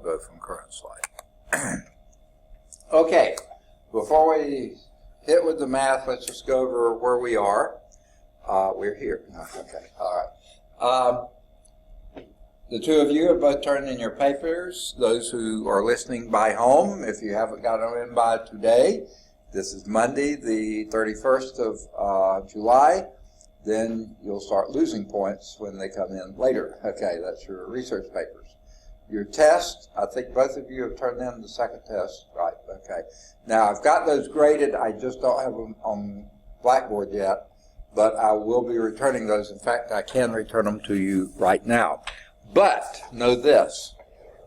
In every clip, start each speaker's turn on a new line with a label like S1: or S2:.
S1: go from current slide. Okay, before we hit with the math, let's just go over where we are. We're here. Okay, all right. The two of you have both turned in your papers. Those who are listening by home, if you haven't got them in by today, this is Monday, the 31st of July. Then you'll start losing points when they come in later. Okay, that's your research papers. Your test, I think both of you have turned in the second test, right? Okay. Now, I've got those graded. I just don't have them on Blackboard yet, but I will be returning those. In fact, I can return them to you right now. But know this,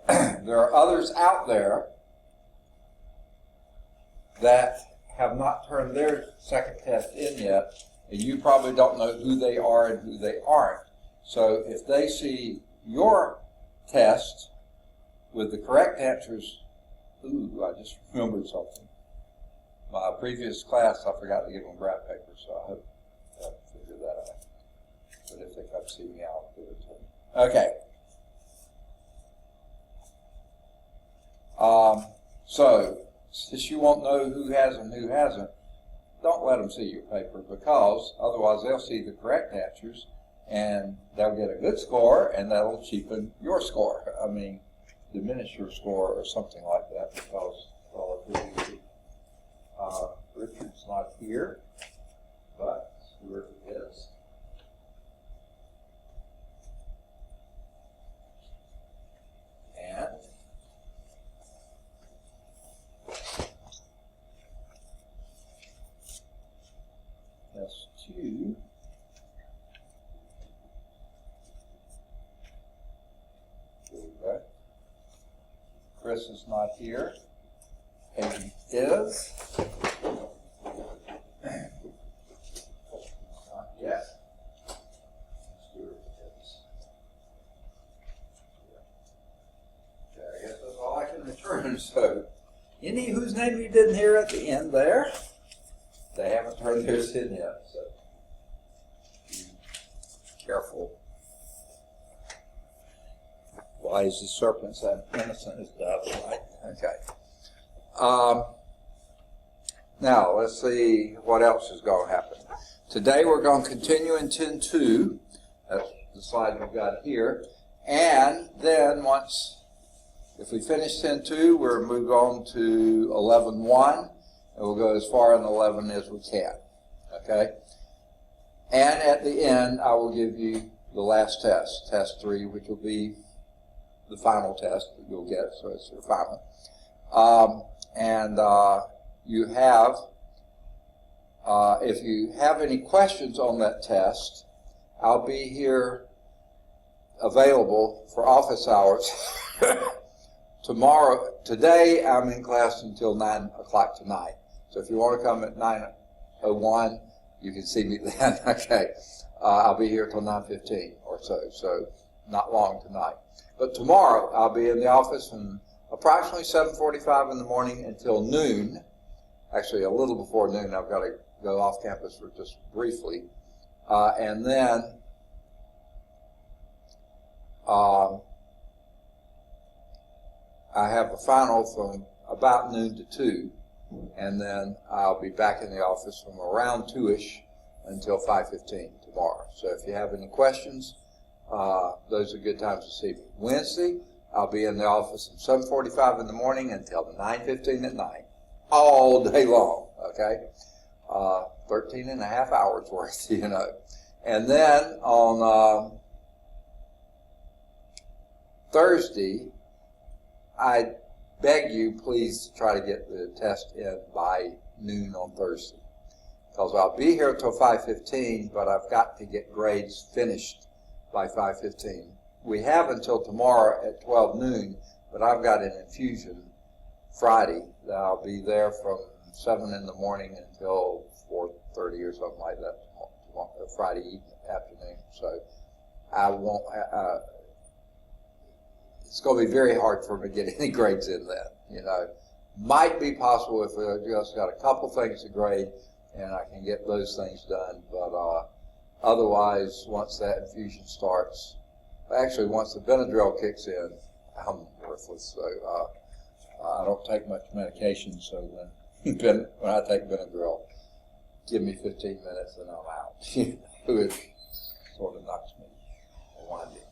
S1: there are others out there that have not turned their second test in yet, and you probably don't know who they are and who they aren't. So if they see your test with the correct answers, ooh, I just remembered something. My previous class, I forgot to give them graph papers, so I hope I figured that out. But if they come see me, I'll give it to them. Okay. So, since you won't know who has and who hasn't, don't let them see your paper, because otherwise they'll see the correct answers and they'll get a good score, and that'll cheapen your score. I mean, diminish your score or something like that, because, well, it's really easy. Richard's not here, but Stuart is. And test 2. Okay. Chris is not here. Peggy is. Not yet. Stuart is. Okay, I guess that's all I can return. So, any whose name you didn't hear at the end there, they haven't turned theirs in yet, so be careful. Wise as serpents and innocent as doves, right? Okay. Now, let's see what else is going to happen. Today we're going to continue in 10.2. That's the slide we've got here. And then if we finish 10.2, we'll move on to 11.1. And we'll go as far in 11 as we can. Okay? And at the end, I will give you the last test, test 3, which will be the final test that you'll get, so it's your final. You have, if you have any questions on that test, I'll be here available for office hours today I'm in class until 9 o'clock tonight. So if you want to come at 9:01, you can see me then. Okay. I'll be here till 9:15 or so not long tonight. But tomorrow I'll be in the office from approximately 7:45 in the morning until noon. Actually, a little before noon. I've got to go off campus for just briefly. And then I have a final from about noon to 2, and then I'll be back in the office from around 2-ish until 5:15 tomorrow. So if you have any questions, those are good times to see me. Wednesday, I'll be in the office from 7:45 in the morning until 9:15 at night, all day long, okay? 13 and a half hours worth, you know. And then on Thursday, I beg you, please try to get the test in by noon on Thursday, because I'll be here until 5:15, but I've got to get grades finished by 5:15. We have until tomorrow at 12 noon, but I've got an infusion Friday that I'll be there from 7 in the morning until 4:30 or something like that Friday afternoon. So I won't. It's going to be very hard for me to get any grades in then. You know, might be possible if I just got a couple things to grade and I can get those things done. But otherwise, once that infusion starts, actually once the Benadryl kicks in, I'm worthless. So I don't take much medication. So when I take Benadryl, give me 15 minutes and I'm out. It sort of knocks me winding.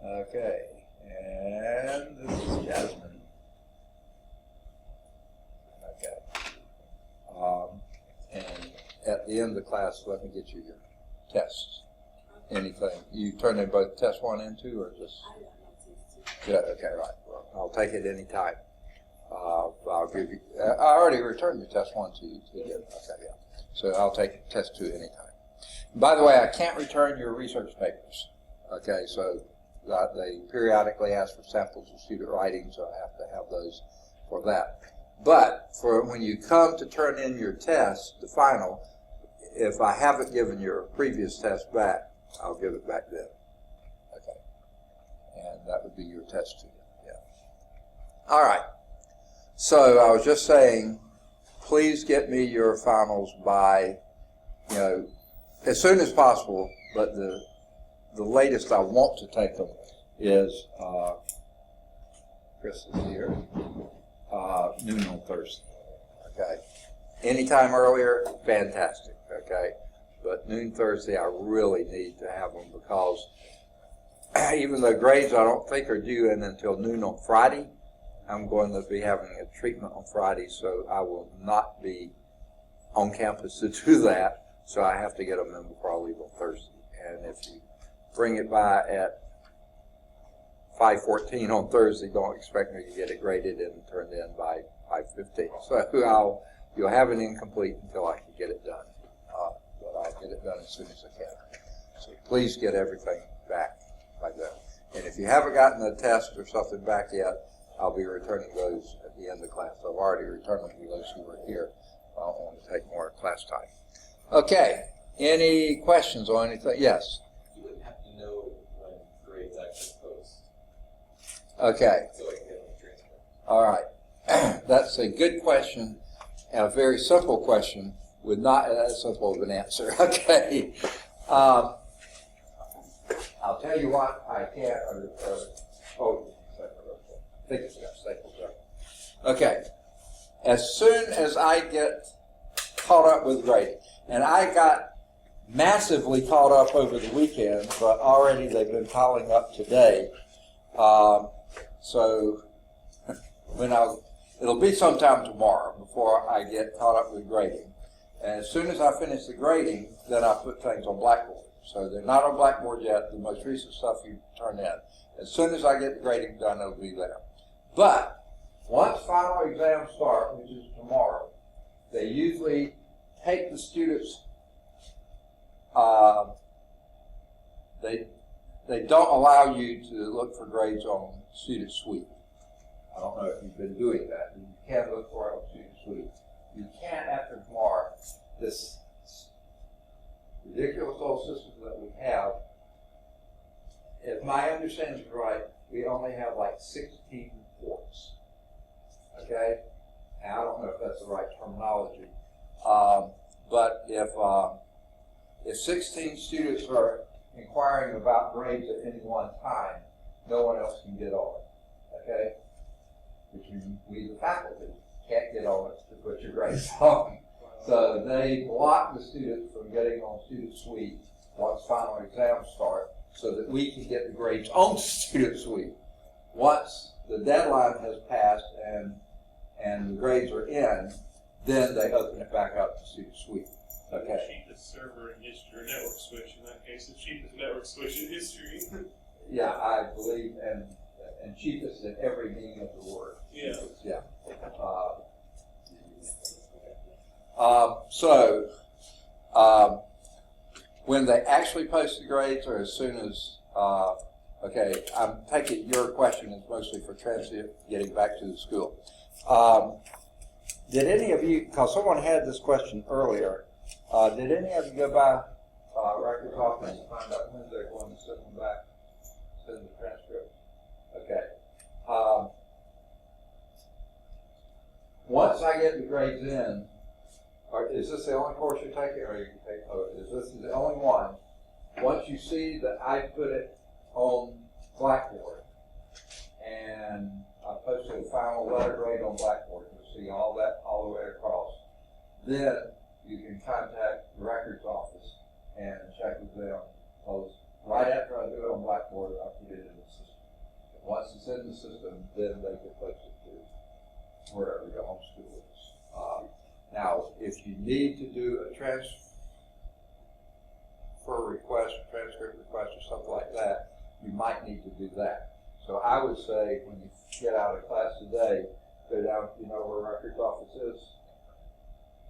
S1: Okay, and this is Jasmine. Okay. And at the end of the class, let me get you your tests. Anything. You turn in both test 1 and 2 or just? Yeah, okay, right. Well, I'll take it any time. I'll give you, I already returned your test 1 to you. Okay, yeah. So I'll take test 2 anytime. By the way, I can't return your research papers. Okay, so they periodically ask for samples of student writing, so I have to have those for that. But for when you come to turn in your test, the final, if I haven't given your previous test back, I'll give it back then. Okay. And that would be your test to you. Yeah. All right. So I was just saying, please get me your finals by, as soon as possible, but the latest I want to take them is, Chris is here, noon on Thursday. Okay. Anytime earlier, fantastic. Okay. But noon Thursday, I really need to have them because even though grades I don't think are due in until noon on Friday, I'm going to be having a treatment on Friday, so I will not be on campus to do that. So I have to get them in before I leave on Thursday. And if you bring it by at 5:14 on Thursday, don't expect me to get it graded and turned in by 5:15. So you'll have it incomplete until I can get it done. But I'll get it done as soon as I can. So please get everything back by then. And if you haven't gotten a test or something back yet, I'll be returning those at the end of the class. I've already returned them to those who were here. I don't want to take more class time. Okay. Any questions on anything? Yes?
S2: You wouldn't have to know when grades actually post.
S1: Okay.
S2: So I can get them transcript.
S1: All right. That's a good question and a very simple question with not as simple of an answer. Okay. I'll tell you what I can't. I think it's got staples there. Okay. As soon as I get caught up with grading, and I got massively caught up over the weekend, but already they've been piling up today. So it'll be sometime tomorrow before I get caught up with grading. And as soon as I finish the grading, then I put things on Blackboard. So they're not on Blackboard yet, the most recent stuff you turn in. As soon as I get the grading done, it'll be there. But once final exams start, which is tomorrow, they usually take the students, they don't allow you to look for grades on Student Suite. I don't know if you've been doing that. You can't look for it on Student Suite. You can't after tomorrow. This ridiculous old system that we have, if my understanding is right, we only have like 16 reports. Okay? And I don't know if that's the right terminology. But if 16 students are inquiring about grades at any one time, no one else can get on it. Okay? Which we the faculty can't get on it to put your grades on. So they block the students from getting on Student Suite once final exams start so that we can get the grades on Student Suite. Once the deadline has passed and the grades are in, then they open it back up to Student Suite. Okay.
S3: The cheapest server in history, or network switch in that case, the cheapest network switch in history.
S1: Yeah, I believe, and cheapest in every meaning of the word.
S3: Yeah.
S1: Yeah. When they actually post the grades, or as soon as, okay, I'm taking your question is mostly for transient getting back to the school. Did any of you, because someone had this question earlier, did any of you go by records office and find out when they're going to send them back, send the transcripts? Okay. Once I get the grades in, is this the only course you're taking, or you can take others? Is this the only one? Once you see that I put it on Blackboard, and on letter grade on Blackboard. You'll see all that all the way across. Then you can contact the records office and check with them. Right after I do it on Blackboard, I put it in the system. Once it's in the system, then they can place it to wherever your home school is. Now, if you need to do a transfer request, transcript request, or something like that, you might need to do that. So I would say when you get out of class today, go down. You know where records office is?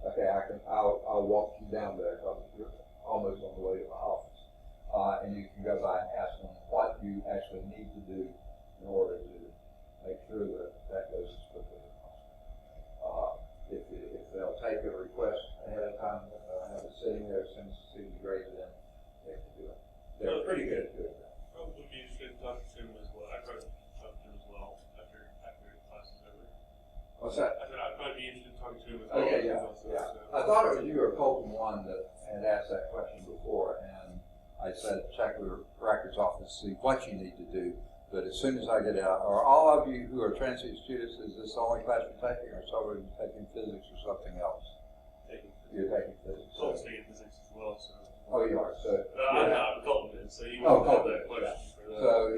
S1: Okay, I'll walk you down there because you're almost on the way to my office, and you can go by and ask them what you actually need to do in order to make sure that that goes as quickly as possible. If they'll take a request ahead of time, have it sitting there as soon as the grade in, they can do it. They're pretty good at doing that.
S3: Probably be interested in talking to him as well. I'd probably talk to him as well after class is over.
S1: What's that?
S3: I said I'd probably be interested in talking to him as well.
S1: Okay, yeah. I thought it was you or Colton one that had asked that question before, and I said check with the records office, see what you need to do. But as soon as I get out, or all of you who are transient students, is this the only class you're taking, or some of you taking physics or something else? You're taking physics.
S3: Colton's taking physics as well, so.
S1: Oh, you are. So
S3: I'm not. Colton is, so you
S1: Oh,
S3: won't have
S1: Colton,
S3: that question for that.
S1: so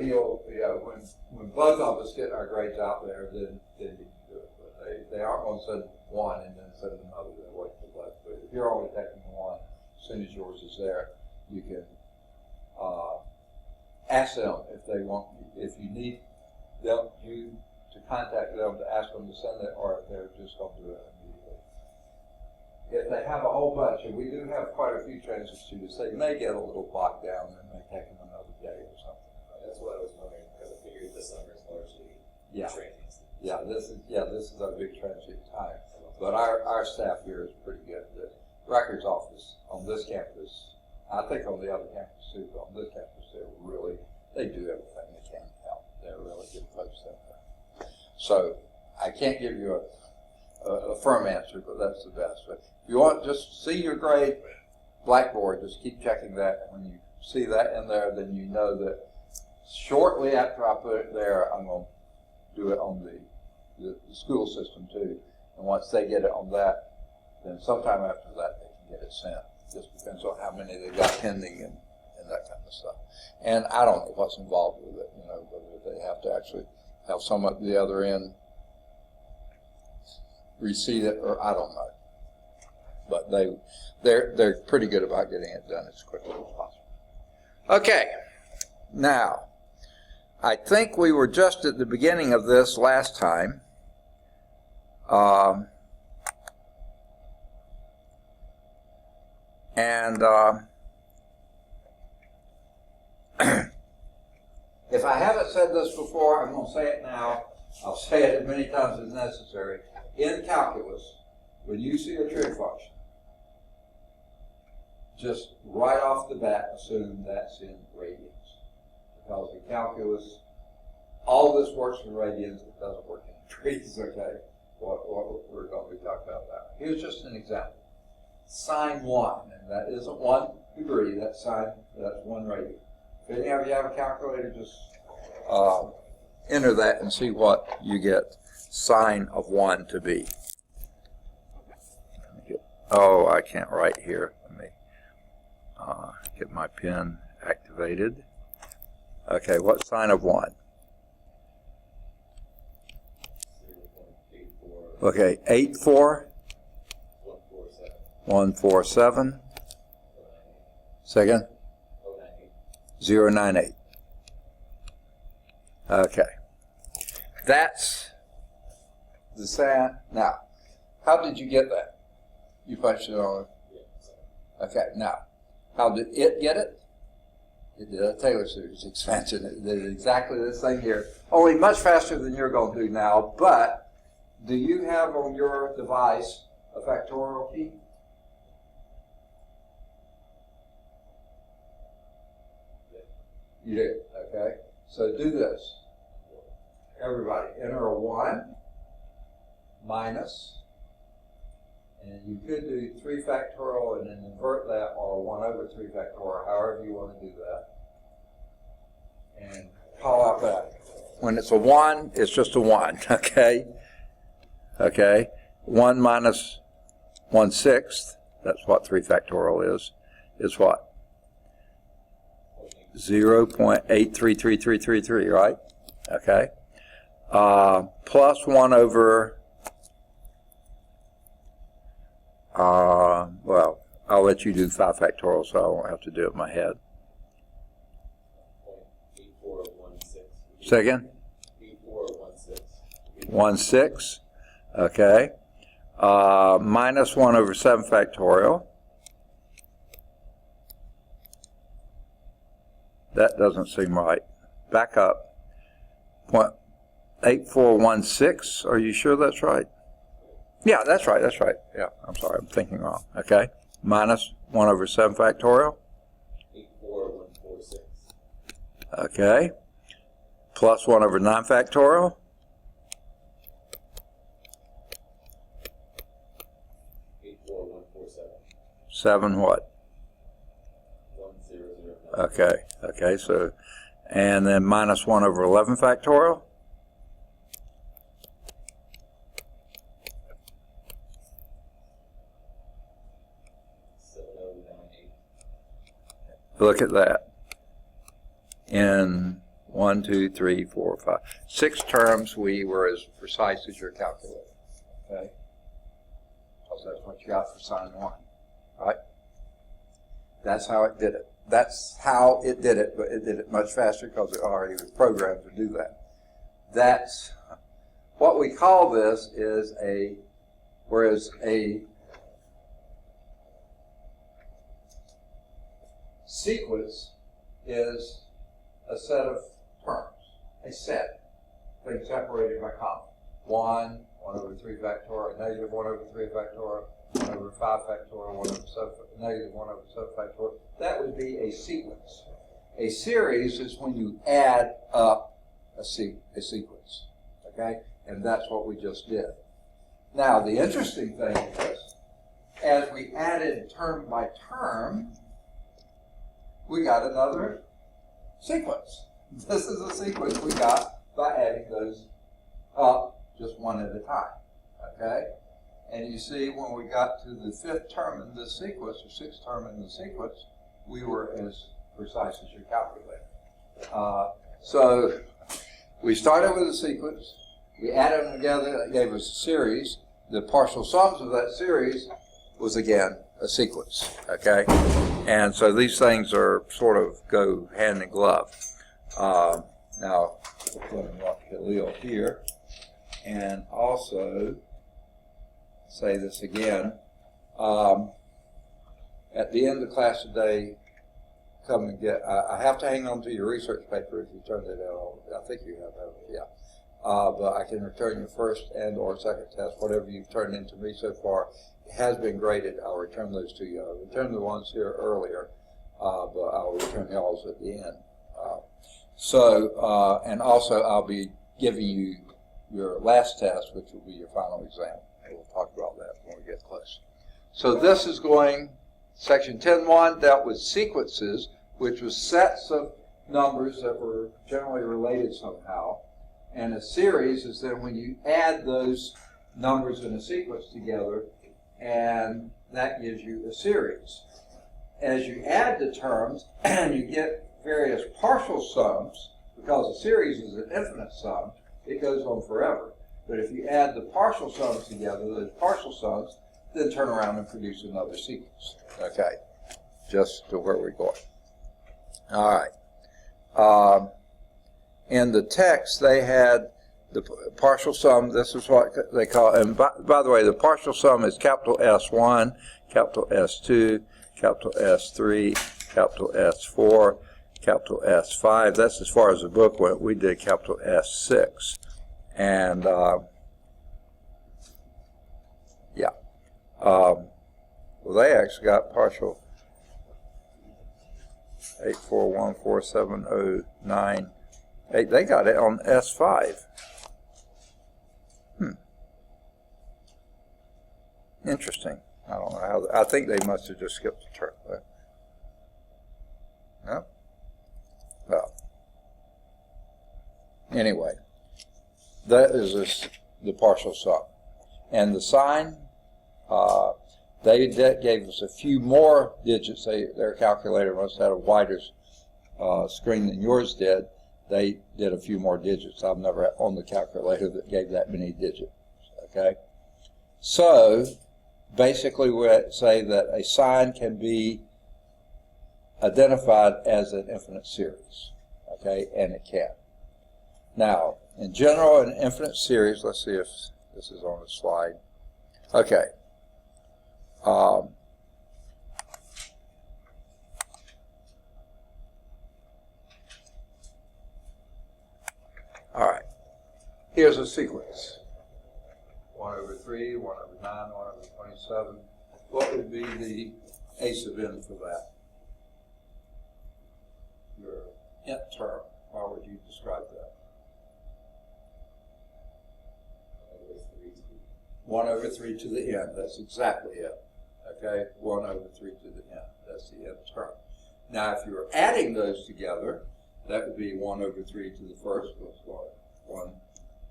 S1: when both of us get our grades out there, then you can do it. But they aren't going to send one and then send another. They'll wait for both. But if you're only taking one, as soon as yours is there, you can ask them if they want. If you need you to contact them to ask them to send it, or if they're just going to do it immediately. If they have a whole bunch, and we do have quite a few transit students, they may get a little bogged down and may take them another day or something.
S2: That's what I was wondering, because I figured this summer is largely
S1: Yeah.
S2: training.
S1: This is a big transient time. But our staff here is pretty good. The records office on this campus, I think on the other campus too, but on this campus they do everything they can to help. They're really good folks out there. So I can't give you a firm answer, but that's the best. But if you want just see your grade, Blackboard, just keep checking that. When you see that in there, then you know that shortly after I put it there, I'm going to do it on the school system too. And once they get it on that, then sometime after that they can get it sent. Just depends on how many they got pending and that kind of stuff. And I don't know what's involved with it, whether they have to actually have someone at the other end receipt it, or I don't know. But they're pretty good about getting it done as quickly as possible. Okay, now I think we were just at the beginning of this last time. If I haven't said this before, I'm going to say it now. I'll say it as many times as necessary. In calculus, when you see a trig function, just right off the bat assume that's in radians. Because in calculus, all this works in radians, it doesn't work in degrees, okay? What we're going to be talking about that. Here's just an example. Sine 1, and that isn't 1 degree, that's 1 radian. If any of you have a calculator, just enter that and see what you get sine of 1 to be. Oh, I can't write here. Let me get my pen activated. Okay, what's sine of 1? Okay, 8,4. 147. Second? 098. Okay. That's the sine. Now, how did you get that? You punched it on. Okay, now, how did it get it? It did a Taylor series expansion. It did exactly this thing here, only much faster than you're going to do now. But do you have on your device a factorial key? You do, okay? So do this. Everybody, enter a 1 minus, and you could do 3 factorial and then invert that, or 1 over 3 factorial, however you want to do that. And call out that. When it's a 1, it's just a 1, okay? Okay, 1 minus 1/6, that's what 3 factorial is what? 0.833333, right? Okay. Plus 1 over, well, I'll let you do 5 factorial so I won't have to do it in my head.
S2: 0.8416.
S1: Second?
S2: 8416.
S1: 1/6, okay. Minus 1 over 7 factorial. That doesn't seem right. Back up. 0.8416, are you sure that's right? Yeah, that's right, that's right. Yeah, I'm sorry, I'm thinking wrong. Okay. Minus 1 over 7 factorial.
S2: 84146.
S1: Okay. Plus 1 over 9 factorial.
S2: 84147.
S1: 7 what?
S2: 1009.
S1: Okay, okay, so, and then minus 1 over 11 factorial.
S2: 7098.
S1: Look at that. In 1, 2, 3, 4, 5, 6 terms, we were as precise as your calculator. Okay? Because that's what you got for sign 1. Right? That's how it did it. That's how it did it, but it did it much faster because it already was programmed to do that. That's what we call this is whereas a sequence is a set of terms, a set, things separated by comma. 1 over 3 factorial, negative 1 over 3 factorial, 1 over 5 factorial, 1 over 7, negative 1 over 7 factorial. That would be a sequence. A series is when you add up a sequence, okay? And that's what we just did. Now, the interesting thing is, as we added term by term, we got another sequence. This is a sequence we got by adding those up just one at a time, okay? And you see when we got to the 5th term in this sequence, or 6th term in the sequence, we were as precise as your calculator. So we started with a sequence, we added them together, that gave us a series. The partial sums of that series was again a sequence, okay? And so these things are sort of go hand in glove. Now, we'll put in Khalil here, and also say this again. At the end of class today, come and get, I have to hang on to your research paper if you turned it out. I think you have, yeah. But I can return your first and or second test, whatever you've turned into me so far. It has been graded. I'll return those to you. I'll return the ones here earlier, but I'll return y'all's at the end. And also I'll be giving you your last test, which will be your final exam. And we'll talk about that when we get close. So this is going, section 10.1 dealt with sequences, which was sets of numbers that were generally related somehow. And a series is then when you add those numbers in a sequence together, and that gives you a series. As you add the terms, you get various partial sums, because a series is an infinite sum, it goes on forever. But if you add the partial sums together, those partial sums then turn around and produce another sequence. Okay, just to where we're going. All right. In the text, they had the partial sum. This is what they call, and by the way, the partial sum is capital S1, capital S2, capital S3, capital S4, capital S5. That's as far as the book went. We did capital S6. And, yeah. Well, they actually got partial 8414709. They got it on S5. Interesting. I don't know how. I think they must have just skipped the term. No. Well. Anyway, that is the partial sum. And the sign, they gave us a few more digits. Their calculator must have a wider screen than yours did. They did a few more digits. I've never on the calculator that gave that many digits. Okay, so basically we say that a sign can be identified as an infinite series. Okay, and it can. Now, in general, an infinite series. Let's see if this is on the slide. Okay. All right. Here's a sequence. 1 over 3, 1 over 9, 1 over 27. What would be the a sub n for that? Your nth term. How would you describe that? 1 over 3 to the n. That's exactly it. Okay? 1 over 3 to the n. That's the nth term. Now, if you were adding those together, that would be 1 over 3 to the first plus 1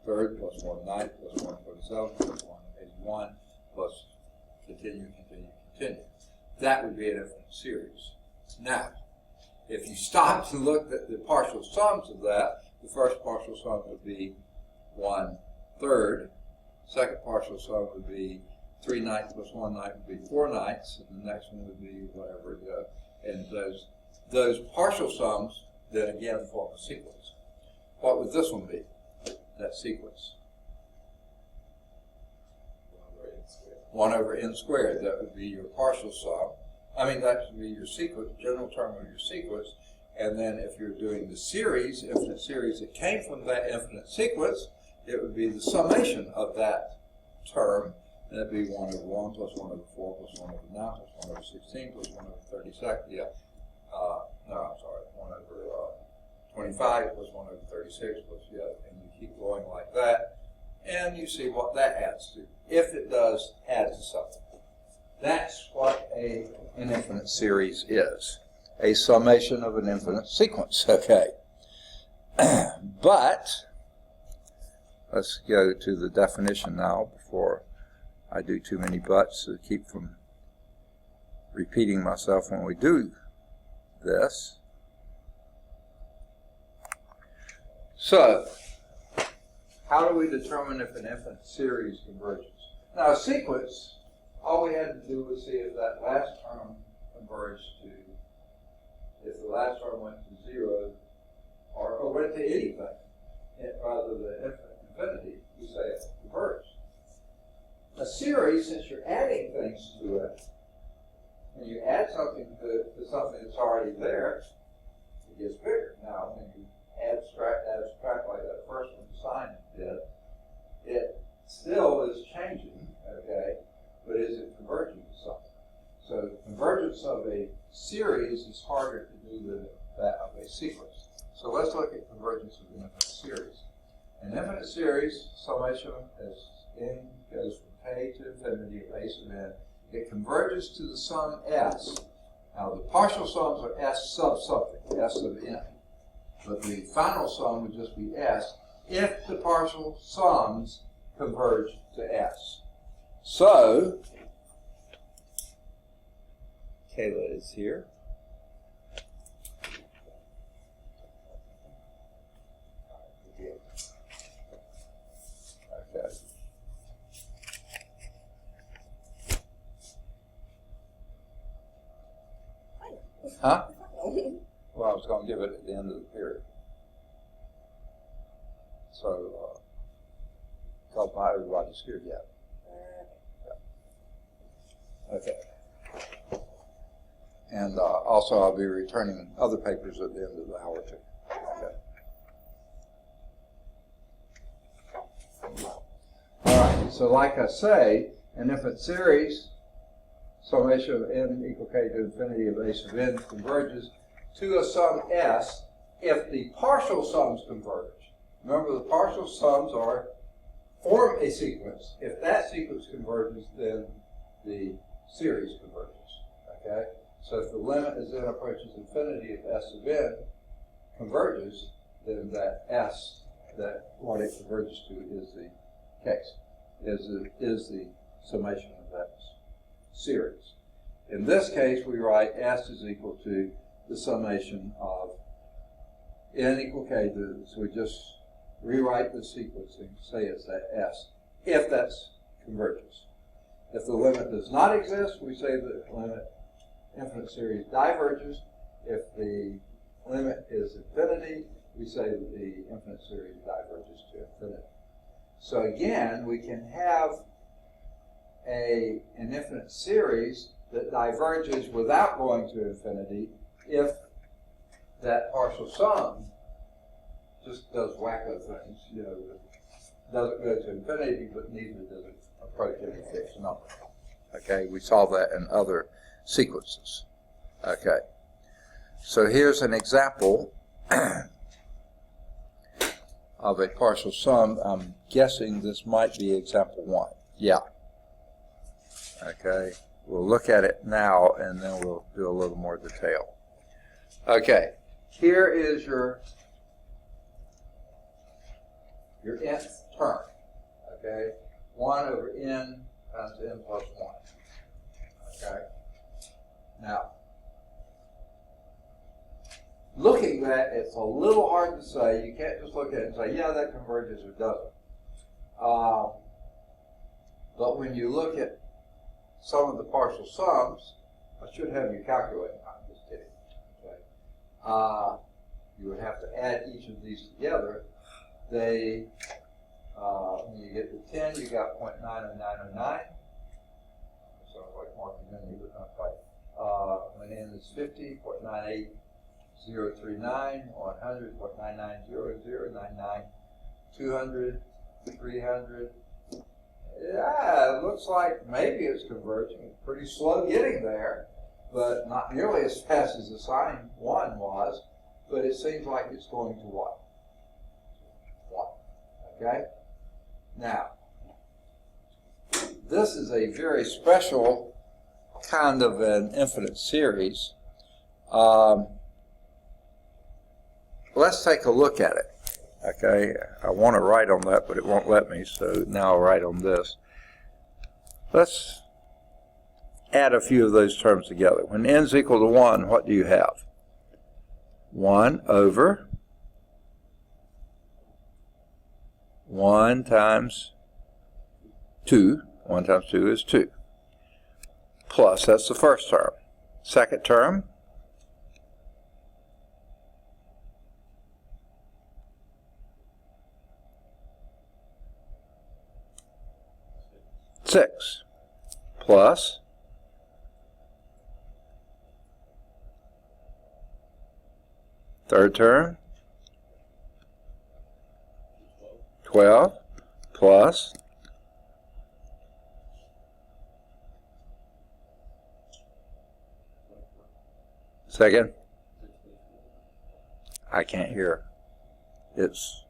S1: third plus 1 ninth plus 1/27 plus 1/81 plus continue. That would be an infinite series. Now, if you stopped and looked at the partial sums of that, the first partial sum would be 1/3. Second partial sum would be 3 ninths plus 1 ninth would be 4 ninths, and the next one would be whatever it goes. And those partial sums then again form a sequence. What would this one be? That sequence. 1 over n squared. That would be your partial sum. I mean, that would be your sequence, general term of your sequence. And then if you're doing the series, infinite series that came from that infinite sequence, it would be the summation of that term. And that'd be 1 over 1 plus 1 over 4 plus 1 over 9 plus 1 over 16 plus 1 over 32. Yeah. No, I'm sorry. 1 over 25 plus 1 over 36 plus, yeah, and you keep going like that. And you see what that adds to. If it does add to something. That's what an infinite series is. A summation of an infinite sequence. Okay. But let's go to the definition now before I do too many buts to keep from repeating myself when we do this. So, how do we determine if an infinite series converges? Now, a sequence, all we had to do was see if that last term converged to, if the last term went to 0 or went to anything, rather than infinity, we say it converged. A series, since you're adding things to it, when you add something to something that's already there, it gets bigger. Now, when you add subtract like that first one, the sign did, it still is changing, okay, but is it converging to something? So the convergence of a series is harder to do than that of a sequence. So let's look at convergence of an infinite series. An infinite series, summation as n goes from k to infinity of a sub n, it converges to the sum s. Now the partial sums are s sub something, s of n. But the final sum would just be s if the partial sums converge to s. So, Kayla is here. Okay. Huh? Well, I was going to give it at the end of the period. So, because not everybody's here yet. Yeah. Okay. And also, I'll be returning other papers at the end of the hour, too. Okay. All right. So, like I say, an infinite series, summation of n equal k to infinity of a sub n converges to a sum s if the partial sums converge. Remember, the partial sums form a sequence. If that sequence converges, then the series converges. Okay? So if the limit as n approaches infinity of s of n converges, then that s, that what it converges to, is the case. is the summation of that series. In this case, we write S is equal to the summation of n equal k. So we just rewrite the sequencing, say it's that S, if that's converges. If the limit does not exist, we say the limit infinite series diverges. If the limit is infinity, we say that the infinite series diverges to infinity. So again, we can have an infinite series that diverges without going to infinity if that partial sum just does wacko things, doesn't go to infinity, but neither does it approach any fixed number. Okay, we saw that in other sequences. Okay, so here's an example of a partial sum. I'm guessing this might be example 1. Yeah. Okay, we'll look at it now and then we'll do a little more detail. Okay, here is your nth term. Okay, 1 over n times n plus 1. Okay, now looking at that, it's a little hard to say. You can't just look at it and say, yeah, that converges or doesn't. But when you look at some of the partial sums, I should have you calculating. I'm just kidding. Okay. You would have to add each of these together. They, when you get to 10, you got 0.90909. Sounds like Marky Minnie, but not quite. When n is 50, 0.98039, 100, 0.990099, 200, 300. Yeah, it looks like maybe it's converging. It's pretty slow getting there, but not nearly as fast as the sine 1 was. But it seems like it's going to what? 1. Okay? Now, this is a very special kind of an infinite series. Let's take a look at it. Okay, I want to write on that, but it won't let me, so now I'll write on this. Let's add a few of those terms together. When n is equal to 1, what do you have? 1 over 1 times 2. 1 times 2 is 2. Plus, that's the first term. Second term, six plus third term 12 plus second. I can't hear. It's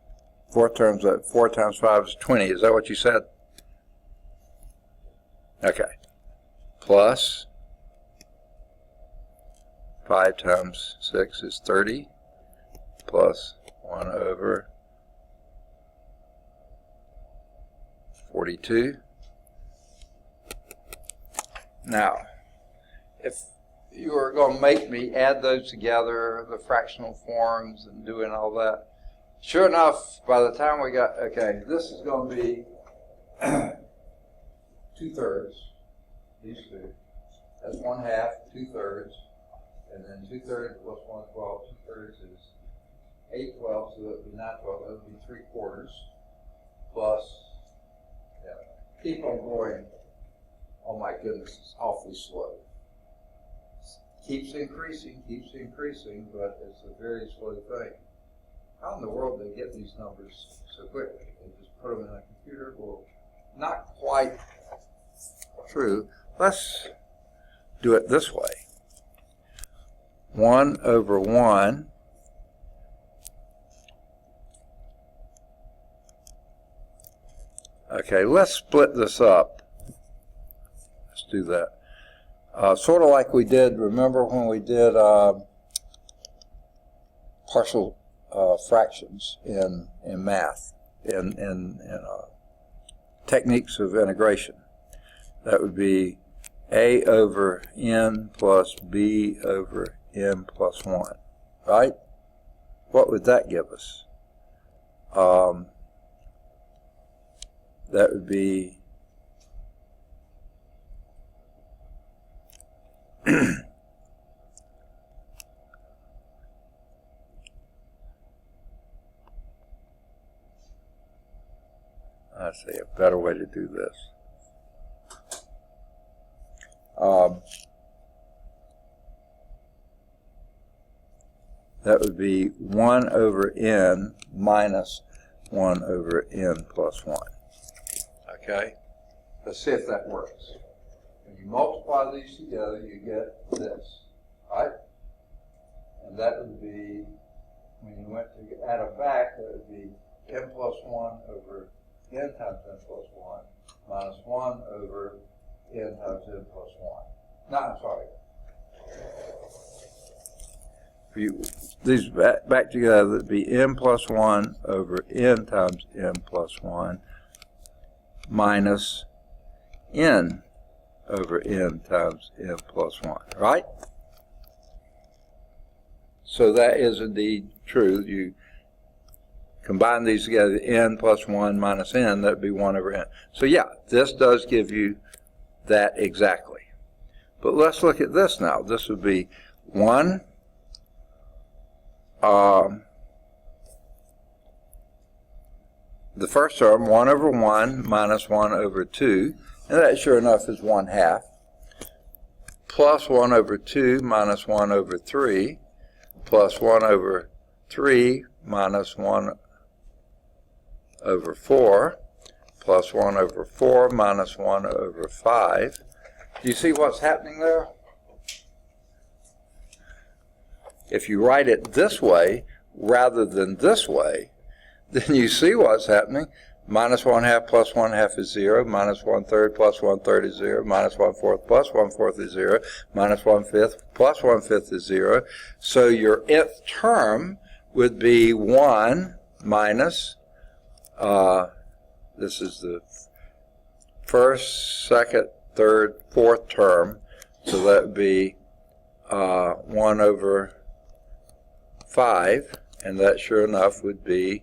S1: fourth terms. 4 times 5 is 20. Is that what you said? Okay, plus 5 times 6 is 30, plus 1 over 42. Now, if you were going to make me add those together, the fractional forms and doing all that, sure enough, by the time we got, okay, this is going to be 2/3, these two. That's 1/2, 2/3, and then 2/3 plus 1/12. 2/3 is 8/12, so that would be 9/12. That would be 3/4 plus. Yeah, keep on going. Oh my goodness, it's awfully slow. Keeps increasing, but it's a very slow thing. How in the world do they get these numbers so quickly? They just put them in a computer? Well, not quite true. Let's do it this way. 1 over 1 okay, let's split this up. Let's do that. Sort of like we did, remember when we did partial fractions in math, in techniques of integration. That would be a over n plus b over n plus 1, right? What would that give us? That would be I'd say a better way to do this. That would be 1 over n minus 1 over n plus 1. Okay? Let's see if that works. When you multiply these together, you get this, right? And that would be, when you went to add them back, that would be n plus 1 over n times n plus 1 minus 1 over n times n plus 1. No, I'm sorry. These back together, that would be n plus 1 over n times n plus 1 minus n over n times n plus 1, right? So that is indeed true. You combine these together, n plus 1 minus n, that would be 1 over n. So yeah, this does give you that exactly. But let's look at this now. This would be 1 the first term, 1 over 1 minus 1 over 2, and that sure enough is 1/2, plus 1 over 2 minus 1 over 3, plus 1 over 3 minus 1 over 4, plus 1 over 4 minus 1 over 5. Do you see what's happening there? If you write it this way rather than this way, then you see what's happening. Minus 1/2 plus 1/2 is 0, minus 1/3 plus 1/3 is 0, minus 1/4 plus 1/4 is 0, minus 1/5 plus 1/5 is 0. So your nth term would be 1 minus, this is the first, second, third, fourth term, so that would be 1 over 5, and that sure enough would be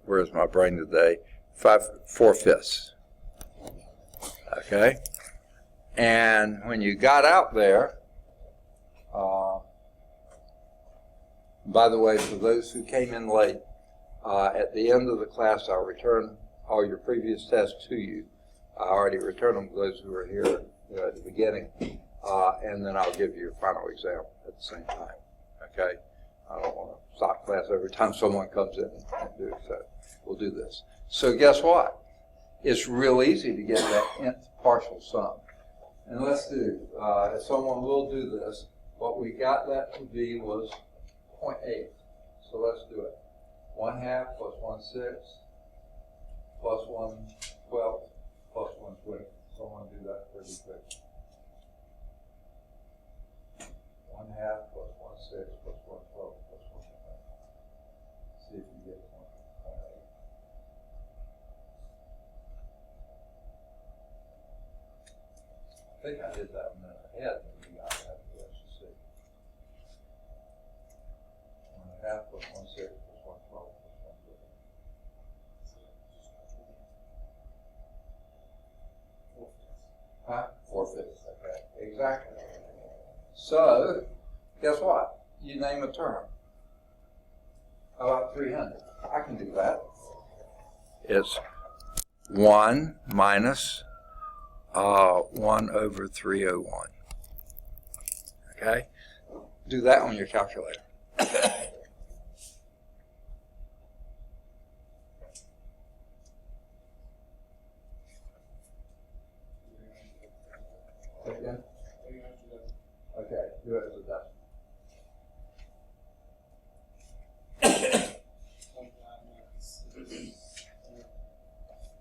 S1: where's my brain today? 4/5. Okay? And when you got out there, by the way, for those who came in late, at the end of the class, I'll return all your previous tests to you. I already returned them to those who were here at the beginning, and then I'll give you a final exam at the same time. Okay? I don't want to stop class every time someone comes in and do it, so we'll do this. So guess what? It's real easy to get that nth partial sum. And let's do, if someone will do this, what we got that to be was 0.8. So let's do it. 1/2 plus 1/6 plus 1/12 plus 1/20. Someone do that pretty quick. 1/2 plus 1/6 plus 1/12 plus 1/20. See if you get 1.8. I think I did that a minute ahead. You got that. Let's just see. 1/2 plus 1/6 plus 1/12 plus 1/20. Huh? 4/5. Okay. Exactly. So, guess what? You name a term. How about 300? I can do that. It's 1 minus 1 over 301. Okay? Do that on your calculator. Again? Okay, do it as a decimal.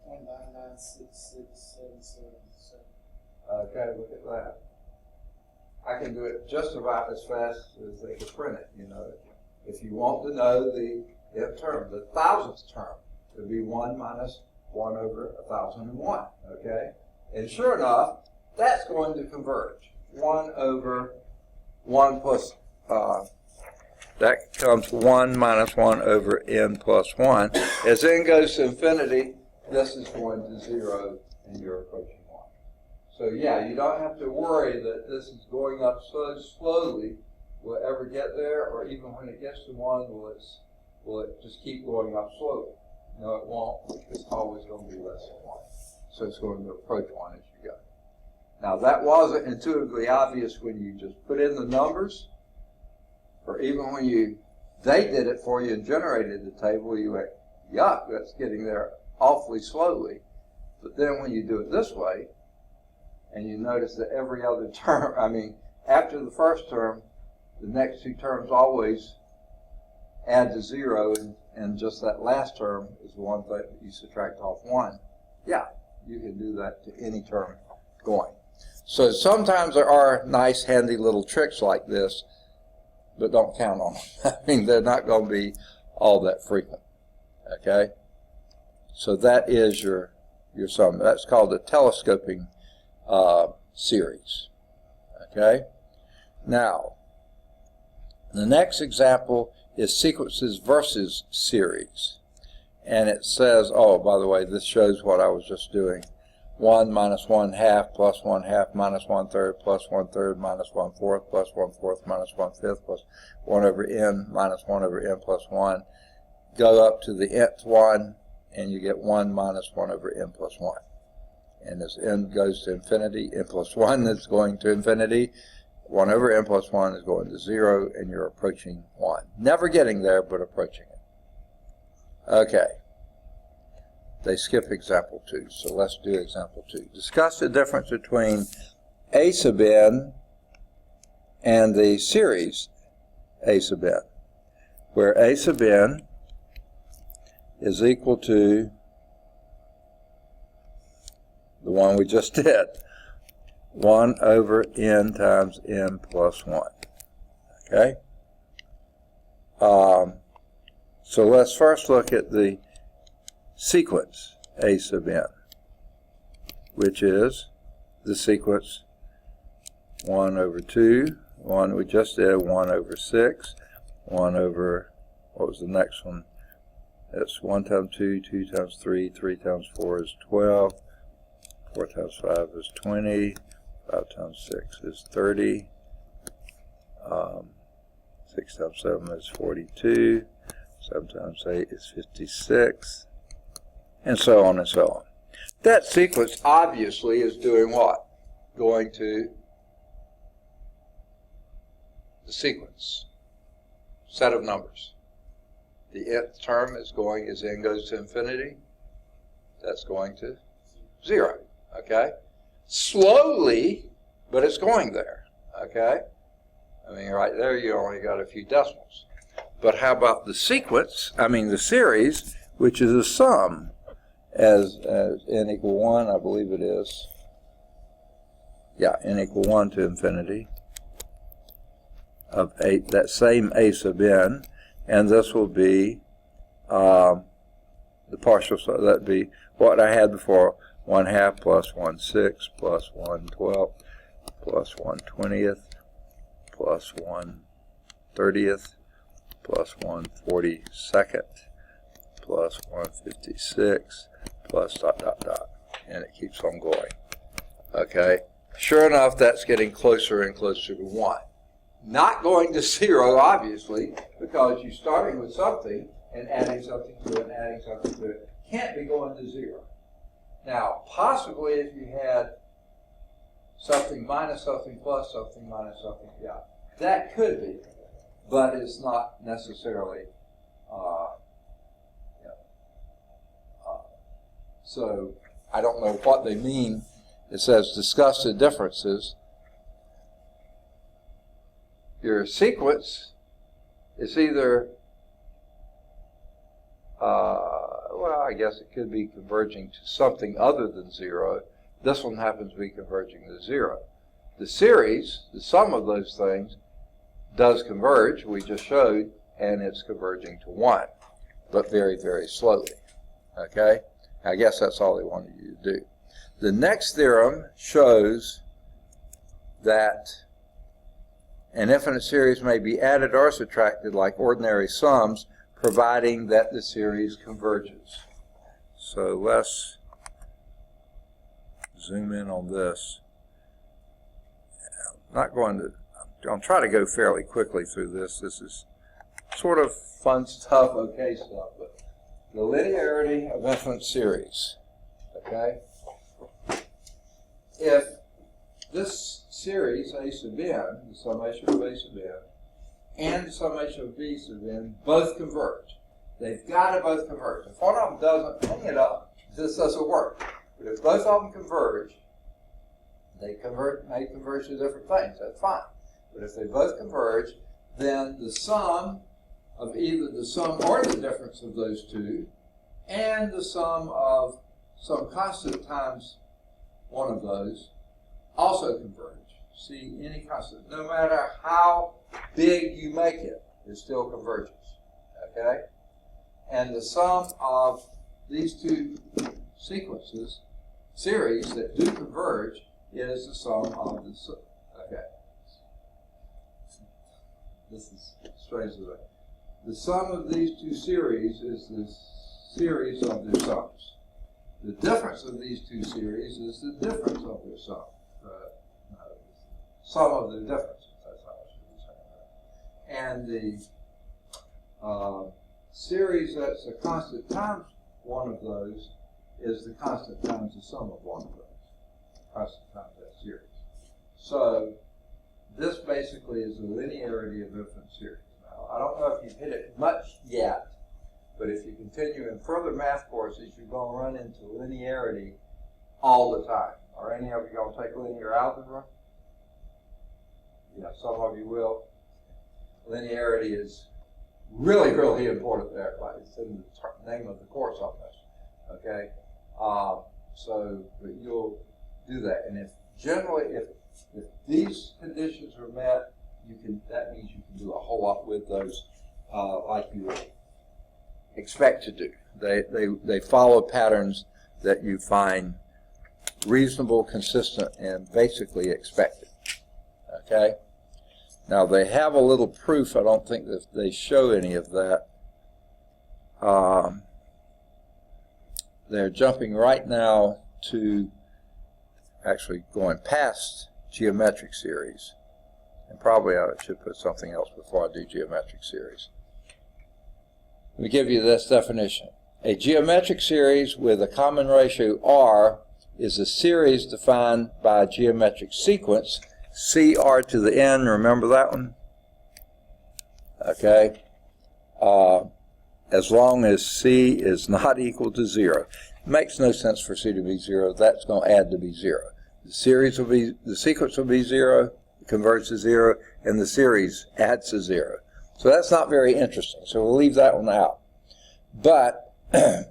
S2: 199667777.
S1: Okay, look at that. I can do it just about as fast as they can print it, you know. if you want to know the nth term, the thousandth term would be 1 minus 1 over 1001, okay? And sure enough, that's going to converge. 1 over 1 plus, that becomes 1 minus 1 over n plus 1. As n goes to infinity, this is going to 0, and you're approaching 1. So yeah, you don't have to worry that this is going up so slowly. Will it ever get there? Or even when it gets to 1, will it just keep going up slowly? No, it won't. It's always going to be less than 1. So it's going to approach 1 as you go. Now that wasn't intuitively obvious when you just put in the numbers, or even when they did it for you and generated the table, you went, yuck, that's getting there awfully slowly. But then when you do it this way, and you notice that every other term, after the first term, the next 2 terms always add to 0, and just that last term is the one that you subtract off 1. Yeah, you can do that to any term going. So sometimes there are nice, handy little tricks like this, but don't count on them. They're not going to be all that frequent. Okay? So that is your sum. That's called the telescoping series. Okay? Now, the next example is sequences versus series. And it says, oh, by the way, this shows what I was just doing. 1 minus 1/2 plus 1/2 minus 1/3 plus 1/3 minus 1/4 plus 1/4 minus 1/5 plus 1 over n minus 1 over n plus 1. Go up to the nth one, and you get 1 minus 1 over n plus 1. And as n goes to infinity, n plus 1 is going to infinity. 1 over n plus 1 is going to 0, and you're approaching 1. Never getting there, but approaching it. Okay. They skip example 2, so let's do example 2. Discuss the difference between a sub n and the series a sub n, where a sub n is equal to the one we just did, 1 over n times n plus 1. Okay? So let's first look at the sequence a sub n, which is the sequence 1 over 2, 1 we just did, 1 over 6, 1 over, what was the next one? That's 1 times 2, 2 times 3, 3 times 4 is 12, 4 times 5 is 20, 5 times 6 is 30, 6 times 7 is 42, 7 times 8 is 56, and so on and so on. That sequence obviously is doing what? Going to the sequence, set of numbers. The nth term is going, as n goes to infinity, that's going to 0, okay? Slowly, but it's going there, okay? Right there you only got a few decimals. But how about the sequence, the series, which is a sum, as n equal 1, I believe it is. Yeah, n equal 1 to infinity of 8, that same a sub n, and this will be the partial, so that would be what I had before, 1/2 plus 1/6 plus 1/12 plus 1/20th plus 1/30th plus 1/42nd plus 1/56 plus ... and it keeps on going. Okay, sure enough, that's getting closer and closer to 1. Not going to 0, obviously, because you're starting with something and adding something to it and adding something to it. Can't be going to 0. Now, possibly if you had something minus something plus something minus something, yeah, that could be, but it's not necessarily. So I don't know what they mean. It says discuss the differences. Your sequence is either, well, I guess it could be converging to something other than 0. This one happens to be converging to 0. The series, the sum of those things, does converge, we just showed, and it's converging to 1, but very, very slowly. Okay? I guess that's all they wanted you to do. The next theorem shows that an infinite series may be added or subtracted like ordinary sums, providing that the series converges. So let's zoom in on this. I'll try to go fairly quickly through this. This is sort of fun stuff, okay stuff, but the linearity of infinite series, okay? If this series, A sub n, the summation of A sub n, and the summation of B sub n both converge. They've got to both converge. If one of them doesn't, hang it up. This doesn't work. But if both of them converge, may converge to different things. That's fine. But if they both converge, then the sum of either the sum or the difference of those two, and the sum of some constant times one of those, also converge. See, any constant, no matter how big you make it, it still converges. Okay? And the sum of these two series that do converge, is the sum of the, okay. This is strange. The sum of these two series is the series of their sums. The difference of these two series is the difference of their sum. Sum of their differences, that's how I should be saying that. And the series that's a constant times one of those is the constant times the sum of one of those. Constant times that series. So this basically is the linearity of infinite series. Now, I don't know if you've hit it much yet, but if you continue in further math courses, you're going to run into linearity all the time. Are any of you going to take linear algebra? Yeah, some of you will. Linearity is really, really important to everybody. It's in the name of the course almost. Okay? But you'll do that. And if these conditions are met, that means you can do a whole lot with those like you would expect to do. They follow patterns that you find reasonable, consistent, and basically expected. Okay? Now they have a little proof. I don't think that they show any of that. They're jumping right now to actually going past geometric series. And probably I should put something else before I do geometric series. Let me give you this definition. A geometric series with a common ratio R is a series defined by a geometric sequence, CR to the n, remember that one? Okay. As long as C is not equal to 0. It makes no sense for C to be 0. That's going to add to be 0. The sequence will be 0, converts to 0, and the series adds to 0. So that's not very interesting. So we'll leave that one out. But a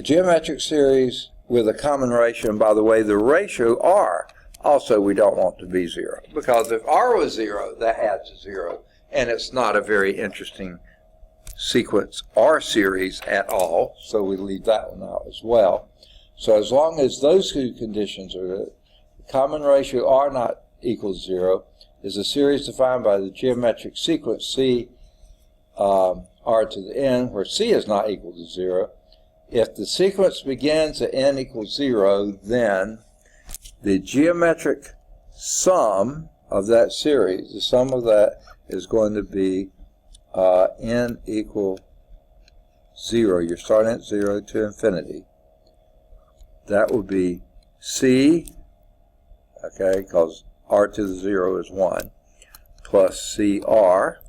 S1: geometric series with a common ratio, and by the way, the ratio R, also we don't want to be 0. Because if R was 0, that adds to 0. And it's not a very interesting sequence or series at all. So we leave that one out as well. So as long as those two conditions are good, the common ratio R not equal to 0 is a series defined by the geometric sequence C R to the n, where C is not equal to 0. If the sequence begins at n equals 0, then the geometric sum of that series, the sum of that is going to be n equal 0. You're starting at 0 to infinity. That would be C, okay, because R to the 0 is 1, plus CR,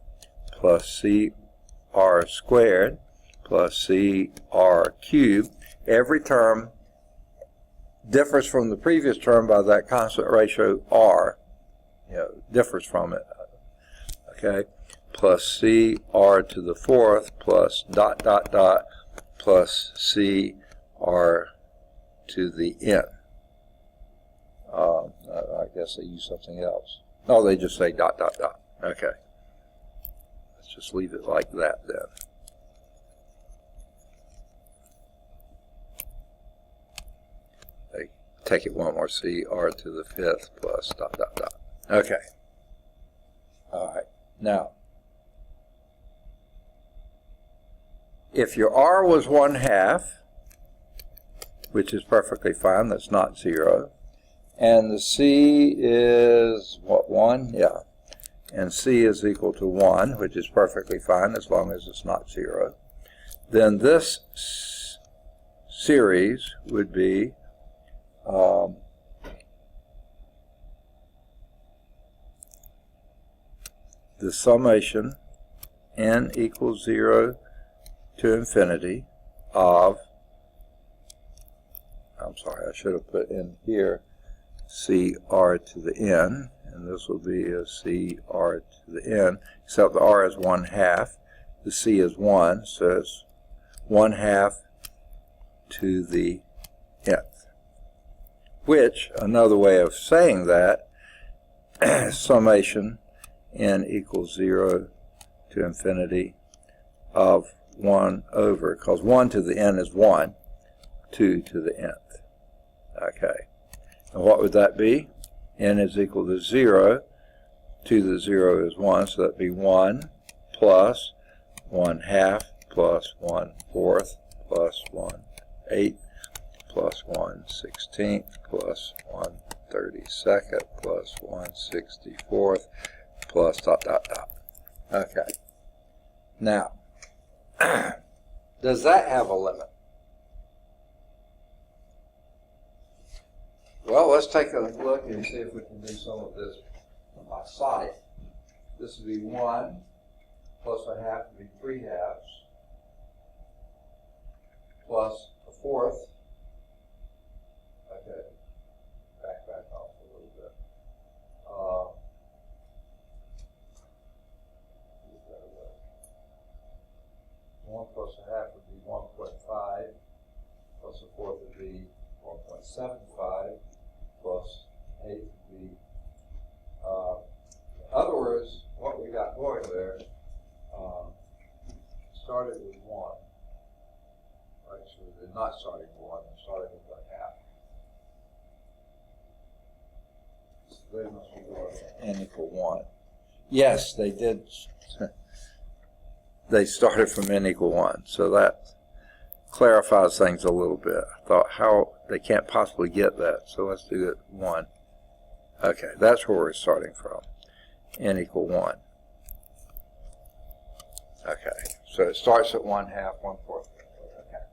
S1: plus CR squared, plus CR cubed. Every term differs from the previous term by that constant ratio R, differs from it, okay, plus CR to the 4th, plus ... plus CR to the n. I guess they use something else. No, they just say ... Okay. just leave it like that then. Take it one more, C, R to the 5th plus dot, dot, dot. Okay. All right. Now, if your R was 1/2, which is perfectly fine, that's not 0, and the C is, what, 1? Yeah. And C is equal to 1, which is perfectly fine as long as it's not 0, then this series would be the summation n equals 0 to infinity of, I'm sorry, I should have put in here CR to the n, and this will be a CR to the n, except the R is 1/2, the C is 1, so it's 1/2 to the nth. Which, another way of saying that, summation n equals 0 to infinity of 1 over, because 1 to the n is 1, 2 to the nth. Okay. And what would that be? N is equal to 0. 2 to the 0 is 1, so that would be 1 plus 1/2 plus 1/4 plus 1/8 plus 1/16 plus 1/32 plus 1/64 plus dot, dot, dot. Okay. Now, does that have a limit? Well, let's take a look and see if we can do some of this by sight. This would be 1 plus 1/2 would be 3/2 plus 1/4. Okay, back off a little bit. 1 plus 1/2 would be 1.5, plus 1/4 would be 1.75, plus 8 would be, in other words, what we got going there, started with 1. Actually, they're not starting with 1, they're starting with 1/2. So they must be going n equal 1. Yes, they did. They started from n equal 1, so that clarifies things a little bit. I thought, how they can't possibly get that, so let's do it 1. Okay, that's where we're starting from, n equal 1. Okay, so it starts at 1/2, 1/4. Okay.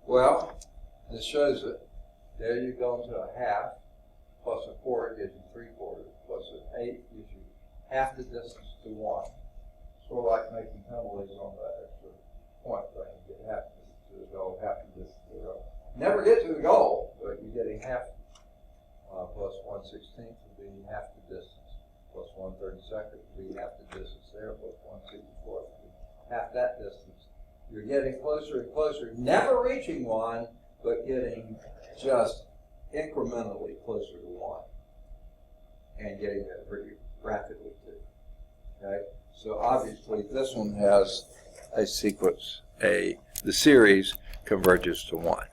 S1: Well, this shows it. There you go into 1/2, plus 1/4 gives you 3/4, plus 8 gives you half the distance to 1. Sort of like making penalties on that extra point thing. You get half to the goal, half the distance to the goal. Never get to the goal, but you're getting half, plus 1/16 would be half the distance, plus 1/32 would be half the distance there, plus 1/64 would be half that distance. You're getting closer and closer, never reaching 1, but getting just incrementally closer to 1, and getting there pretty rapidly too. Okay? So obviously this one has a sequence, the series converges to 1.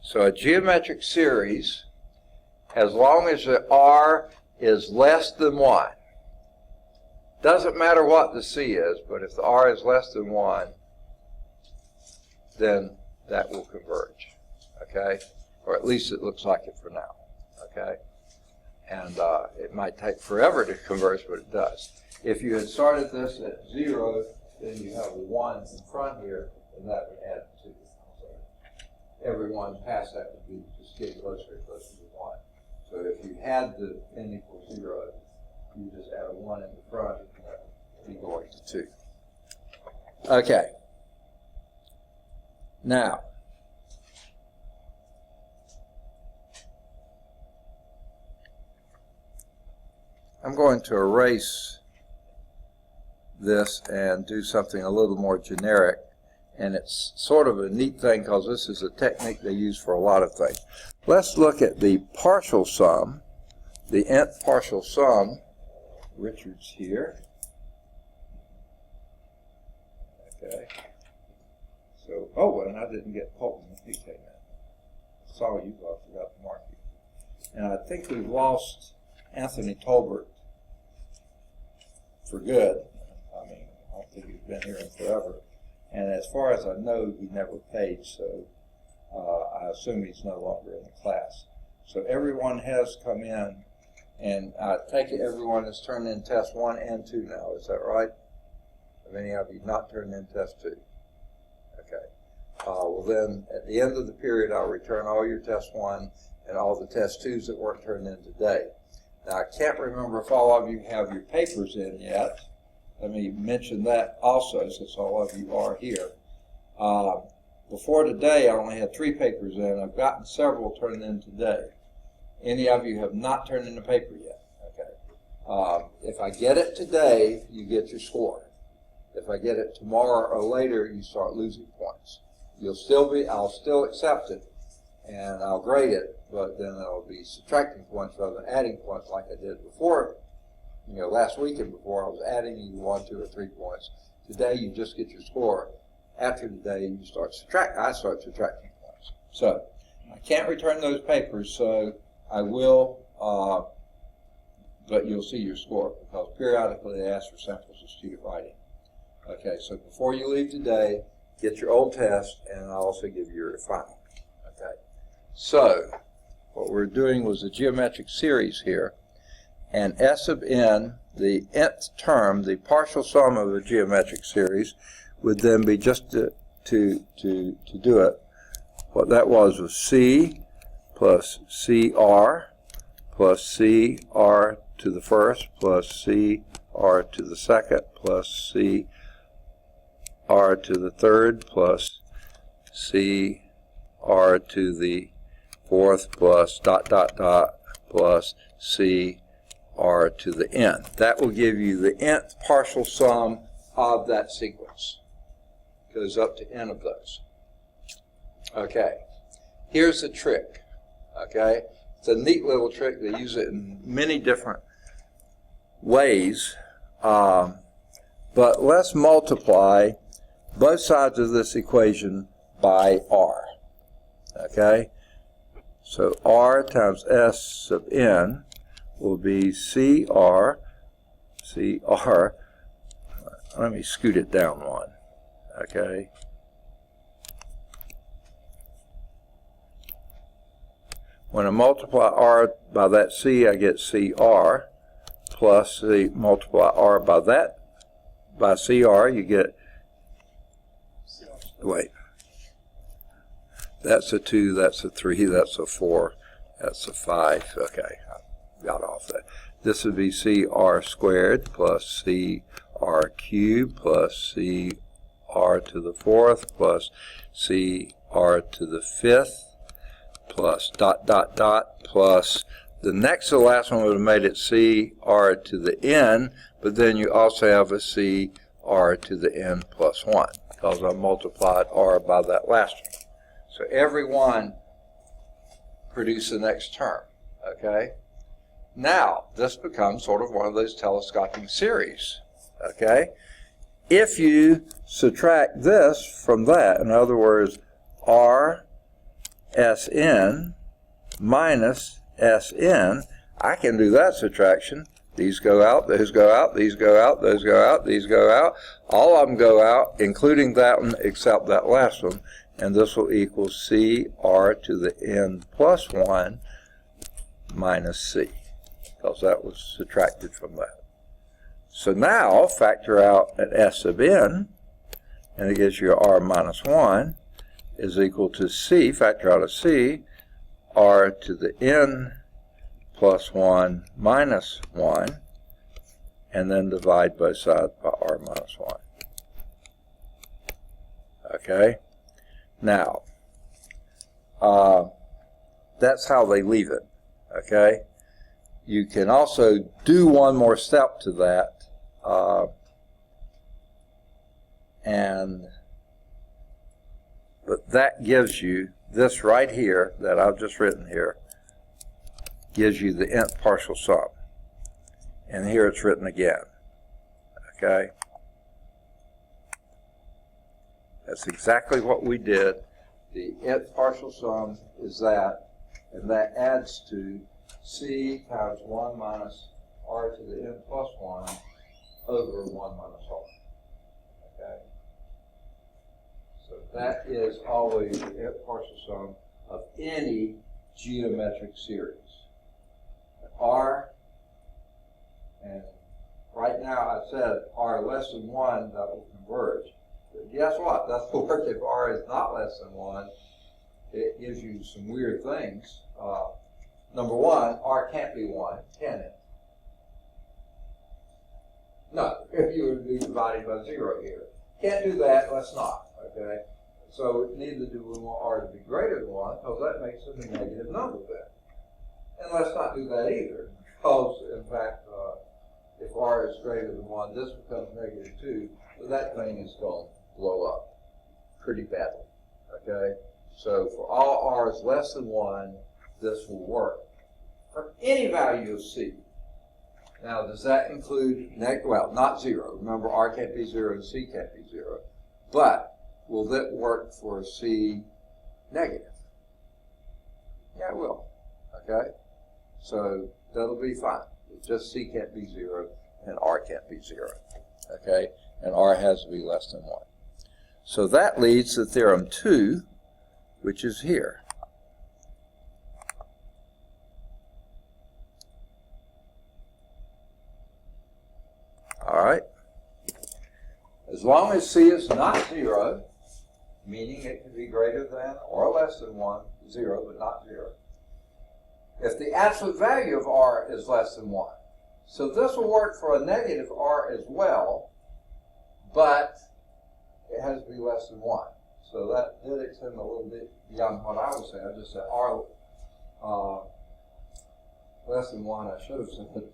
S1: So a geometric series, as long as the R is less than 1, doesn't matter what the C is, but if the R is less than 1, then that will converge, okay? Or at least it looks like it for now, okay? And it might take forever to converge, but it does. If you had started this at 0, then you have a 1 in front here, and that would add 2. So every one past that would be just getting closer and closer to 1. So if you had the n equals 0, you just add a 1 in the front, and that would be going to 2. Okay. Now, I'm going to erase this and do something a little more generic, and it's sort of a neat thing because this is a technique they use for a lot of things. Let's look at the partial sum, the nth partial sum. Richard's here. Oh, and I didn't get Colton. He came in. I saw you, but I forgot to mark you. And I think we've lost Anthony Tolbert for good. I mean, I don't think he's been here in forever. And as far as I know, he never paid, so I assume he's no longer in the class. So everyone has come in, and I take it everyone has turned in test 1 and 2 now. Is that right? Have any of you not turned in test 2? Okay. Well then, at the end of the period, I'll return all your test 1 and all the test 2s that weren't turned in today. Now, I can't remember if all of you have your papers in yet. Let me mention that also, since all of you are here. Before today, I only had 3 papers in. I've gotten several turned in today. Any of you have not turned in a paper yet? Okay. If I get it today, you get your score. If I get it tomorrow or later, you start losing points. I'll still accept it, and I'll grade it, but then I'll be subtracting points rather than adding points like I did before. You know, last week and before, I was adding either 1, 2, or 3 points. Today, you just get your score. After today, you start I start subtracting points. So, I can't return those papers, so I will, but you'll see your score, because periodically they ask for samples of student writing. Okay, so before you leave today, get your old test, and I'll also give you your final. Okay, so what we're doing was a geometric series here, and S of n, the nth term, the partial sum of a geometric series, would then be just to do it. What that was C plus CR plus CR to the first plus CR to the second plus CR to the third plus CR to the fourth plus ... plus CR to the n. That will give you the nth partial sum of that sequence. Goes up to n of those. Okay, here's the trick. Okay, it's a neat little trick. They use it in many different ways, but let's multiply both sides of this equation by r. Okay, so r times S of n will be CR. Let me scoot it down one. Okay. When I multiply r by that c, I get CR, plus multiply r by CR, you get, wait, that's a 2, that's a 3, that's a 4, that's a 5. Okay, I got off that. This would be CR squared plus CR cubed plus CR to the fourth plus CR to the fifth plus ... plus the next to the last one would have made it CR to the n, but then you also have a CR to the n plus 1 because I multiplied r by that last one. So every one produces the next term. Okay? Now, this becomes sort of one of those telescoping series. Okay? If you subtract this from that, in other words, r Sn minus Sn, I can do that subtraction. These go out, those go out, these go out, those go out, these go out. All of them go out, including that one except that last one. And this will equal CR to the n plus 1 minus C, because that was subtracted from that. So now, factor out at S of n, and it gives you R minus 1 is equal to C, factor out of C, R to the n plus 1 minus 1, and then divide both sides by R minus 1. Okay? Now, that's how they leave it. Okay? You can also do one more step to that, but that gives you this right here that I've just written here, gives you the nth partial sum. And here it's written again. Okay? That's exactly what we did. The nth partial sum is that, and that adds to c times 1 minus r to the n plus 1 over 1 minus r. Okay? So that is always the nth partial sum of any geometric series. R, and right now I said r less than 1, that will converge. But guess what? That will work if r is not less than 1. It gives you some weird things. Number one, r can't be 1, can it? No, if you would be dividing by 0 here. Can't do that, let's not, okay? So neither do we want r to be greater than 1, because that makes it a negative number then. And let's not do that either, because in fact, if r is greater than 1, this becomes negative 2, so that thing is going to blow up pretty badly, okay? So for all r is less than 1, this will work for any value of c. Now, does that include, well, not 0. Remember, r can't be 0 and c can't be 0. But will that work for c negative? Yeah, it will, okay? So that'll be fine. Just c can't be 0 and r can't be 0, okay? And r has to be less than 1. So that leads to theorem 2, which is here. All right. As long as c is not 0, meaning it can be greater than or less than 1, 0, but not 0. If the absolute value of r is less than 1. So this will work for a negative r as well, but it has to be less than 1. So that did extend a little bit beyond what I was saying. I just said r less than 1. I should have said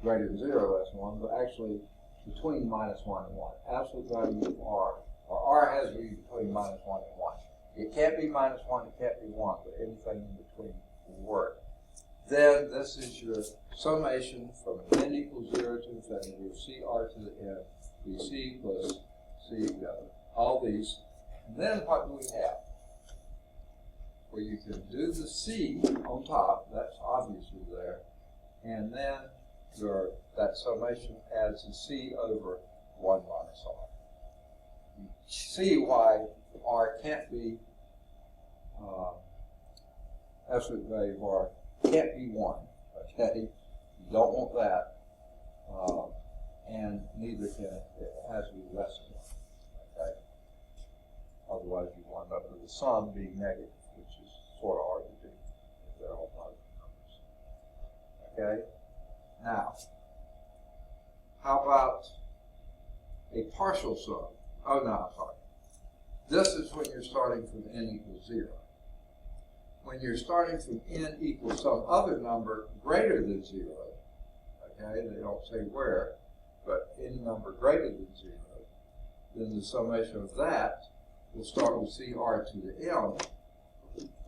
S1: greater than 0, less than 1, but actually between minus 1 and 1. Absolute value of r, or r has to be between minus 1 and 1. It can't be minus 1, it can't be 1, but anything in between will work. Then this is your summation from n equals 0 to infinity of cr to the n, bc plus c together. All these. And then what do we have? Well, you can do the c on top, that's obviously there, and then that summation adds a c over 1 minus r. You see why r can't be, absolute value of r can't be 1, okay? You don't want that, and neither can it has to be less than 1, okay? Otherwise you wind up with the sum being negative, which is sort of hard to do if they're all positive numbers, okay? Now, how about a partial sum? Oh, no, I'm sorry. This is when you're starting from n equals 0. When you're starting from n equals some other number greater than 0, okay, they don't say where, but any number greater than 0, then the summation of that will start with cr to the m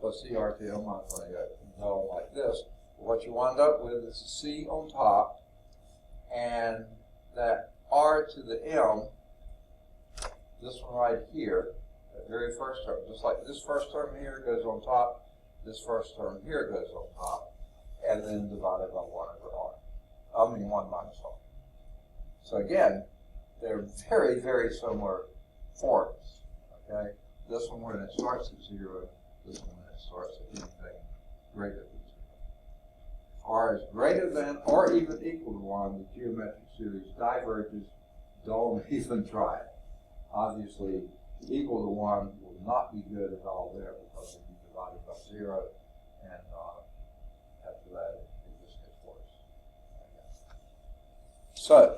S1: plus cr to the m minus 1 go like this. What you wind up with is a c on top, and that r to the m, this one right here, that very first term, just like this first term here goes on top, this first term here goes on top, and then divided by 1 over r. I mean 1 minus r. So again, they're very, very similar forms, okay? This one when it starts at 0, this one when it starts at anything greater than 0. R is greater than or even equal to 1, the geometric series diverges. Don't even try it. Obviously, equal to 1 will not be good at all there because it will be divided by 0, and after that, it just gets worse. So,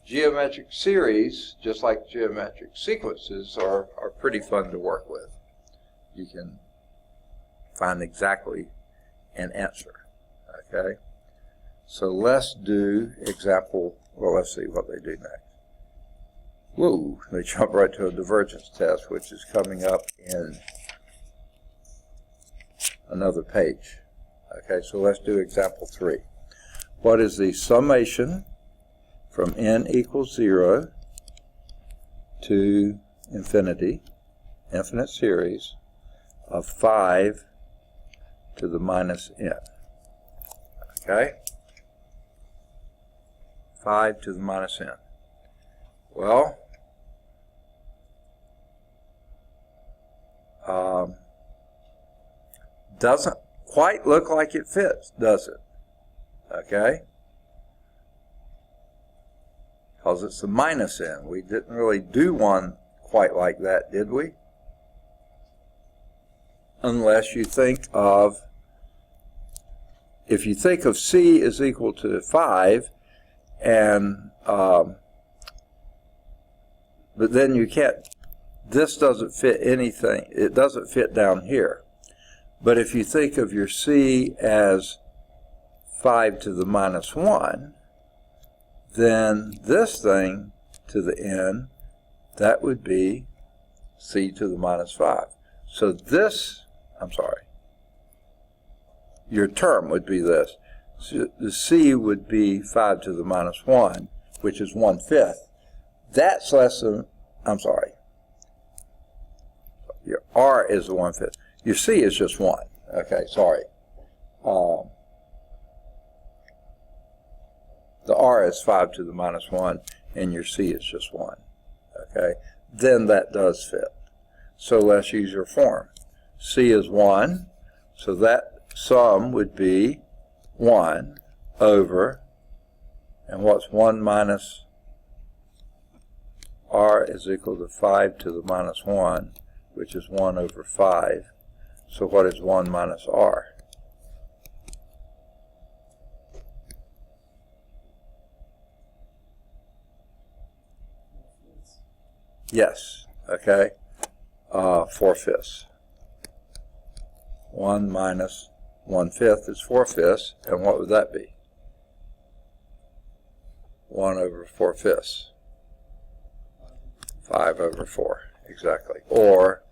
S1: geometric series, just like geometric sequences, are pretty fun to work with. You can find exactly an answer, okay? So let's do example, well, let's see what they do next. Whoa, they jump right to a divergence test, which is coming up in another page. Okay, so let's do example 3. What is the summation from n equals 0 to infinity, infinite series of 5 to the minus n. Okay? 5 to the minus n. Well, doesn't quite look like it fits, does it? Okay? Because it's a minus n. We didn't really do one quite like that, did we? Unless you think of, if you think of c is equal to 5, and but then you can't, this doesn't fit anything, it doesn't fit down here. But if you think of your c as 5 to the minus 1, then this thing to the n, that would be c to the minus 5. So this, I'm sorry, your term would be this. So the c would be 5 to the minus 1, which is 1/5. That's less than, I'm sorry, your r is the 1/5. Your c is just 1. Okay, sorry. The r is 5 to the minus 1, and your c is just 1. Okay, then that does fit. So let's use your form. C is 1, so that sum would be 1 over, and what's 1 minus r is equal to 5 to the minus 1, which is 1 over 5. So what is 1 minus r? Yes, okay, 4/5. 1 minus 1/5 is 4/5, and what would that be? 1 over 4/5. 5 over 4, exactly, or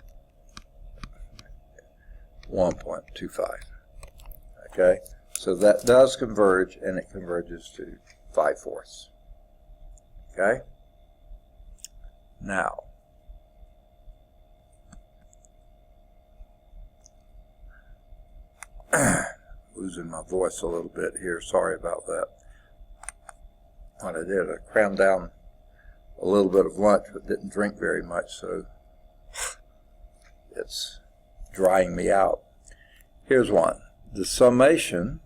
S1: 1.25. Okay, so that does converge, and it converges to 5/4. Okay, now losing my voice a little bit here, sorry about that. What I did, I crammed down a little bit of lunch but didn't drink very much, so it's drying me out. Here's one. The summation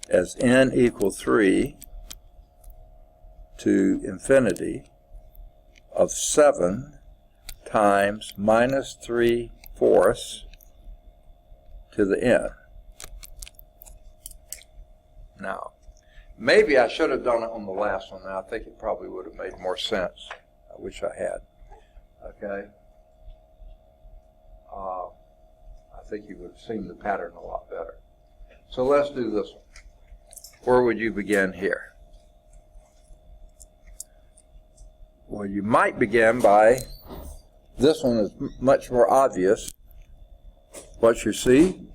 S1: as n equal 3 to infinity of 7 times minus 3/4 to the n. Now, maybe I should have done it on the last one. Now, I think it probably would have made more sense. I wish I had. Okay? I think you would have seen the pattern a lot better. So let's do this one. Where would you begin here? Well, you might begin by, this one is much more obvious. What's your C?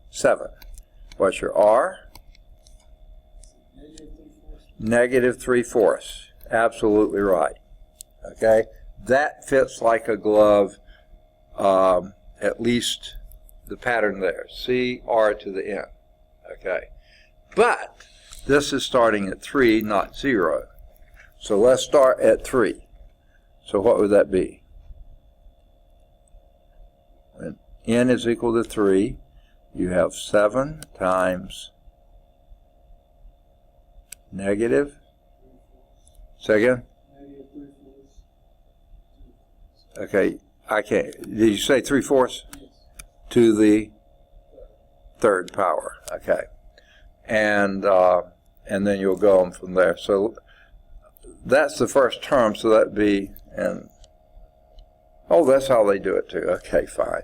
S1: 7. What's your R? Negative 3/4. Absolutely right. Okay? That fits like a glove, at least the pattern there. C, R to the N. Okay? But this is starting at 3, not 0. So let's start at 3. So what would that be? When N is equal to 3, you have 7 times negative. Second? Okay, I can't. Did you say 3/4? To the third power. Okay. And then you'll go on from there. So that's the first term, so that'd be, and oh, that's how they do it too. Okay, fine.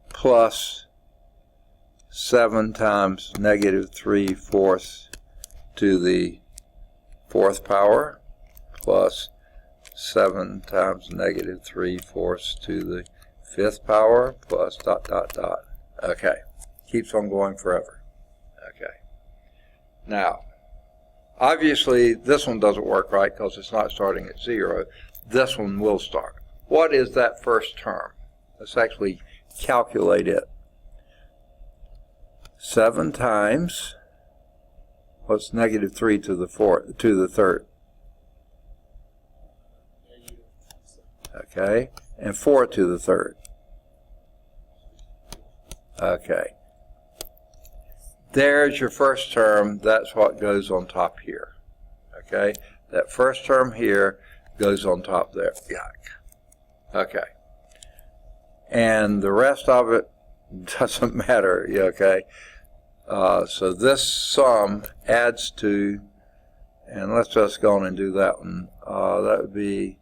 S1: Plus 7 times negative 3/4 to the fourth power, plus 7 times negative 3/4 to the fifth power, plus dot, dot, dot. Okay, keeps on going forever. Okay. Now, Obviously, this one doesn't work right because it's not starting at 0. This one will start. What is that first term? Let's actually calculate it. 7 times, what's negative 3 to the third? Okay, and 4 to the third. Okay. There's your first term. That's what goes on top here. Okay, that first term here goes on top there. Yuck. Okay. And the rest of it doesn't matter. Okay. So this sum adds to, and let's just go on and do that one. That would be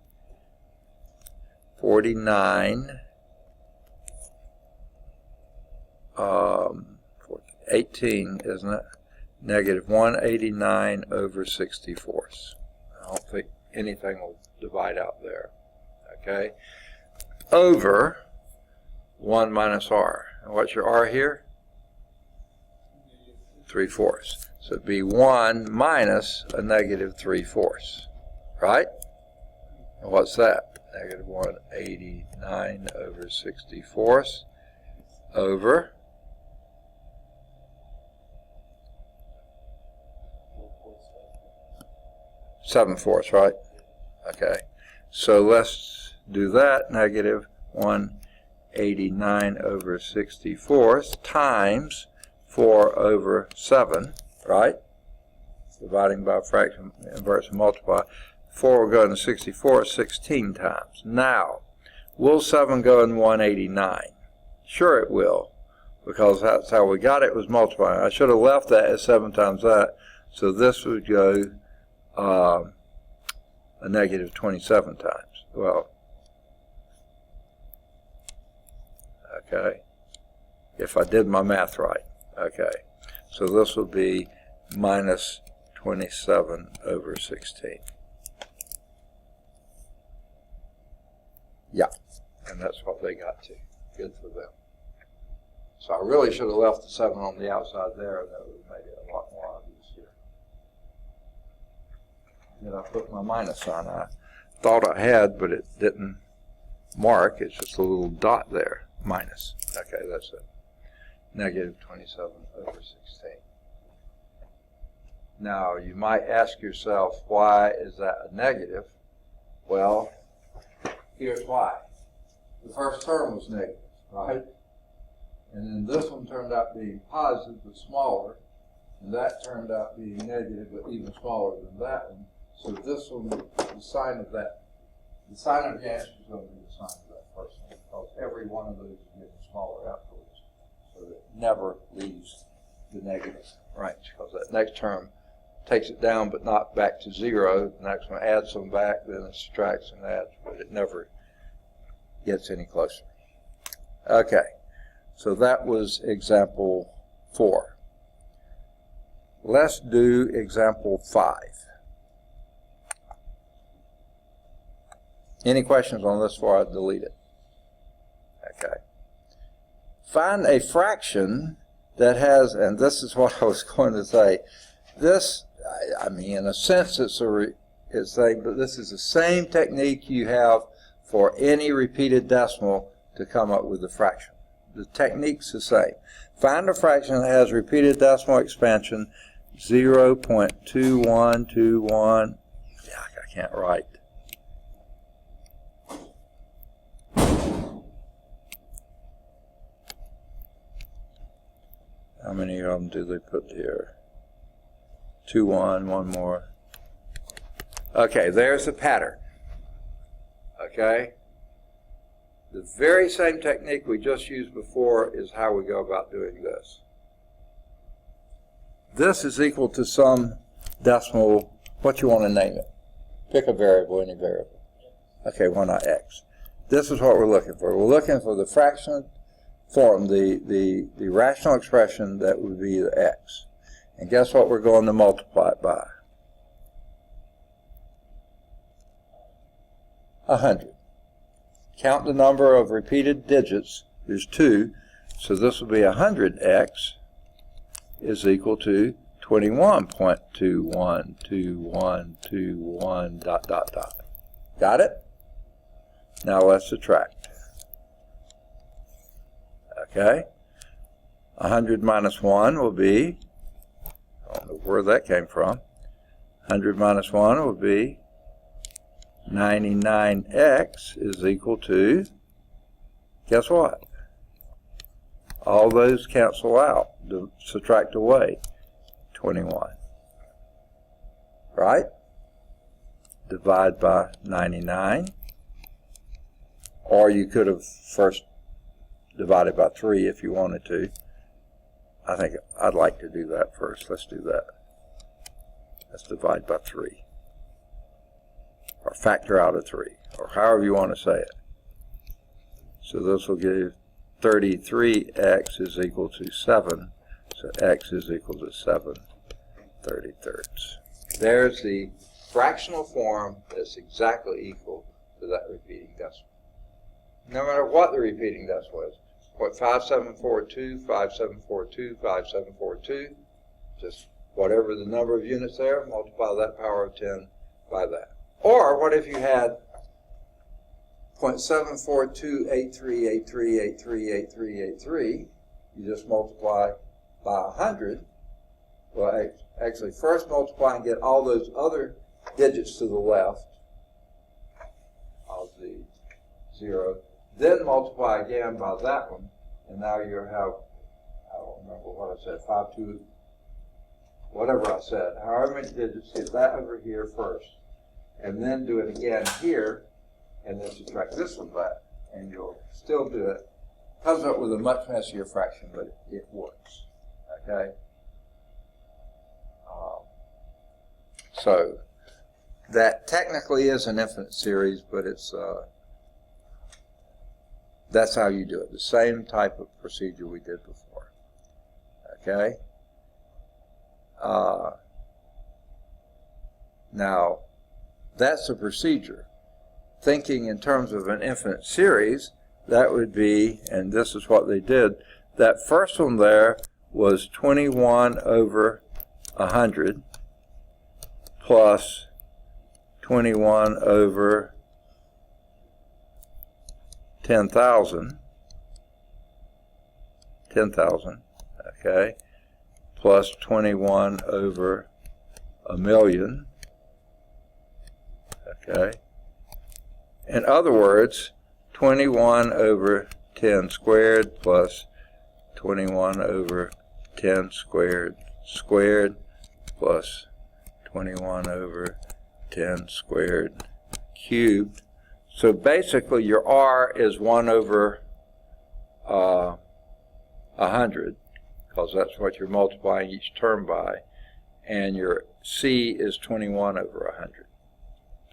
S1: 49. 18, isn't it? Negative 189 over 64. I don't think anything will divide out there. Okay? Over 1 minus r. And what's your r here? 3/4. So it'd be 1 minus a negative 3/4. Right? And what's that? Negative 189 over 64 over 7/4, right? Okay. So let's do that. Negative 189 over 64 times 4 over 7, right? Dividing by a fraction, inverse and multiply. 4 will go into 64 16 times. Now, will 7 go in 189? Sure it will, because that's how we got it, was multiplying. I should have left that as 7 times that, so this would go a negative 27 times. Well, okay, if I did my math right. Okay, so this will be minus 27 over 16. Yeah, and that's what they got to. Good for them. So I really should have left the 7 on the outside there, and that would have made it a lot more obvious here. Then I put my minus sign. I thought I had, but it didn't mark. It's just a little dot there, minus. Okay, that's it. Negative 27 over 16. Now, you might ask yourself, why is that a negative? Well, here's why. The first term was negative, right? And then this one turned out being positive but smaller, and that turned out being negative but even smaller than that one. So this one, the sign of the answer is going to be the sign of that first one, because every one of those is getting smaller afterwards. So it never leaves the negative, right? Because that next term takes it down but not back to 0. The next one adds them back, then it subtracts and adds, but it never gets any closer. Okay, so that was example 4. Let's do example 5. Any questions on this before I delete it? Okay. Find a fraction that has, and this is what I was going to say, this, I mean, in a sense it's but this is the same technique you have for any repeated decimal to come up with the fraction. The technique's the same. Find a fraction that has repeated decimal expansion 0.2121. Yeah, I can't write. How many of them do they put here? 2, 1, one more. Okay, there's the pattern. Okay? The very same technique we just used before is how we go about doing this. This is equal to some decimal, what you want to name it. Pick a variable, any variable. Okay, why not x? This is what we're looking for. We're looking for the fraction form, the rational expression that would be the x. And guess what we're going to multiply it by? 100. Count the number of repeated digits. There's 2. So this will be 100x is equal to 21.212121 dot dot dot. Got it? Now let's subtract. Okay? 100 minus 1 will be, I don't know where that came from. 100 minus 1 will be 99x is equal to, guess what? All those cancel out, subtract away, 21. Right? Divide by 99. Or you could have first divided by 3 if you wanted to. I think I'd like to do that first. Let's do that. Let's divide by 3. Or factor out of 3. Or however you want to say it. So this will give 33x is equal to 7. So x is equal to 7/33. There's the fractional form that's exactly equal to that repeating decimal. No matter what the repeating decimal is. What 5742, 5742, 5742, just whatever the number of units there, multiply that power of 10 by that. Or what if you had 0.7428383838383, you just multiply by 100. Well, actually first multiply and get all those other digits to the left of the 0. Then multiply again by that one, and now you have, I don't remember what I said, 52, whatever I said, however many digits, get that over here first, and then do it again here, and then subtract this one back, and you'll still do it. Comes up with a much messier fraction, but it works, okay? So that technically is an infinite series, but it's that's how you do it. The same type of procedure we did before. Okay? Now, that's the procedure. Thinking in terms of an infinite series, that would be, and this is what they did, that first one there was 21 over 100 plus 21 over 10,000, okay, plus 21 over a million, okay. In other words, 21 over 10 squared plus 21 over 10 squared plus 21 over 10 squared cubed. So basically your R is 1 over 100, because that's what you're multiplying each term by, and your C is 21 over 100.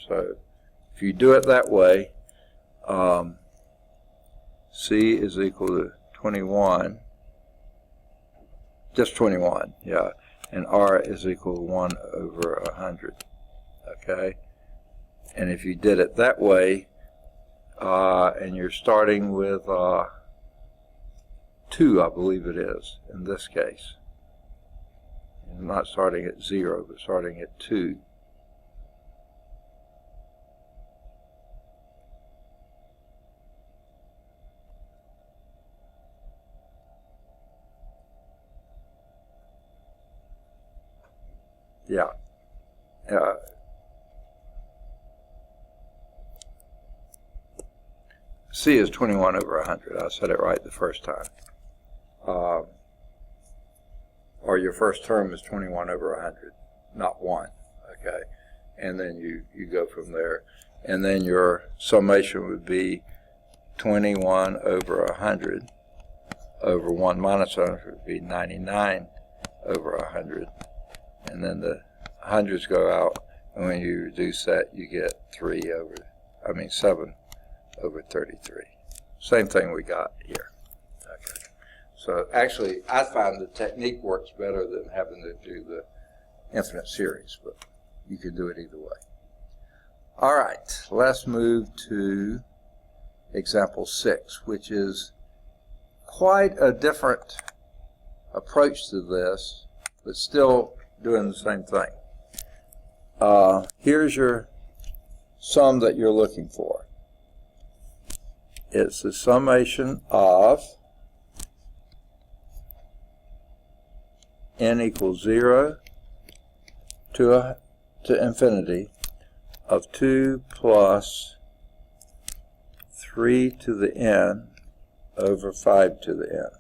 S1: So if you do it that way, C is equal to 21, just 21, yeah, and R is equal to 1 over 100, okay? And if you did it that way, and you're starting with 2, I believe it is, in this case. You're not starting at 0, but starting at 2. Yeah. C is 21 over 100. I said it right the first time. Or your first term is 21 over 100, not 1. Okay, and then you go from there, and then your summation would be 21 over 100 over 1 minus 100 would be 99 over 100, and then the hundreds go out, and when you reduce that, you get 7 over 33. Same thing we got here. Okay. So actually, I find the technique works better than having to do the infinite series, but you could do it either way. All right, let's move to example 6, which is quite a different approach to this, but still doing the same thing. Here's your sum that you're looking for. It's the summation of n equals 0 to infinity of 2 plus 3 to the n over 5 to the n.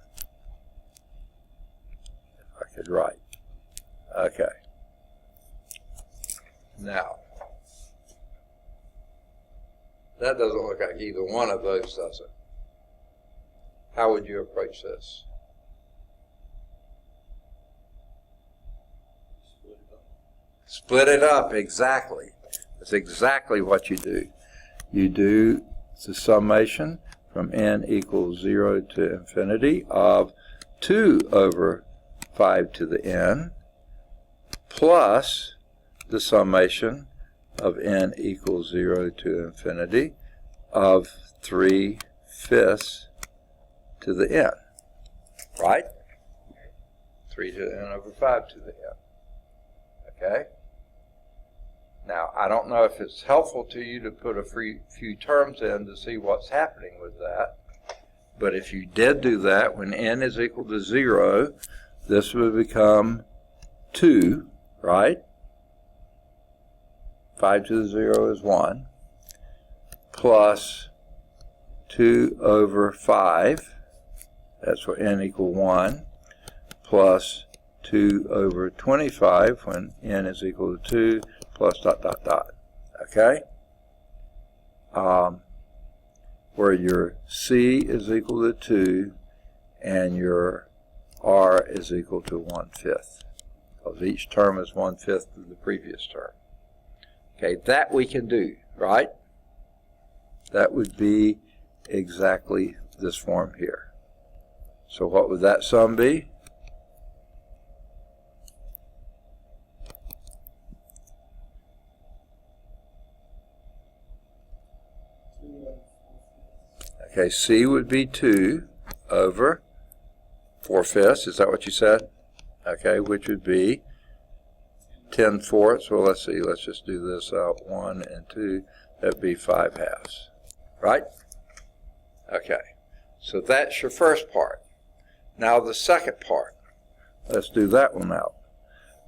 S1: If I could write. Okay. Now, that doesn't look like either one of those, does it? How would you approach this? Split it up, exactly. That's exactly what you do. You do the summation from n equals 0 to infinity of 2 over 5 to the n plus the summation of n equals 0 to infinity of 3/5 to the n, right? 3 to the n over 5 to the n. Okay? Now, I don't know if it's helpful to you to put a few terms in to see what's happening with that, but if you did do that, when n is equal to 0, this would become 2, right? 5 to the 0 is 1, plus 2 over 5, that's for n equal 1, plus 2 over 25 when n is equal to 2, plus dot, dot, dot. Okay? Where your c is equal to 2 and your r is equal to 1/5. Because each term is 1/5 of the previous term. Okay, that we can do, right? That would be exactly this form here. So what would that sum be? Okay, C would be 2 over 4/5. Is that what you said? Okay, which would be 10/4. Well, let's see. Let's just do this out. 1 and 2. That'd be 5/2. Right? Okay. So that's your first part. Now the second part. Let's do that one out.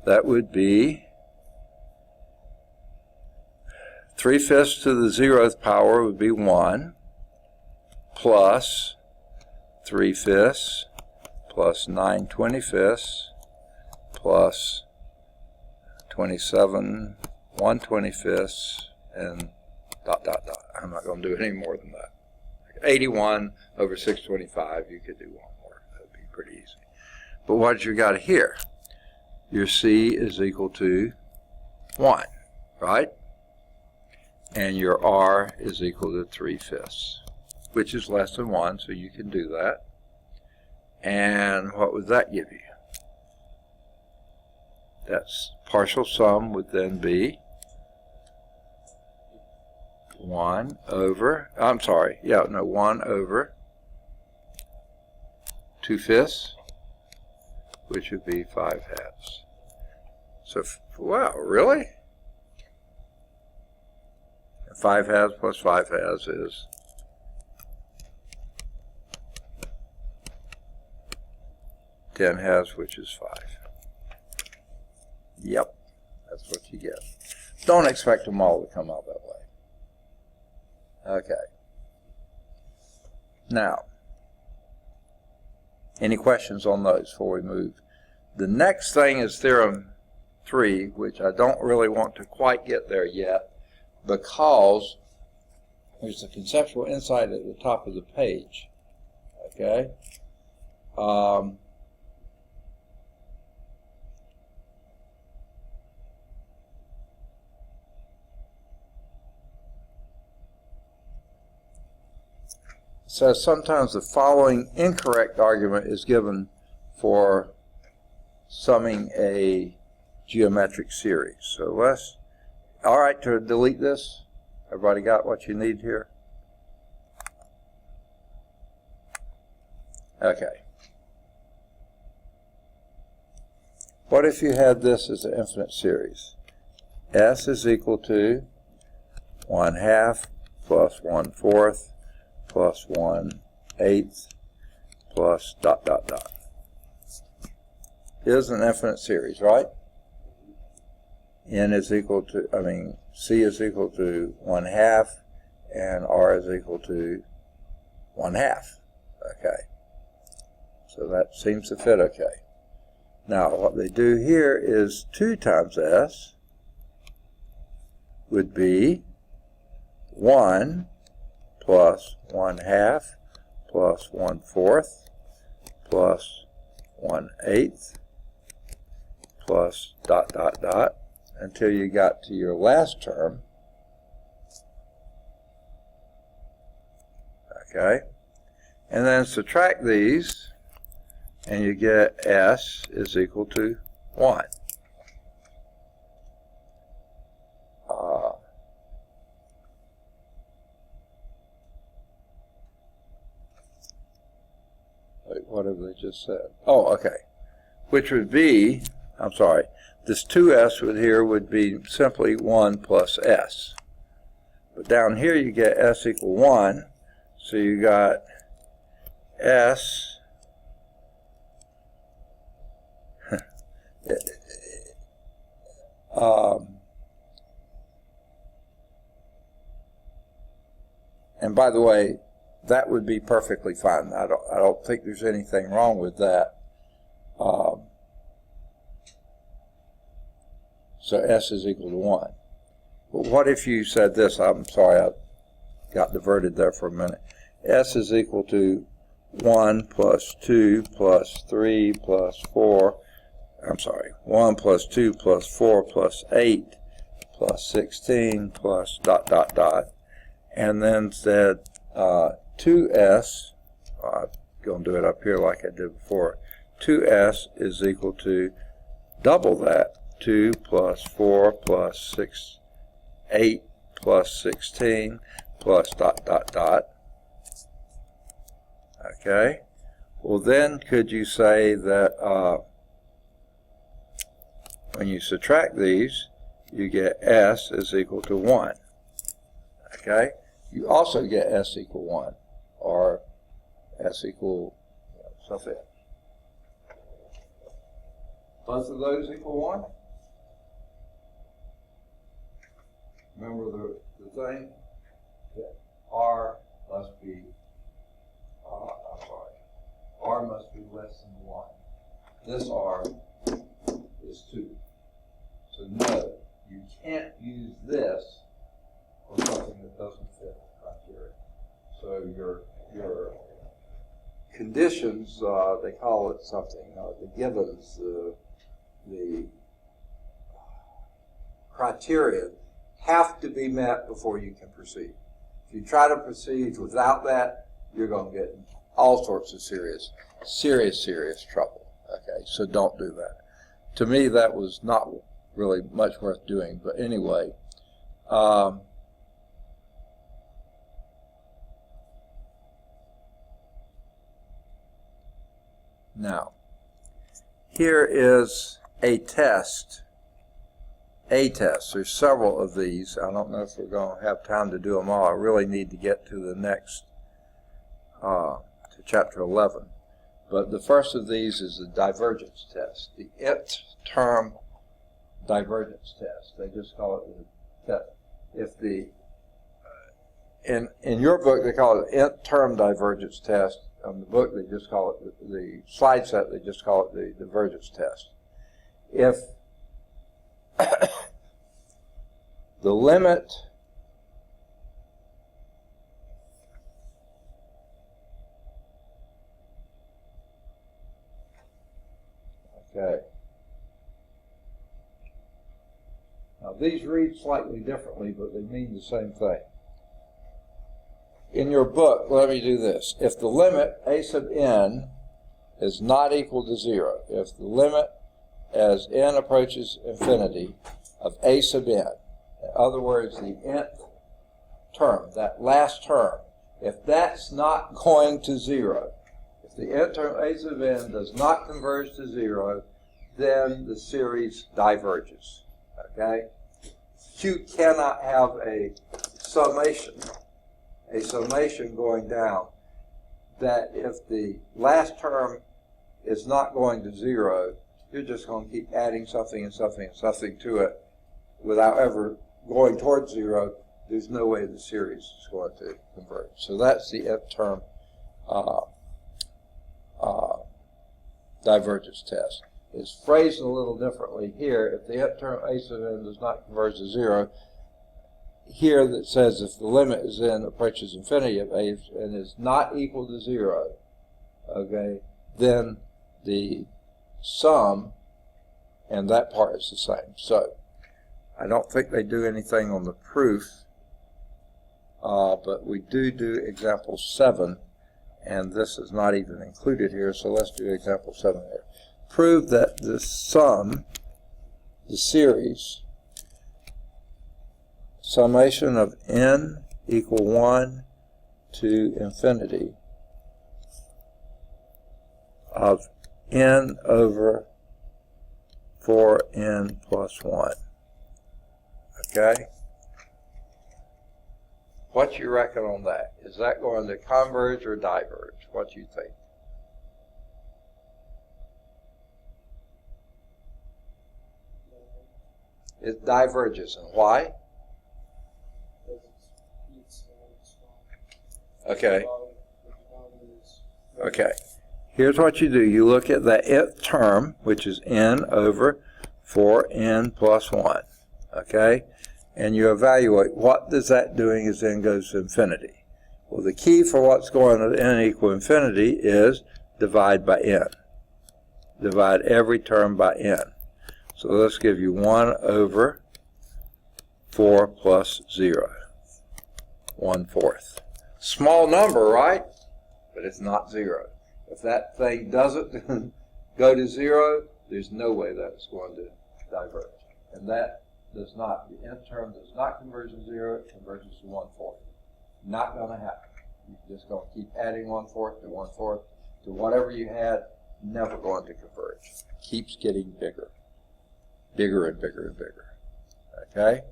S1: That would be 3/5 to the 0th power would be 1. Plus 3/5 plus 9/25 plus 27 1/25 and dot, dot, dot. I'm not going to do any more than that. 81 over 625, you could do one more. That would be pretty easy. But what you got here, your C is equal to 1, right? And your R is equal to 3/5. Which is less than 1, so you can do that. And what would that give you? That's partial sum would then be 1 over 2/5, which would be 5/2. So, wow, really? 5/2 plus 5/2 is 10/2, which is 5. Yep, that's what you get. Don't expect them all to come out that way. Okay. Now, any questions on those before we move? The next thing is Theorem 3, which I don't really want to quite get there yet because there's a conceptual insight at the top of the page. Okay? Says sometimes the following incorrect argument is given for summing a geometric series. So let's, all right, to delete this, everybody got what you need here? Okay. What if you had this as an infinite series? S is equal to 1/2 plus 1/4 plus 1/8 plus ... Is an infinite series, right? N is equal to, C is equal to 1/2 and R is equal to 1/2. Okay. So that seems to fit okay. Now what they do here is 2 times S would be 1 plus 1/2 plus 1/4 plus 1/8 plus ... until you got to your last term. Okay, and then subtract these and you get S is equal to 1. Wait, what have they just said? Oh, okay. Which would be, I'm sorry, this 2S would be simply 1 plus S. But down here you get S equal 1, so you got S and by the way, that would be perfectly fine. I don't think there's anything wrong with that. So S is equal to 1. But what if you said this? I'm sorry, I got diverted there for a minute. S is equal to 1 plus 2 plus 3 plus 4. I'm sorry, 1 plus 2 plus 4 plus 8 plus 16 plus ... And then said 2S, I'm going to do it up here like I did before, 2S is equal to double that, 2 plus 4 plus 6, 8 plus 16 plus ... Okay, well then could you say that when you subtract these, you get S is equal to 1. Okay, you also get S equal 1, or S equal something. Both of those equal 1? Remember the thing? That R must be, R must be less than 1. This R is 2. So no, you can't use this for something that doesn't fit the criteria. So your conditions, they call it something, the givens, the criteria have to be met before you can proceed. If you try to proceed without that, you're going to get in all sorts of serious trouble. Okay, so don't do that. To me, that was not really much worth doing, but anyway. Now, here is a test. There's several of these. I don't know if we're going to have time to do them all. I really need to get to the next, to chapter 11. But the first of these is the divergence test, the nth term divergence test. They just call it the test. If the in your book they call it the nth term divergence test. On the book they just call it the slide set. They just call it the divergence test. If the limit okay. Now these read slightly differently, but they mean the same thing. In your book, let me do this. If the limit a sub n is not equal to 0, if the limit as n approaches infinity of a sub n, in other words, the nth term, that last term, if that's not going to 0, if the nth term a sub n does not converge to 0, then the series diverges, okay? You cannot have a summation going down that if the last term is not going to zero, you're just going to keep adding something and something and something to it without ever going towards zero. There's no way the series is going to converge. So that's the nth term divergence test. It's phrased a little differently here. If the nth term a sub n does not converge to zero, here that says if the limit is n approaches infinity of a and is not equal to zero, okay, then the sum and that part is the same. So I don't think they do anything on the proof, but we do example 7, and this is not even included here, so let's do example 7 here. Prove that the sum, the series, summation of n equal 1 to infinity of n over 4n plus 1. Okay? What you reckon on that? Is that going to converge or diverge? What do you think? It diverges. And why? Okay. Okay. Here's what you do. You look at the nth term, which is n over 4n plus 1. Okay? And you evaluate what is that doing as n goes to infinity. Well, the key for what's going to n equal infinity is divide by n. Divide every term by n. So let's give you 1 over 4 plus 0. 1/4. Small number, right? But it's not 0. If that thing doesn't go to 0, there's no way that's going to diverge. And that does not, the nth term does not converge to 0, it converges to 1/4. Not going to happen. You're just going to keep adding 1/4 to 1/4 to whatever you had, never going to converge. Keeps getting bigger. Bigger and bigger and bigger. Okay?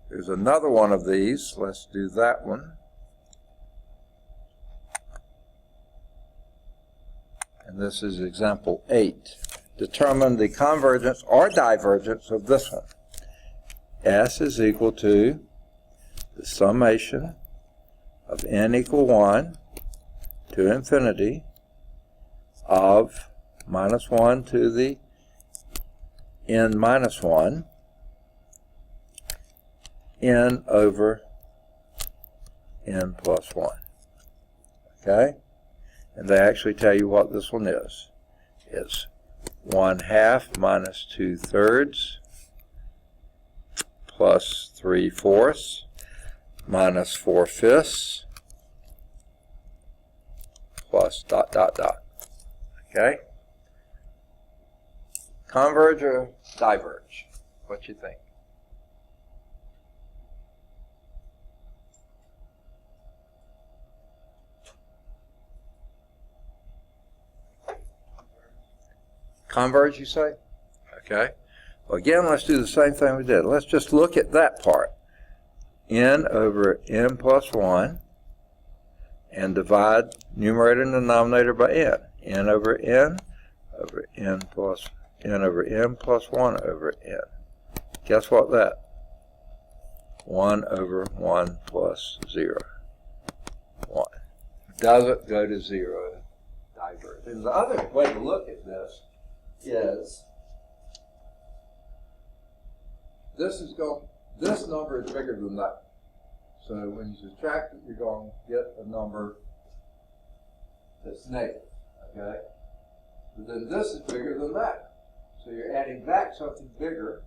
S1: There's another one of these. Let's do that one. And this is example 8. Determine the convergence or divergence of this one. S is equal to the summation of n equal 1 to infinity of minus 1 to the n minus 1 n over n plus 1. Okay? And they actually tell you what this one is. It's 1/2 minus 2/3 plus 3/4 minus 4/5 plus dot, dot, dot. Okay? Converge or diverge? What you think? Converge, you say? Okay. Well, again, let's do the same thing we did. Let's just look at that part. N over n plus 1 and divide numerator and denominator by n. N over n plus n over n plus 1 over n. Guess what that? 1 over 1 plus 0. 1. Doesn't go to 0. Diverge. And the other way to look at this is this number is bigger than that. So when you subtract it, you're going to get a number that's negative. Okay? But then this is bigger than that. So you're adding back something bigger,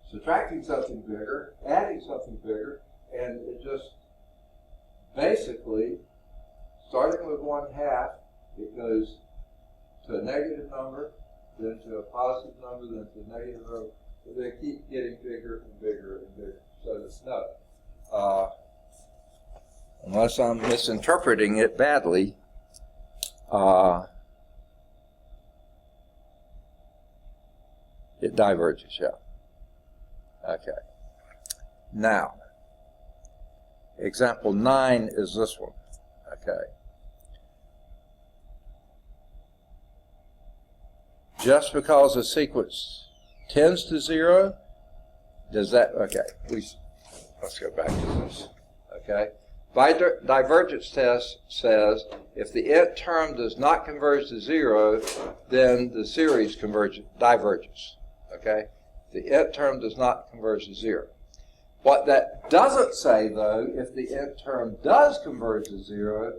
S1: subtracting something bigger, adding something bigger, and it just basically, starting with 1/2, it goes to a negative number, then to a positive number, then to a negative number. They keep getting bigger and bigger and bigger. So it's no. Unless I'm misinterpreting it badly, It diverges, yeah. Okay. Now, example 9 is this one. Okay. Just because a sequence tends to 0, does that, okay, let's go back to this. Okay. Divergence test says if the nth term does not converge to 0, then the series diverges. Okay? The nth term does not converge to 0. What that doesn't say, though, if the nth term does converge to 0,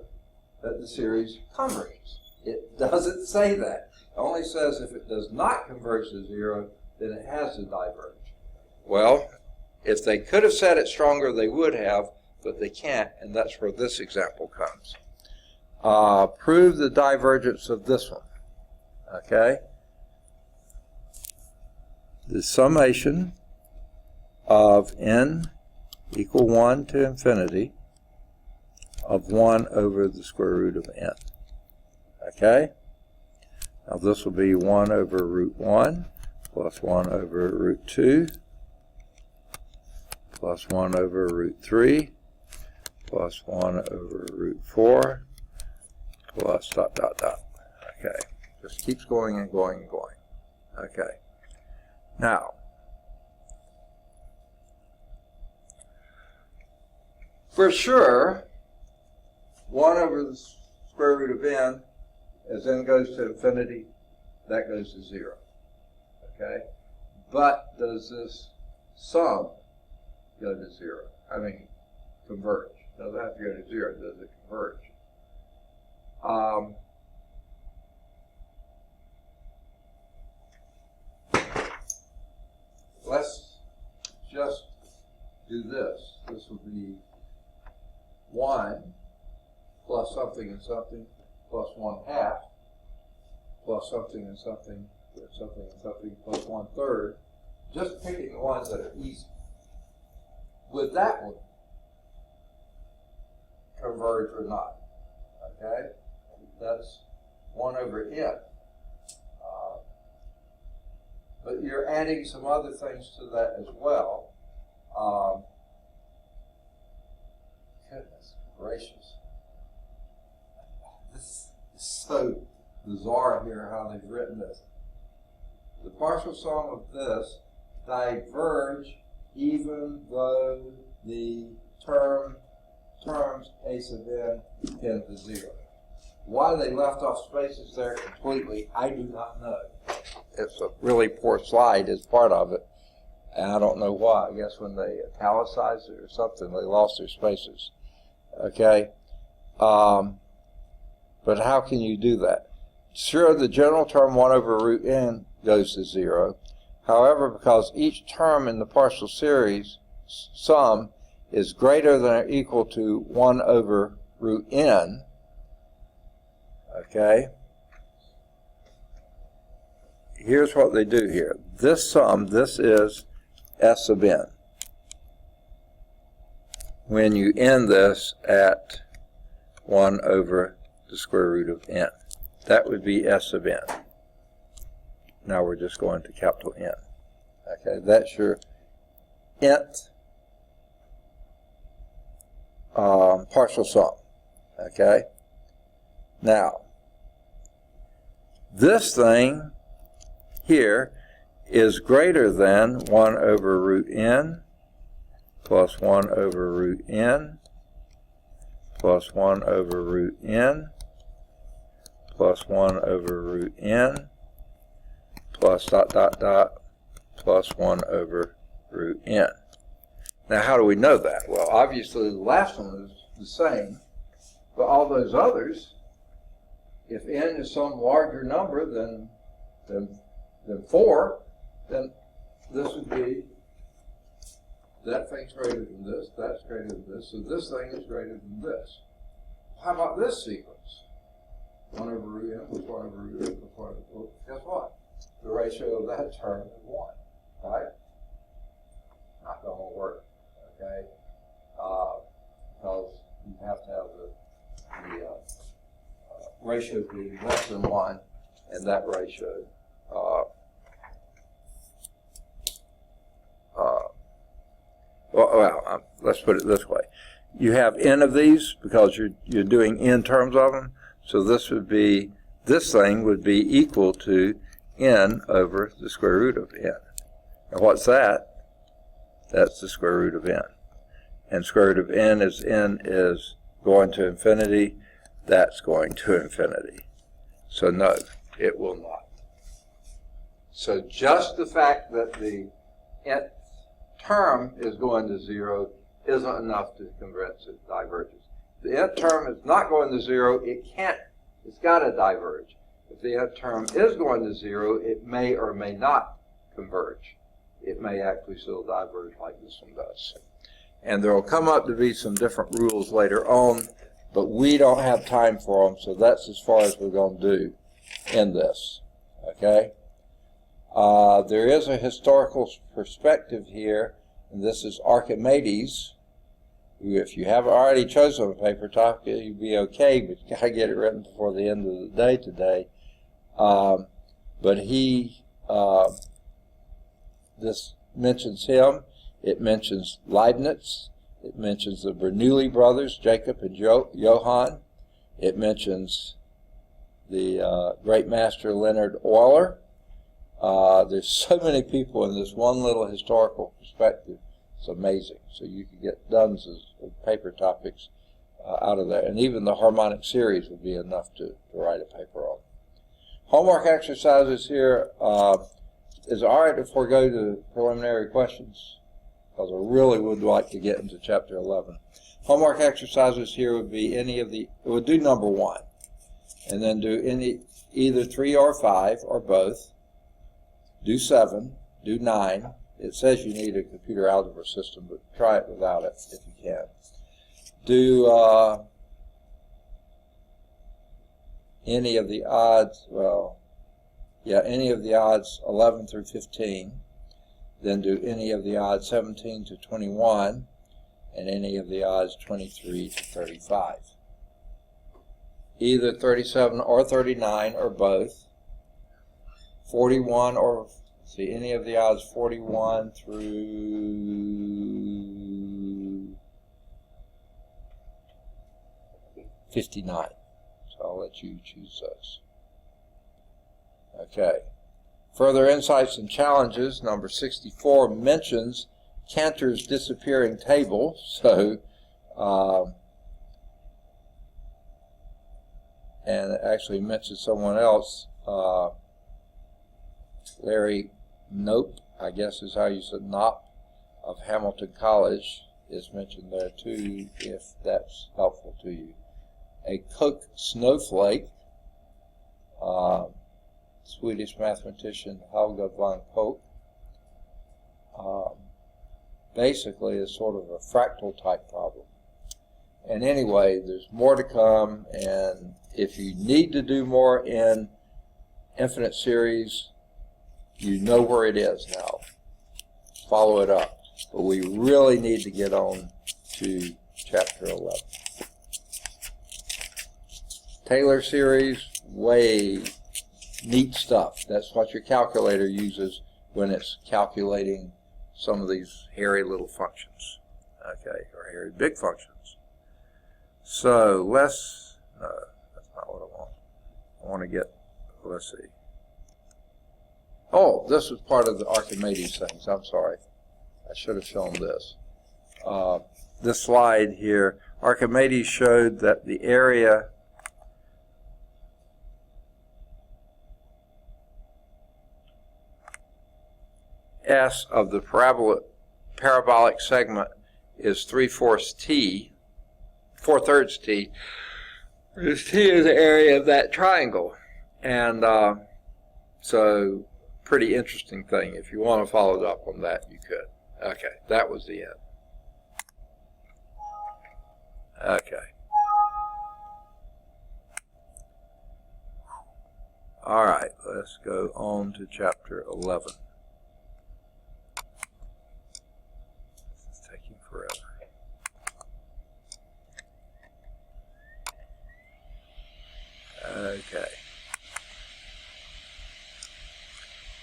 S1: that the series converges. It doesn't say that. It only says if it does not converge to 0, then it has to diverge. Well, if they could have said it stronger, they would have, but they can't, and that's where this example comes. Prove the divergence of this one. Okay? The summation of n equal 1 to infinity of 1 over the square root of n. Okay? Now this will be 1 over root 1 plus 1 over root 2 plus 1 over root 3 plus 1 over root 4 plus ... Okay. Just keeps going and going and going. Okay. Now, for sure, 1 over the square root of n, as n goes to infinity, that goes to 0. Okay? But does this sum go to 0? I mean, converge. Doesn't have to go to 0. Does it converge? Let's just do this. This will be 1 plus something and something plus 1/2 plus something and something plus something and something plus 1/3. Just picking the ones that are easy. Would that one converge or not? Okay? That's 1 over n. But you're adding some other things to that as well. Goodness gracious. This is so bizarre here how they've written this. The partial sum of this diverge even though the terms a sub n tend to 0. Why they left off spaces there completely, I do not know. It's a really poor slide as part of it, and I don't know why. I guess when they italicized it or something, they lost their spaces. Okay? But how can you do that? Sure, the general term 1 over root n goes to 0. However, because each term in the partial series sum is greater than or equal to 1 over root n, okay, here's what they do here. This sum, this is S sub n. When you end this at 1 over the square root of n. That would be S sub n. Now we're just going to capital N. Okay, that's your nth partial sum. Okay? Now, this thing here is greater than 1 over root n plus 1 over root n plus 1 over root n plus 1 over root n plus ... plus 1 over root n. Now, how do we know that? Well, obviously, the last one is the same, but all those others, if n is some larger number than 4, then this would be, that thing's greater than this, that's greater than this, so this thing is greater than this. How about this sequence? 1 over root n plus 1 over root n plus 1 over root n. Guess what? The ratio of that term is 1, right? Not going to work, okay? Because you have to have the ratio being less than 1, and that ratio let's put it this way. You have n of these because you're doing n terms of them. So this thing would be equal to n over the square root of n. And what's that? That's the square root of n. And square root of n is going to infinity. That's going to infinity. So no, it will not. So just the fact that the nth term is going to 0 isn't enough to convince it diverges. If the nth term is not going to 0, it's got to diverge. If the nth term is going to 0, it may or may not converge. It may actually still diverge like this one does. And there will come up to be some different rules later on, but we don't have time for them, so that's as far as we're going to do in this. Okay? There is a historical perspective here, and this is Archimedes, who, if you haven't already chosen a paper topic, you'd be okay, but you got to get it written before the end of the day today. But this mentions him. It mentions Leibniz. It mentions the Bernoulli brothers, Jacob and Johann. It mentions the great master Leonhard Euler. There's so many people in this one little historical perspective. It's amazing. So you could get dozens of paper topics out of that. And even the harmonic series would be enough to write a paper on. Homework exercises here. Is it all right if we go to preliminary questions? Because I really would like to get into chapter 11. Homework exercises here would be we'll do number 1. And then do either 3 or 5 or both. Do 7, do 9. It says you need a computer algebra system, but try it without it if you can. Do any of the odds, any of the odds 11 through 15. Then do any of the odds 17 to 21, and any of the odds 23 to 35. Either 37 or 39 or both. 41 or, any of the odds 41 through 59. So I'll let you choose those. Okay. Further insights and challenges, number 64 mentions Cantor's disappearing table. So, and it actually mentions someone else, Larry Knope, I guess is how you said Knopp, of Hamilton College is mentioned there too, if that's helpful to you. A Koch snowflake, Swedish mathematician Helga von Koch, basically is sort of a fractal type problem. And anyway, there's more to come, and if you need to do more in infinite series, you know where it is now. Follow it up. But we really need to get on to chapter 11. Taylor series, way neat stuff. That's what your calculator uses when it's calculating some of these hairy little functions. Okay, or hairy big functions. So no, that's not what I want. I want to get, let's see. Oh, this was part of the Archimedes things. I'm sorry. I should have shown this. This slide here, Archimedes showed that the area S of the parabolic segment is 3/4 t, 4/3 t. This t is the area of that triangle. And so, pretty interesting thing. If you want to follow up on that, you could. Okay, that was the end. Okay. All right, let's go on to chapter 11. This is taking forever. Okay.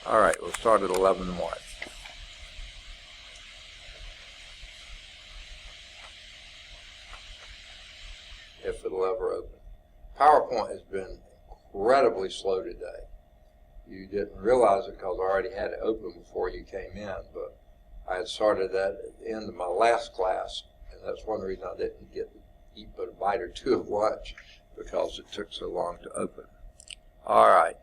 S1: All right, we'll start at 11:1. if it'll ever open. PowerPoint has been incredibly slow today. You didn't realize it because I already had it open before you came in, but I had started that at the end of my last class, and that's one reason I didn't get to eat but a bite or two of lunch, because it took so long to open. All right.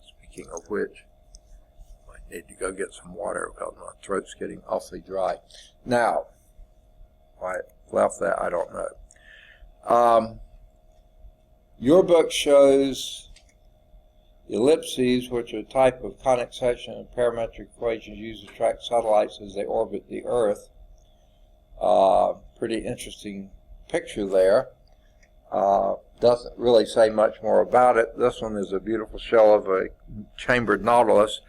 S1: Speaking of which, I need to go get some water because my throat's getting awfully dry. Now, why I left that, I don't know. Your book shows ellipses, which are a type of conic section and parametric equations used to track satellites as they orbit the Earth. Pretty interesting picture there. Doesn't really say much more about it. This one is a beautiful shell of a chambered nautilus.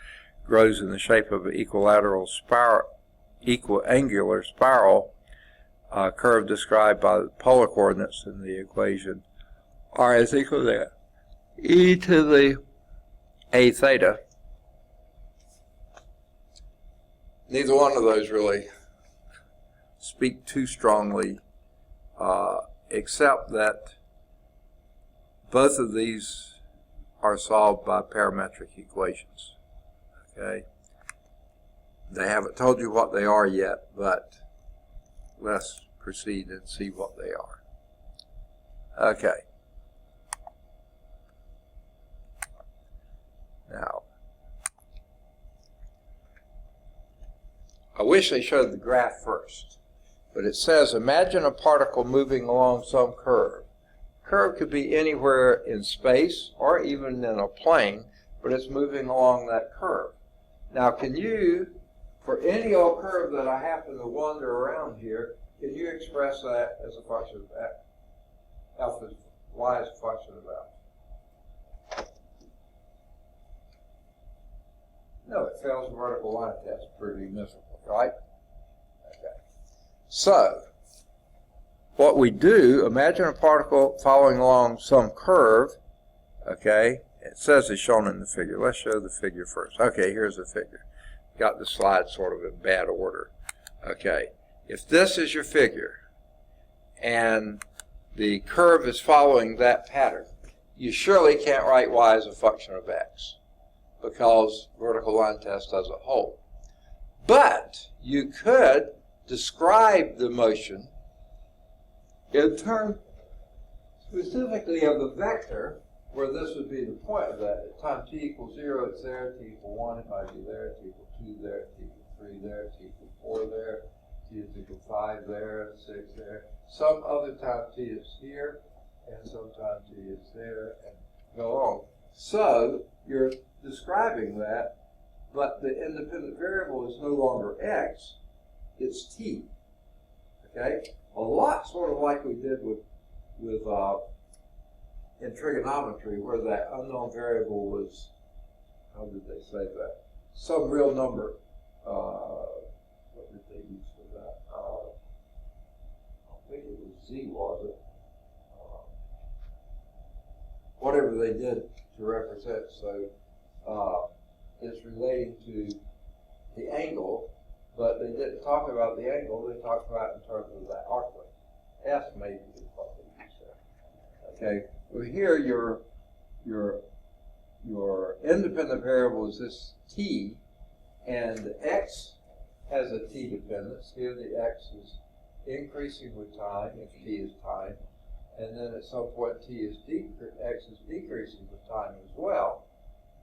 S1: Grows in the shape of an equilateral spiral, equiangular spiral curve described by the polar coordinates in the equation. R is equal to e to the a theta. Neither one of those really speak too strongly, except that both of these are solved by parametric equations. Okay? They haven't told you what they are yet, but let's proceed and see what they are. Okay. Now, I wish they showed the graph first, but it says, imagine a particle moving along some curve. Curve could be anywhere in space or even in a plane, but it's moving along that curve. Now, can you, for any old curve that I happen to wander around here, can you express that as a function of x? Alpha, y is a function of alpha. No, it fails the vertical line test pretty miserably, right? Okay. So, what we do, imagine a particle following along some curve, okay? It says it's shown in the figure. Let's show the figure first. Okay, here's the figure. Got the slide sort of in bad order. Okay, if this is your figure and the curve is following that pattern, you surely can't write y as a function of x because vertical line test doesn't hold. But you could describe the motion in terms specifically of the vector, where this would be the point of that. At time t equals 0, it's there. T equals 1, it might be there. T equals 2 there. T equals 3 there. T equals 4 there. T is equal 5 there. 6 there. Some other time t is here, and sometime t is there, and go on. So you're describing that, but the independent variable is no longer x, it's t. Okay? A lot sort of like we did with in trigonometry, where that unknown variable was, how did they say that? Some real number. What did they use for that? I think it was z, was it? Whatever they did to represent. So it's relating to the angle, but they didn't talk about the angle, they talked about it in terms of that arc length. S maybe is what they used there. Okay, well here your independent variable is this t, and the x has a t dependence. Here the x is increasing with time, if t is time, and then at some point x is decreasing with time as well.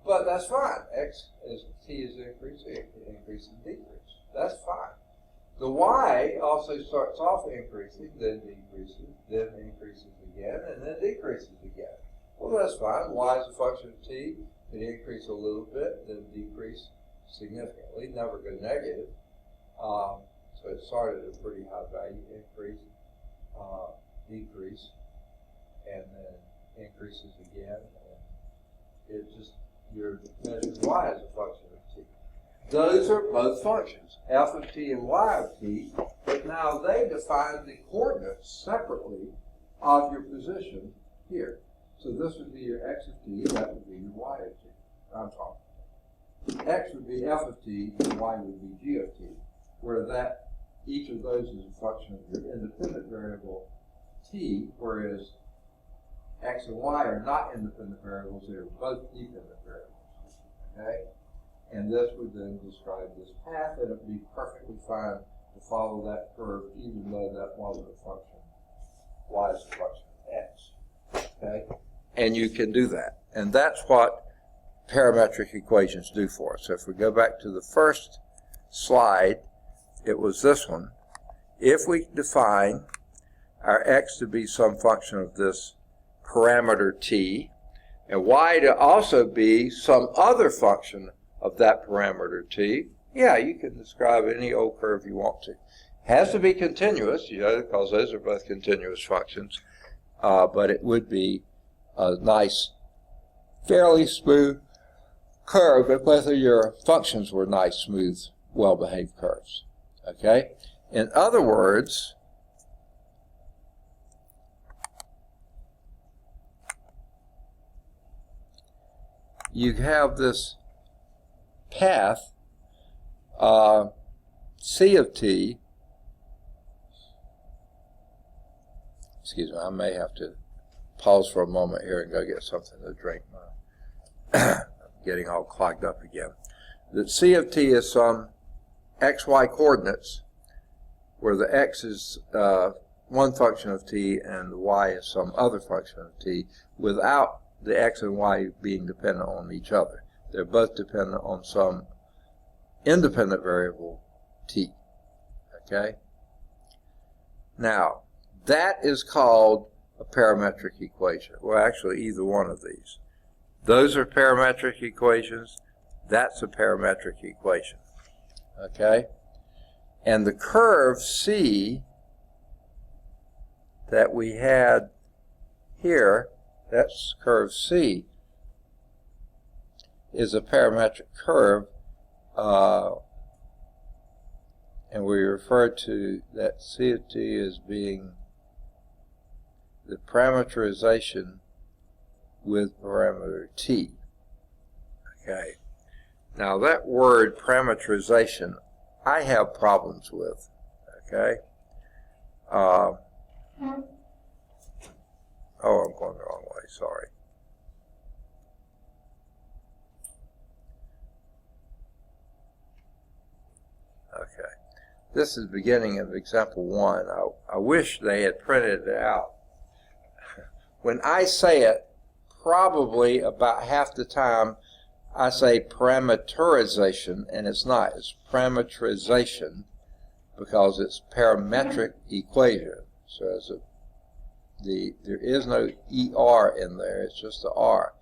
S1: But that's fine. X, as t is increasing, it can increase and decrease. That's fine. The y also starts off increasing, then decreases, then increases again, and then decreases again. Well, that's fine. Y is a function of t. It increase a little bit, then decrease significantly, never go negative. So it started at a pretty high value, increase, decrease, and then increases again. And it just, you're measuring y as a function of t. Those are both functions, f of t and y of t, but now they define the coordinates separately of your position here. So this would be your x of t, that would be your y of t. I'm talking. x would be f of t and y would be g of t, where that each of those is a function of your independent variable t, whereas x and y are not independent variables, they are both dependent variables. Okay? And this would then describe this path, and it would be perfectly fine to follow that curve even though that wasn't a function. Y is a function of x. Okay? And you can do that. And that's what parametric equations do for us. So if we go back to the first slide, it was this one. If we define our x to be some function of this parameter t, and y to also be some other function of that parameter t, yeah, you can describe any old curve you want to. Has to be continuous, you know, because those are both continuous functions, but it would be a nice, fairly smooth curve if whether your functions were nice, smooth, well-behaved curves. Okay? In other words, you have this path c of t. Excuse me, I may have to pause for a moment here and go get something to drink. I'm getting all clogged up again. That c of t is some xy coordinates where the x is one function of t and the y is some other function of t without the x and y being dependent on each other. They're both dependent on some independent variable t. Okay? Now, that is called a parametric equation. Well, actually, either one of these. Those are parametric equations. That's a parametric equation. Okay? And the curve C that we had here, that's curve C, is a parametric curve, and we refer to that C of t as being the parameterization with parameter t. Okay. Now that word parameterization, I have problems with. Okay. Oh, I'm going the wrong way. Sorry. Okay. This is the beginning of example 1. I wish they had printed it out. When I say it, probably about half the time I say parameterization, and it's not. It's parameterization because it's parametric equation. So there is no ER in there. It's just the R.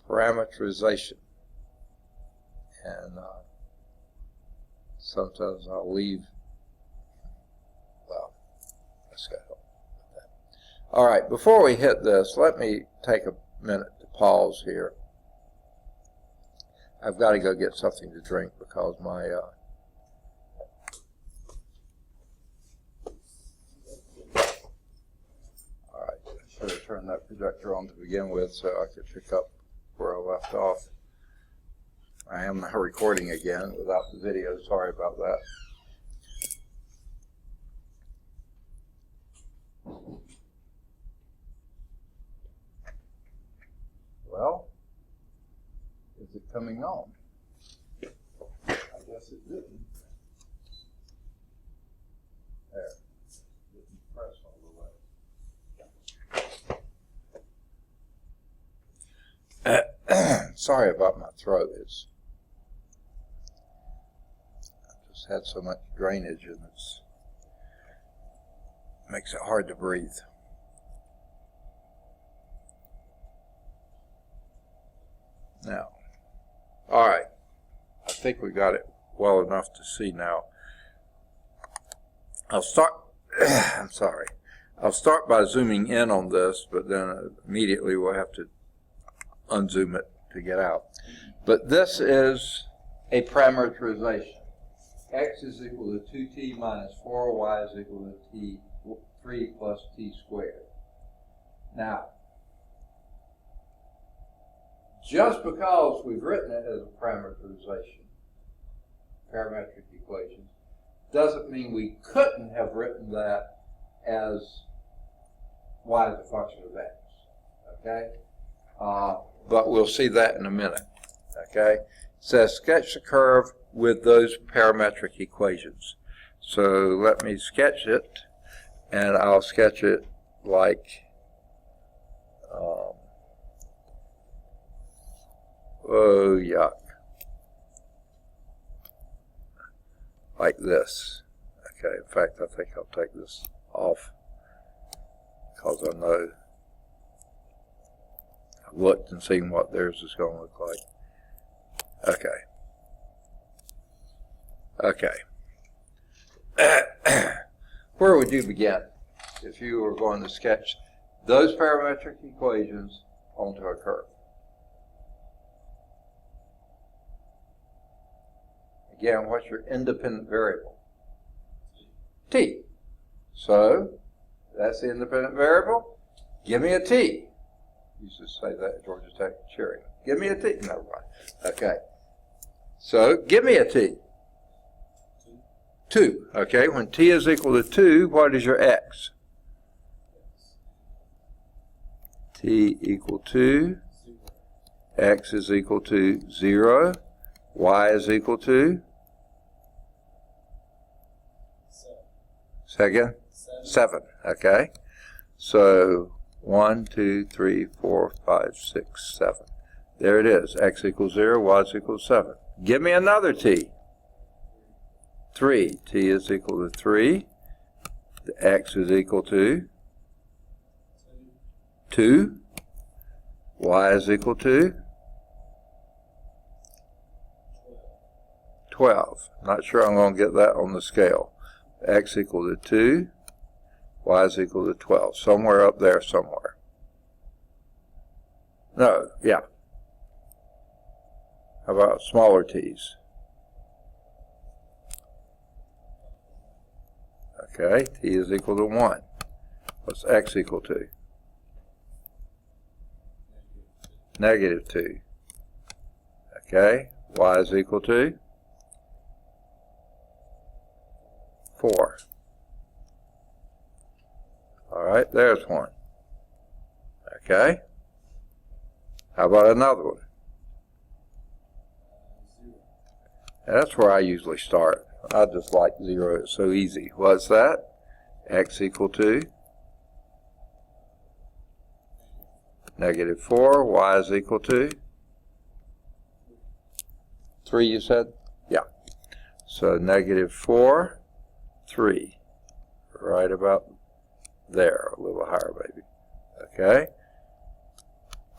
S1: Parameterization. And sometimes I'll leave. Well, let's go. All right, before we hit this, let me take a minute to pause here. I've got to go get something to drink because my all right, I should have turned that projector on to begin with so I could pick up where I left off. I am now recording again without the video. Sorry about that. Well, is it coming on? I guess it didn't. There. Didn't press all the way. Sorry about my throat. I just had so much drainage and it makes it hard to breathe. Now, all right, I think we got it well enough to see now. I'll start, I'm sorry, I'll start by zooming in on this, but then immediately we'll have to unzoom it to get out. But this is a parameterization. X is equal to 2t minus 4, y is equal to 3 plus t squared. Now, just because we've written it as a parameterization, parametric equations, doesn't mean we couldn't have written that as y is a function of x, okay? But we'll see that in a minute, okay? It says sketch the curve with those parametric equations. So let me sketch it, and I'll sketch it like, oh yuck, like this. Okay, in fact, I think I'll take this off because I know I've looked and seen what theirs is going to look like. Okay. Okay. Where would you begin if you were going to sketch those parametric equations onto a curve? Again, what's your independent variable? T. So, that's the independent variable. Give me a T. You used to say that at Georgia Tech cheering. Give me a T. No, right. Okay. So, give me a T. 2. Okay, when T is equal to 2, what is your X? T equal to, X is equal to 0, Y is equal to? Second? 7. Okay. So 1, 2, 3, 4, 5, 6, 7. There it is. X equals 0, Y is equal to 7. Give me another T. 3. T is equal to 3. The X is equal to 2. Y is equal to 12. Not sure I'm going to get that on the scale. X equal to 2. Y is equal to 12. Somewhere up there somewhere. No, yeah. How about smaller t's? Okay, t is equal to 1. What's x equal to? Negative 2. Okay, y is equal to 4. All right, there's one. Okay. How about another one? That's where I usually start. I just like 0. It's so easy. What's that? X equal to negative 4. Y is equal to 3, you said? Yeah. So negative 4, 3. Right about there. A little higher, maybe. Okay.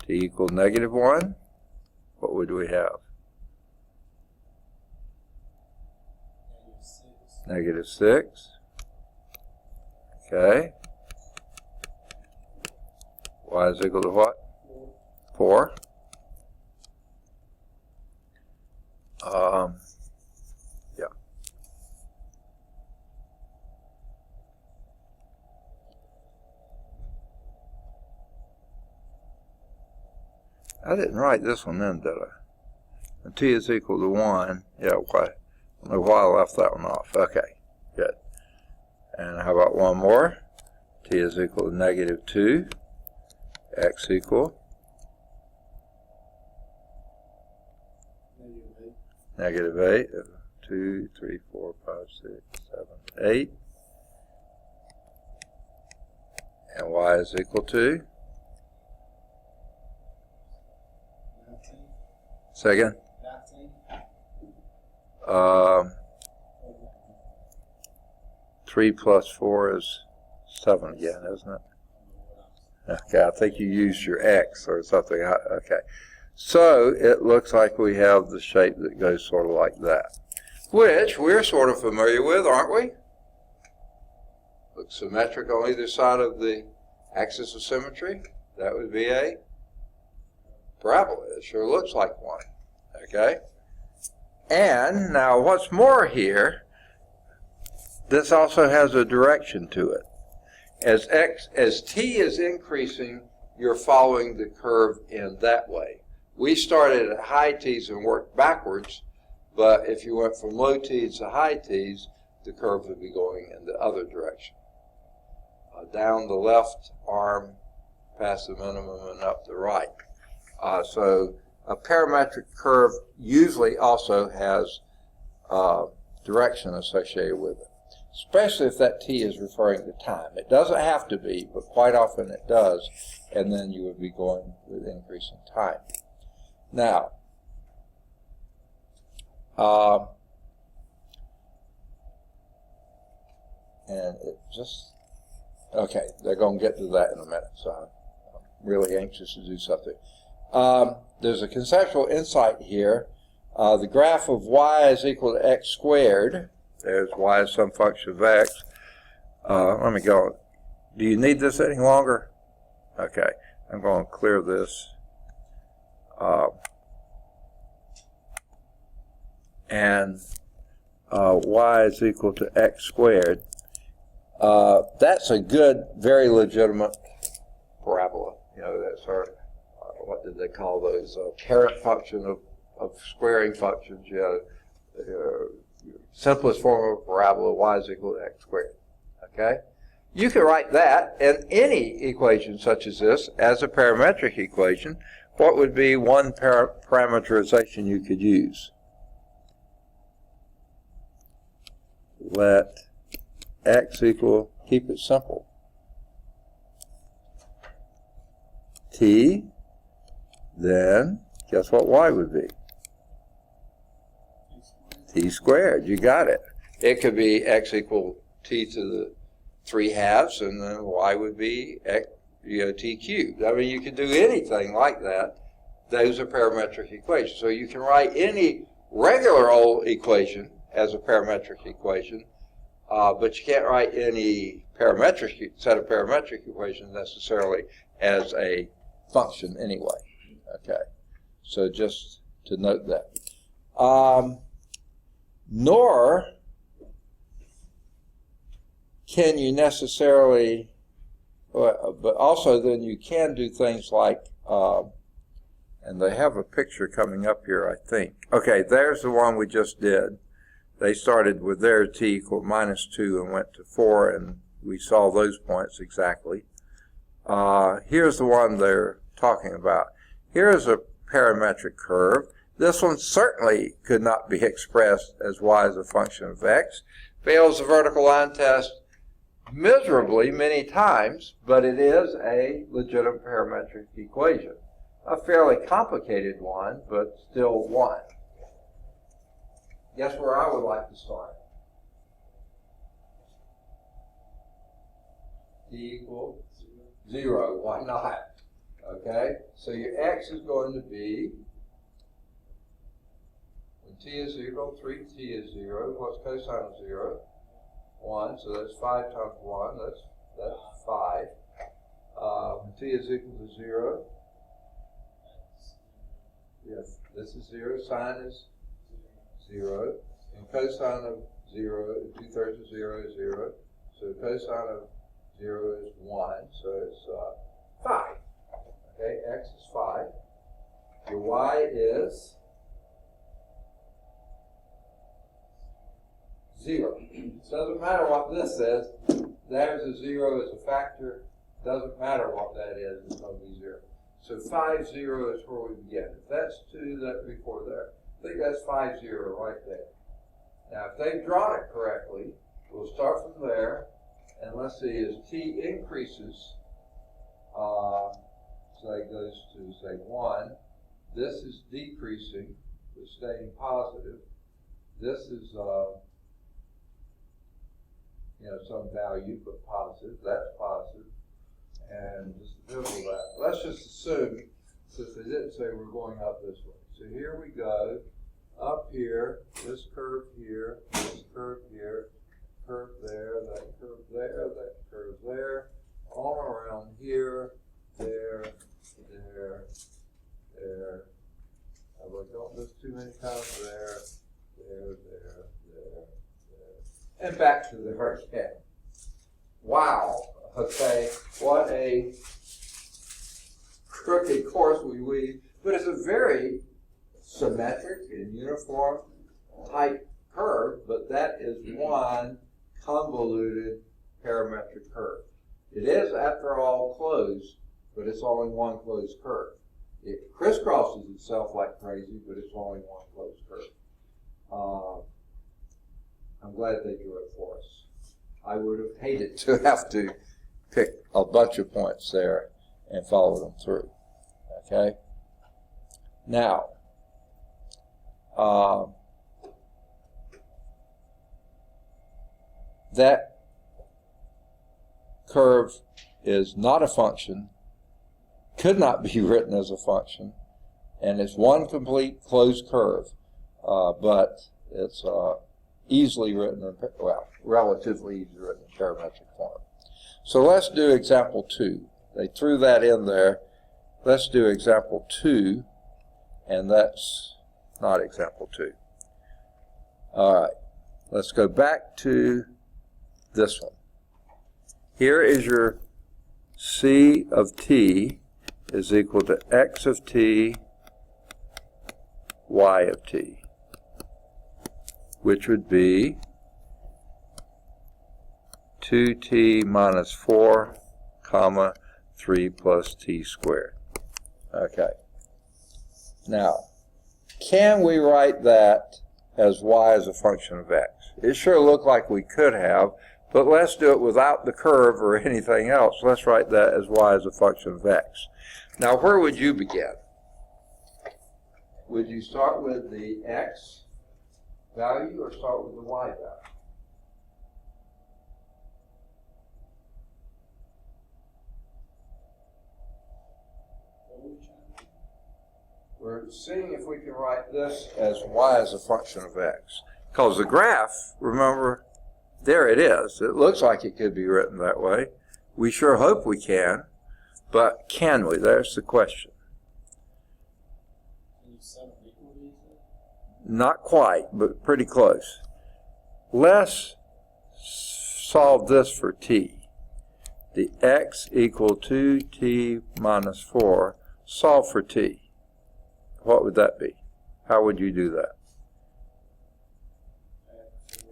S1: T equal negative 1. What would we have? Negative 6. Okay. Y is equal to what? 4. Yeah. I didn't write this one in, did I? And T is equal to 1. Yeah, why? I don't know why I left that one off. Okay, good. And how about one more? T is equal to negative 2. X equal negative 8. 2, 3, 4, 5, 6, 7, 8. And y is equal to? Second? 3 plus 4 is 7 again, isn't it? Okay, I think you used your X or something. Okay. So it looks like we have the shape that goes sort of like that, which we're sort of familiar with, aren't we? Looks symmetric on either side of the axis of symmetry. That would be a parabola. It sure looks like one. Okay? And now what's more here, this also has a direction to it. As t is increasing, you're following the curve in that way. We started at high t's and worked backwards, but if you went from low t's to high t's, the curve would be going in the other direction. Down the left arm, past the minimum, and up the right. So a parametric curve usually also has direction associated with it, especially if that t is referring to time. It doesn't have to be, but quite often it does, and then you would be going with increasing time. Now, and it just, okay, they're going to get to that in a minute, so I'm really anxious to do something. There's a conceptual insight here. The graph of y is equal to x squared. There's y as some function of x. Let me go. Do you need this any longer? Okay, I'm going to clear this. And y is equal to x squared. That's a good, very legitimate parabola. You know, that's our, what did they call those? Parent function of squaring functions. You know, simplest form of a parabola, y is equal to x squared. Okay? You can write that in any equation such as this as a parametric equation. What would be one parameterization you could use? Let x equal, keep it simple, t, then guess what y would be? T squared. You got it. It could be x equal t to the 3/2, and then y would be x, t cubed. I mean, you could do anything like that. Those are parametric equations. So you can write any regular old equation as a parametric equation, but you can't write any parametric set of parametric equations necessarily as a function anyway. Okay, so just to note that. Nor can you necessarily, but also then you can do things like, and they have a picture coming up here, I think. Okay, there's the one we just did. They started with their t equal -2 and went to 4, and we saw those points exactly. Here's the one they're talking about. Here's a parametric curve. This one certainly could not be expressed as y as a function of x. Fails the vertical line test miserably many times, but it is a legitimate parametric equation. A fairly complicated one, but still one. Guess where I would like to start? T equal 0. Why not? Okay, so your x is going to be, when t is 0, 3t is 0. What's cosine of 0? 1, so that's 5 times 1, that's 5. When t is equal to 0, yes, this is 0, sine is 0, and cosine of 0, 2/3 of 0 is 0, so cosine of 0 is 1, so it's 5. Okay, x is 5. Your y is 0. It doesn't matter what this says. There's a 0 as a factor. Doesn't matter what that is. It's going to be 0. So 5, 0 is where we begin. If that's 2, that'd be 4 there. I think that's 5, 0 right there. Now, if they've drawn it correctly, we'll start from there. And let's see, as t increases, so it goes to, say, 1. This is decreasing, but staying positive. This is, some value, but positive. That's positive. And just the middle of that. Let's just assume, since they didn't say we're going up this way. So here we go, up here, this curve here, this curve here, curve there, that curve there, that curve there, all around here, there, there, there. I don't miss too many times there, there, there, there, there. And back to the first again. Wow. Okay, what a crooked course we weave. But it's a very symmetric and uniform type curve, but that is one convoluted parametric curve. It is, after all, closed, but it's only one closed curve. It crisscrosses itself like crazy, but it's only one closed curve. I'm glad they drew it for us. I would have hated to have to pick a bunch of points there and follow them through. Okay? Now, that curve is not a function, could not be written as a function, and it's one complete closed curve, but it's easily written, well, relatively easily written in parametric form. So let's do example 2. They threw that in there. Let's do example 2, and that's not example 2. All right, let's go back to this one. Here is your C of t is equal to x of t, y of t, which would be 2t minus 4, comma, 3 plus t squared. Okay. Now, can we write that as y as a function of x? It sure looked like we could have, but let's do it without the curve or anything else. Let's write that as y as a function of x. Now, where would you begin? Would you start with the x value or start with the y value? We're seeing if we can write this as y as a function of x. Because the graph, remember, there it is. It looks like it could be written that way. We sure hope we can, but can we? There's the question. Not quite, but pretty close. Let's solve this for t. The x equal 2t minus 4. Solve for t. What would that be? How would you do that?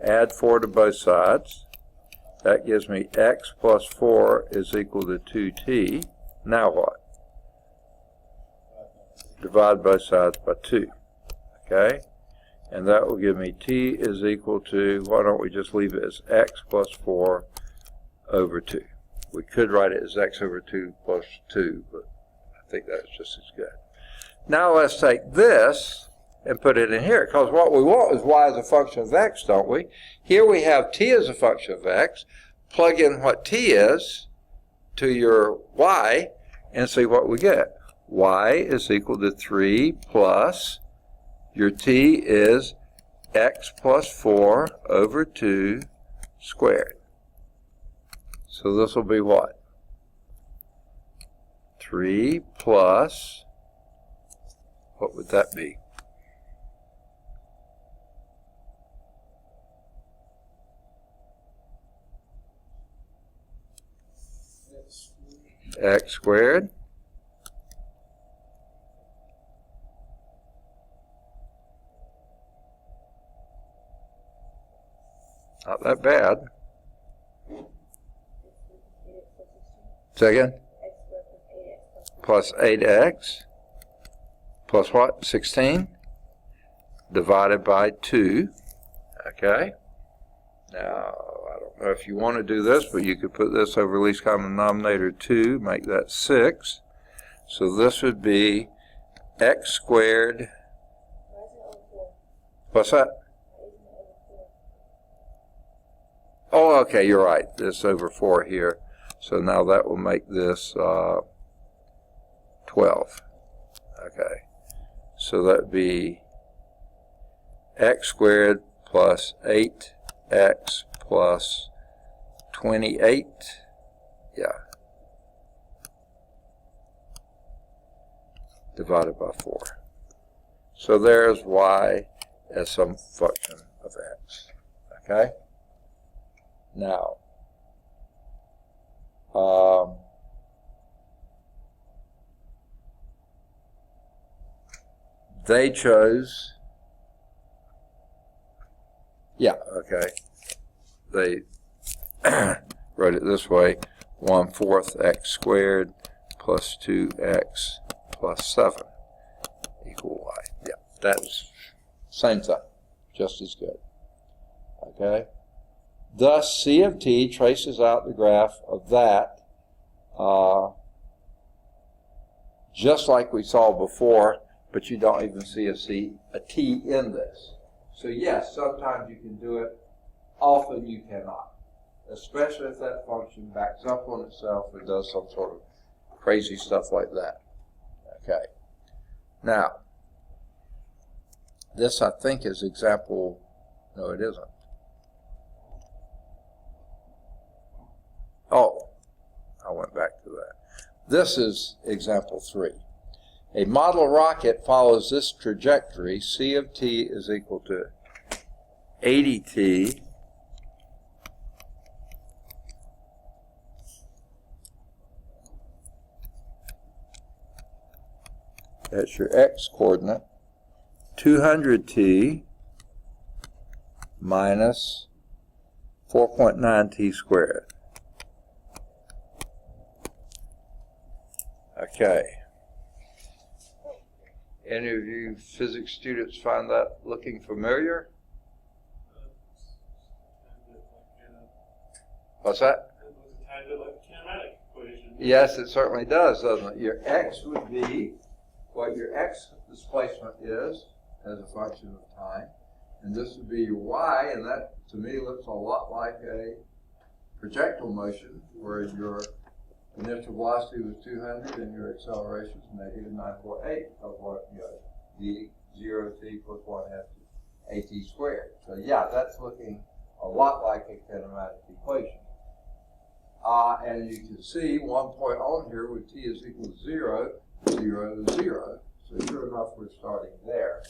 S1: Add 4 to both sides. That gives me x plus 4 is equal to 2t. Now what? Divide both sides by 2. Okay? And that will give me t is equal to, why don't we just leave it as x plus 4 over 2. We could write it as x over 2 plus 2, but I think that's just as good. Now let's take this and put it in here, because what we want is y as a function of x, don't we? Here we have t as a function of x. Plug in what t is to your y and see what we get. Y is equal to 3 plus, your t is x plus 4 over 2 squared. So this will be what? 3 plus, what would that be? X squared. Not that bad. Second? Plus 8x. Plus what? 16? Divided by 2. Okay. Now, I don't know if you want to do this, but you could put this over least common denominator 2, make that 6. So this would be x squared. What's that? Oh, okay, you're right. This over 4 here. So now that will make this 12. Okay. So that would be x squared plus 8x plus 28. Yeah. Divided by 4. So there's y as some function of x. Okay? Now, they chose, yeah, okay, they wrote it this way, 1/4 x squared plus 2x plus 7 equal y. Yeah, that's same thing, just as good. Okay? Thus, C of t traces out the graph of that just like we saw before, but you don't even see a t in this. So yes, sometimes you can do it, often you cannot, especially if that function backs up on itself or does some sort of crazy stuff like that. Okay. Now, this I think is example, no it isn't. Oh, I went back to that. This is example 3. A model rocket follows this trajectory. C of t is equal to 80t that's your x coordinate, 200t minus 4.9t squared. Okay. Any of you physics students find that looking familiar? What's that?
S3: It looks a tiny bit like a kinematic equation.
S1: Yes, it certainly does, doesn't it? Your x would be what your x displacement is as a function of time, and this would be your y, and that to me looks a lot like a projectile motion where your initial velocity was 200 and your acceleration is negative 9.8 of what d 0t plus 1/2 at squared. So yeah, that's looking a lot like a kinematic equation. And you can see one point on here with t is equal to 0, 0, 0. So sure enough, we're starting there.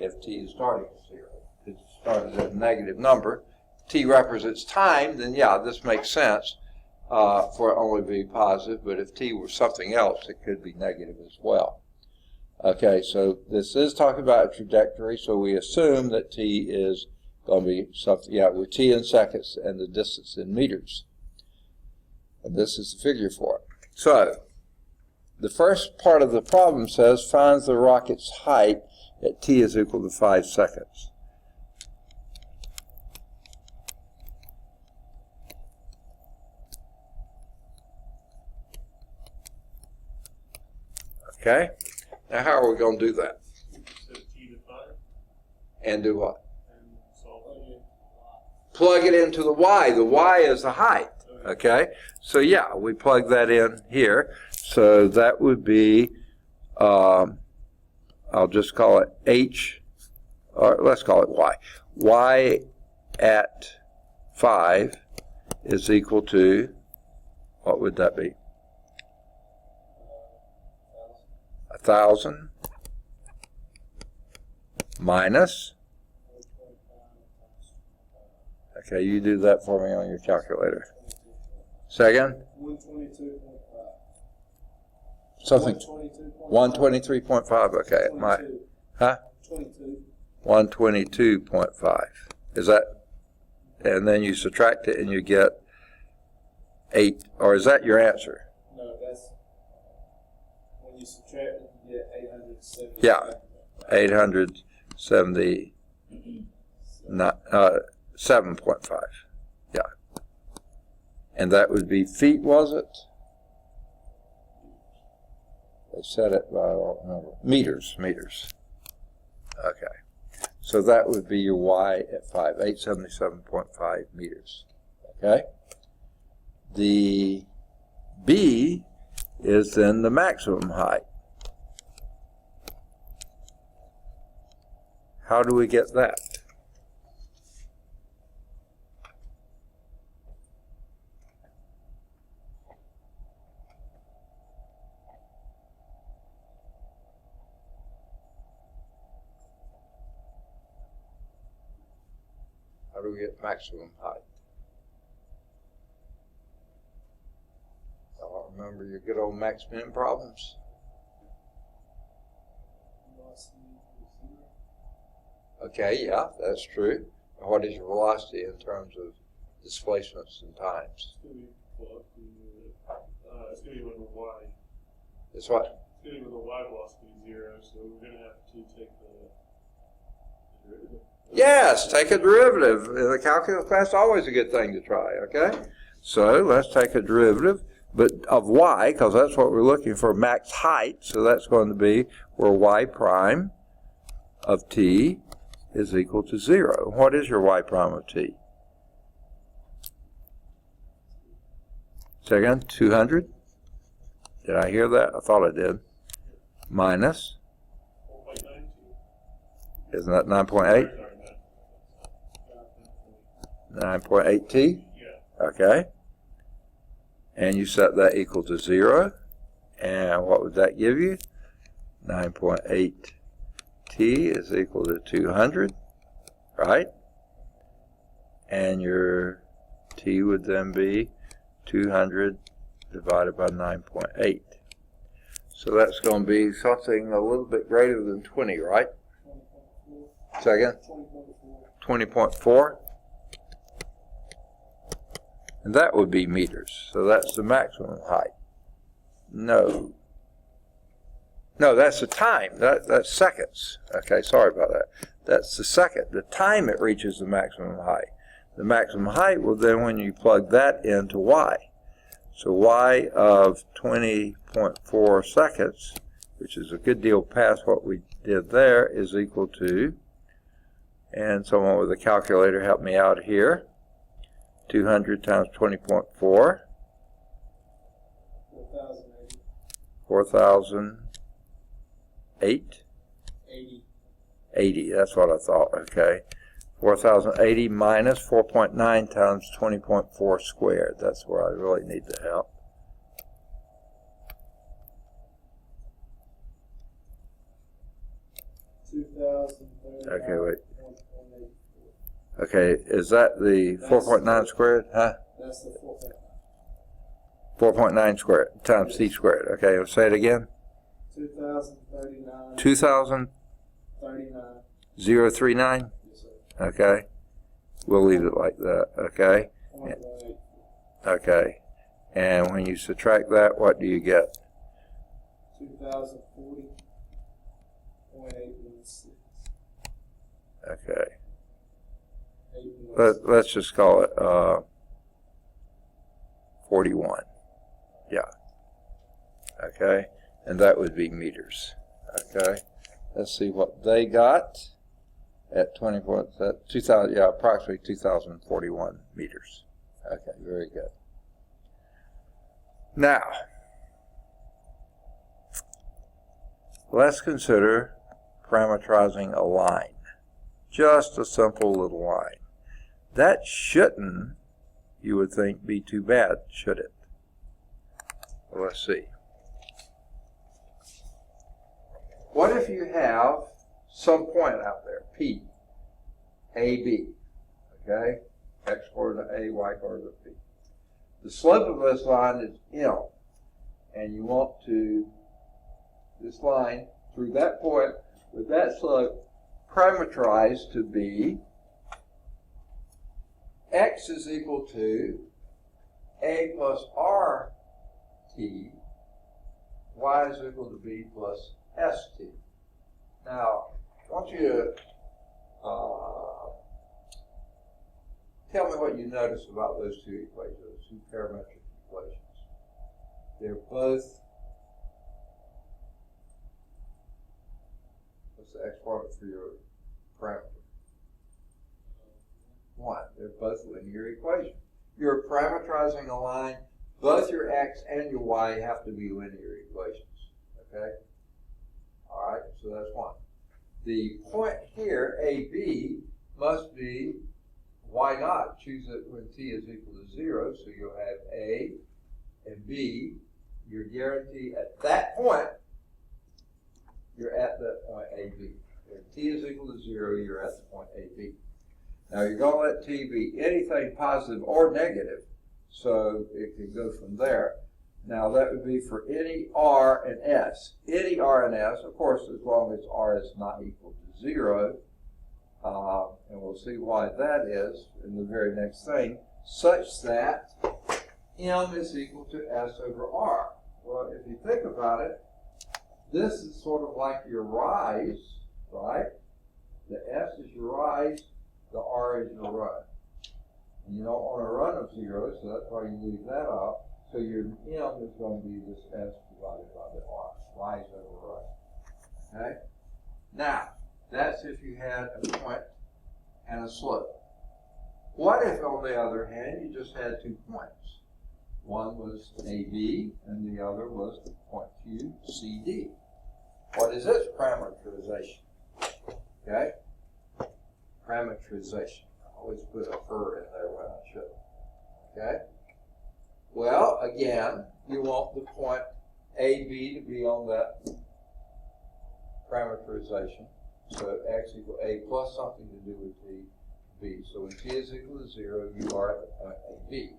S1: If t is starting at 0, if it started at a negative number, t represents time, then yeah, this makes sense. For it only be positive, but if t were something else, it could be negative as well. Okay, so this is talking about a trajectory, so we assume that t is going to be something, yeah, with t in seconds and the distance in meters. And this is the figure for it. So, the first part of the problem says, find the rocket's height at t is equal to 5 seconds. Okay, now how are we going to do that?
S3: Set t to 5
S1: And do what?
S3: and solve it.
S1: Plug it into the y. The y is the height. Okay, so yeah, we plug that in here. So that would be, I'll just call it h, or let's call it y. Y at 5 is equal to, what would that be? 1,000 minus, okay, you do that for me on your calculator. Second?
S4: 122.5.
S1: Something. 123.5, okay. My, huh?
S4: 22.
S1: 122.5. Is that, and then you subtract it and you get 8, or is that your answer?
S4: No, that's when you subtract it, you get 870.
S1: Yeah. 870, 7.5. Yeah. And that would be feet, was it? They said it, but I don't remember. Meters. Okay. So that would be your y at 5, 877.5 meters. Okay? The B is then the maximum height. How do we get that? How do we get maximum height? Y'all remember your good old max min problems?
S4: Velocity equals
S1: Okay, yeah, that's true. What is your velocity in terms of displacements and times?
S3: It's gonna be, well, it's gonna be when the y.
S1: It's what?
S3: It's gonna be when the y velocity is 0, so we're gonna have to take the derivative.
S1: Yes, take a derivative. In the calculus class, always a good thing to try, okay? So let's take a derivative, but of y, because that's what we're looking for, max height. So that's going to be where y prime of t is equal to 0. What is your y prime of t? Say again, 200? Did I hear that? I thought I did. Minus,
S3: 4.92.
S1: isn't that 9.8? 9.8t?
S3: Yeah.
S1: Okay. And you set that equal to 0. And what would that give you? 9.8t is equal to 200, right? And your t would then be 200 divided by 9.8. So that's going to be something a little bit greater than 20, right?
S4: 20.4.
S1: Second?
S4: 20.4.
S1: 20.4? And that would be meters. So that's the maximum height. No. No, that's the time. That's seconds. Okay, sorry about that. That's the second. The time it reaches the maximum height. The maximum height will then, when you plug that into y. So y of 20.4 seconds, which is a good deal past what we did there, is equal to, and someone with a calculator help me out here, 200 times 20.4,
S4: 4,080.
S1: 4,008?
S4: 80.
S1: 80, that's what I thought, okay. 4,080 minus 4.9 times 20.4 squared. That's where I really need the help. Okay, wait. Okay, is that the 4.9 squared? Huh?
S4: That's the
S1: 4.9 squared times c squared. Okay, I'll say it again.
S4: 2,039.
S1: 2,039.
S4: 39. Yes, sir.
S1: Okay. We'll leave it like that. Okay.
S4: 0.18.
S1: Okay. And when you subtract that, what do you get?
S4: 2,040.816.
S1: Okay.
S4: 816.
S1: Let's just call it 41. Yeah. Okay. And that would be meters. Okay. Let's see what they got at 20 at 2,000. Yeah, approximately 2,041 meters. Okay. Very good. Now, let's consider parametrizing a line. Just a simple little line. That shouldn't, you would think, be too bad, should it? Well, let's see. What if you have some point out there, P, A, B, okay? X coordinate A, Y coordinate B. The slope of this line is M, and you want to, this line through that point with that slope, parameterized to be x is equal to a plus rt, y is equal to b plus st. Now, I want you to tell me what you notice about those two equations, those two parametric equations. They're both, what's the x coordinate for your parameter? 1. They're both linear equations. You're parameterizing a line. Both your x and your y have to be linear equations. Okay? All right, so that's 1. The point here, AB, must be, why not? Choose it when t is equal to 0, so you'll have A and B. You're guaranteed at that point, you're at that point AB. When t is equal to 0, you're at the point AB. Now you're going to let t be anything positive or negative, so it can go from there. Now that would be for any R and S. Any R and S, of course, as long as R is not equal to 0, and we'll see why that is in the very next thing, such that M is equal to S over R. Well, if you think about it, this is sort of like your rise, right? The S is your rise, the R is your run. And you don't want a run of 0, so that's why you leave that off. So your M is going to be this S divided by the R, rise over run. Okay? Now, that's if you had a point and a slope. What if, on the other hand, you just had 2 points? One was AB, and the other was the point Q, CD. What is its parameterization? Okay? Parameterization. I always put a "er" in there when I should. Okay? Well, again, you want the point AB to be on that parameterization. So x equal A plus something to do with t, b. So when t is equal to 0, you are at the point AB.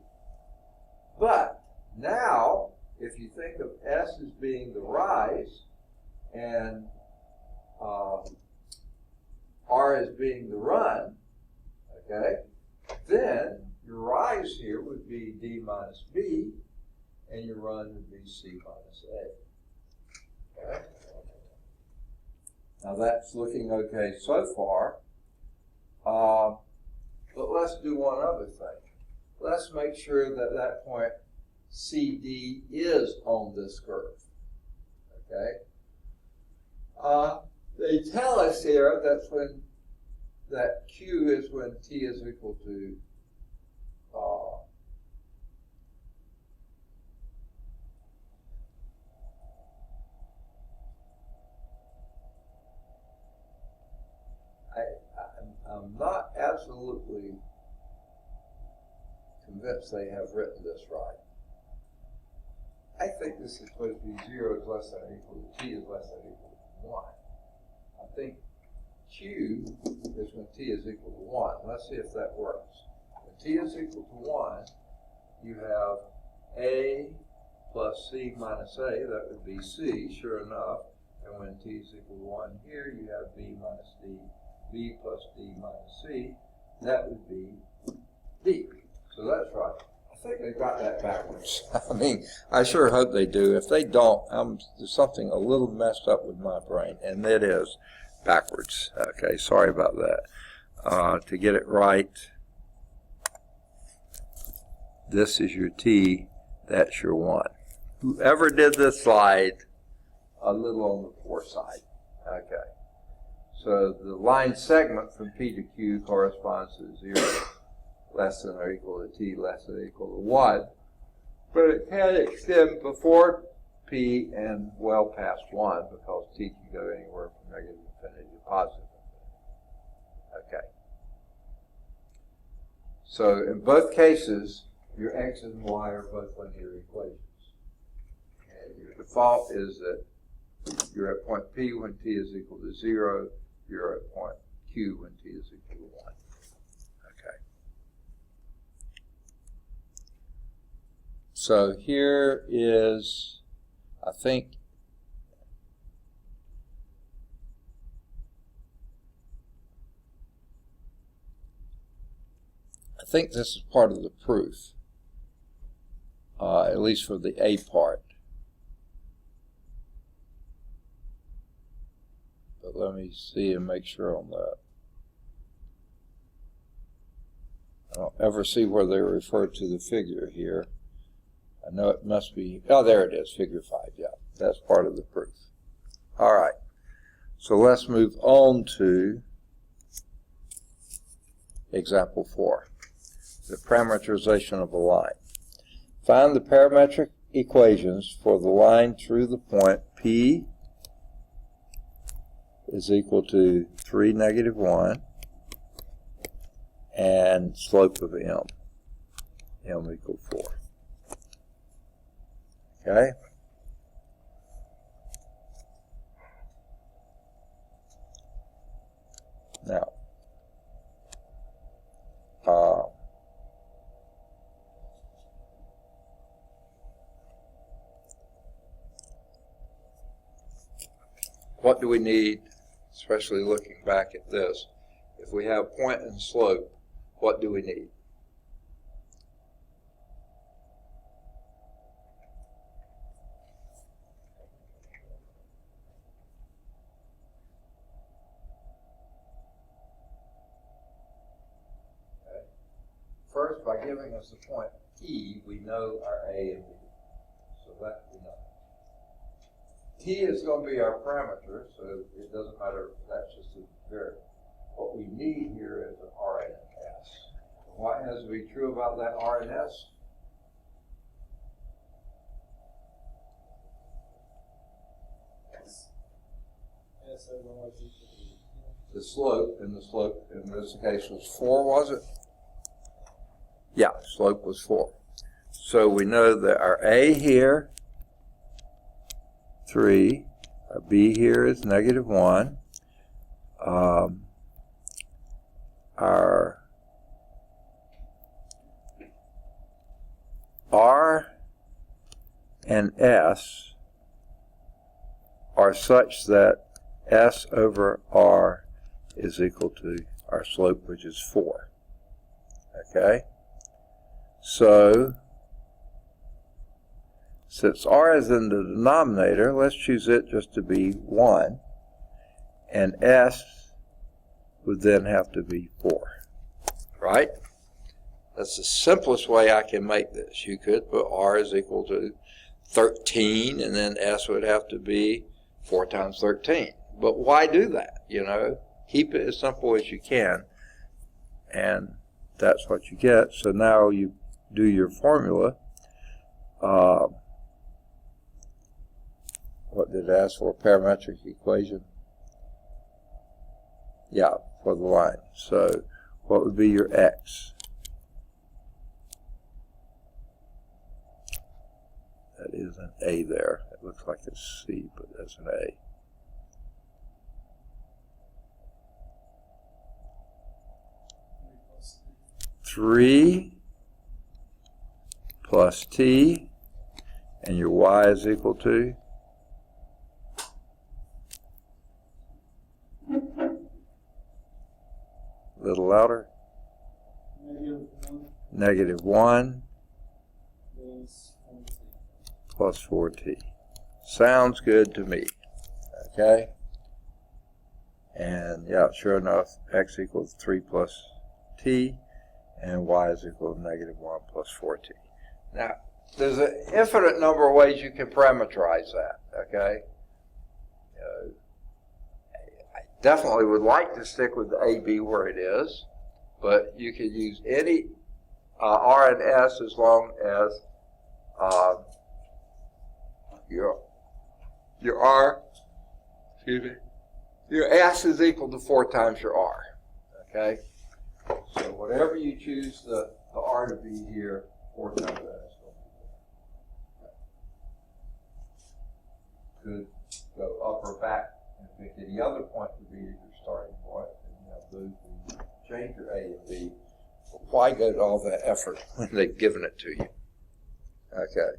S1: But now, if you think of S as being the rise and R as being the run, okay, then your rise here would be D minus B, and your run would be C minus A. Okay? Now that's looking okay so far, but let's do one other thing. Let's make sure that that point CD is on this curve. Okay? They tell us here that's when that Q is when t is equal to I'm not absolutely convinced they have written this right. I think this is supposed to be 0 is less than or equal to t is less than or equal to 1. I think Q is when t is equal to 1. Let's see if that works. When t is equal to 1, you have A plus C minus A, that would be C, sure enough. And when t is equal to 1 here, you have B minus D, B plus D minus C, that would be D. So that's right. I think they got that backwards. I mean, I sure hope they do. If they don't, there's something a little messed up with my brain, and it is backwards. Okay, sorry about that. To get it right, this is your T, that's your 1. Whoever did this slide, a little on the poor side. Okay. So the line segment from P to Q corresponds to 0 less than or equal to T less than or equal to 1. But it can extend before P and well past 1 because T can go anywhere from negative infinity to positive infinity. Okay. So in both cases, your x and y are both linear equations. And your default is that you're at point P when t is equal to 0. You're at point Q when t is equal to 1. Okay. So here is, I think this is part of the proof, at least for the A part. But let me see and make sure on that. I don't ever see where they refer to the figure here. I know it must be, oh, there it is, figure 5, yeah. That's part of the proof. All right. So let's move on to example 4, the parameterization of a line. Find the parametric equations for the line through the point P is equal to 3, negative 1, and slope of M equal 4. Okay? Now, what do we need, especially looking back at this? If we have point and slope, what do we need? Okay. First, by giving us the point P, we know our A and B. So that we know. T is going to be our parameter, so it doesn't matter, that's just a variable. What we need here is an R and an S. What has to be true about that R and S?
S4: S over Y is equal to
S1: The slope in this case was 4, was it? Yeah, slope was 4. So we know that our A here, 3, our B here is -1. Our R and S are such that S over R is equal to our slope, which is 4. Okay? So, since R is in the denominator, let's choose it just to be 1. And S would then have to be 4. Right? That's the simplest way I can make this. You could put R is equal to 13, and then S would have to be 4 times 13. But why do that? You know, keep it as simple as you can, and that's what you get. So now you do your formula. What did it ask for? Parametric equation? Yeah, for the line. So what would be your X? That is an A there. It looks like a C, but that's an A. Three plus T, and your Y is equal to a little louder. -1 plus 4T. Sounds good to me. Okay? And yeah, sure enough, X equals 3 plus T, and Y is equal to -1 plus 4T. Now, there's an infinite number of ways you can parameterize that, okay? I definitely would like to stick with the AB where it is, but you could use any R and S as long as your R, your S is equal to 4 times your R, okay? So whatever you choose the R to be here, 4 times that is going to be there. Could go up or back and pick any other point to be your starting point, and you have those to change your A and B. Why go to all that effort when they've given it to you? Okay.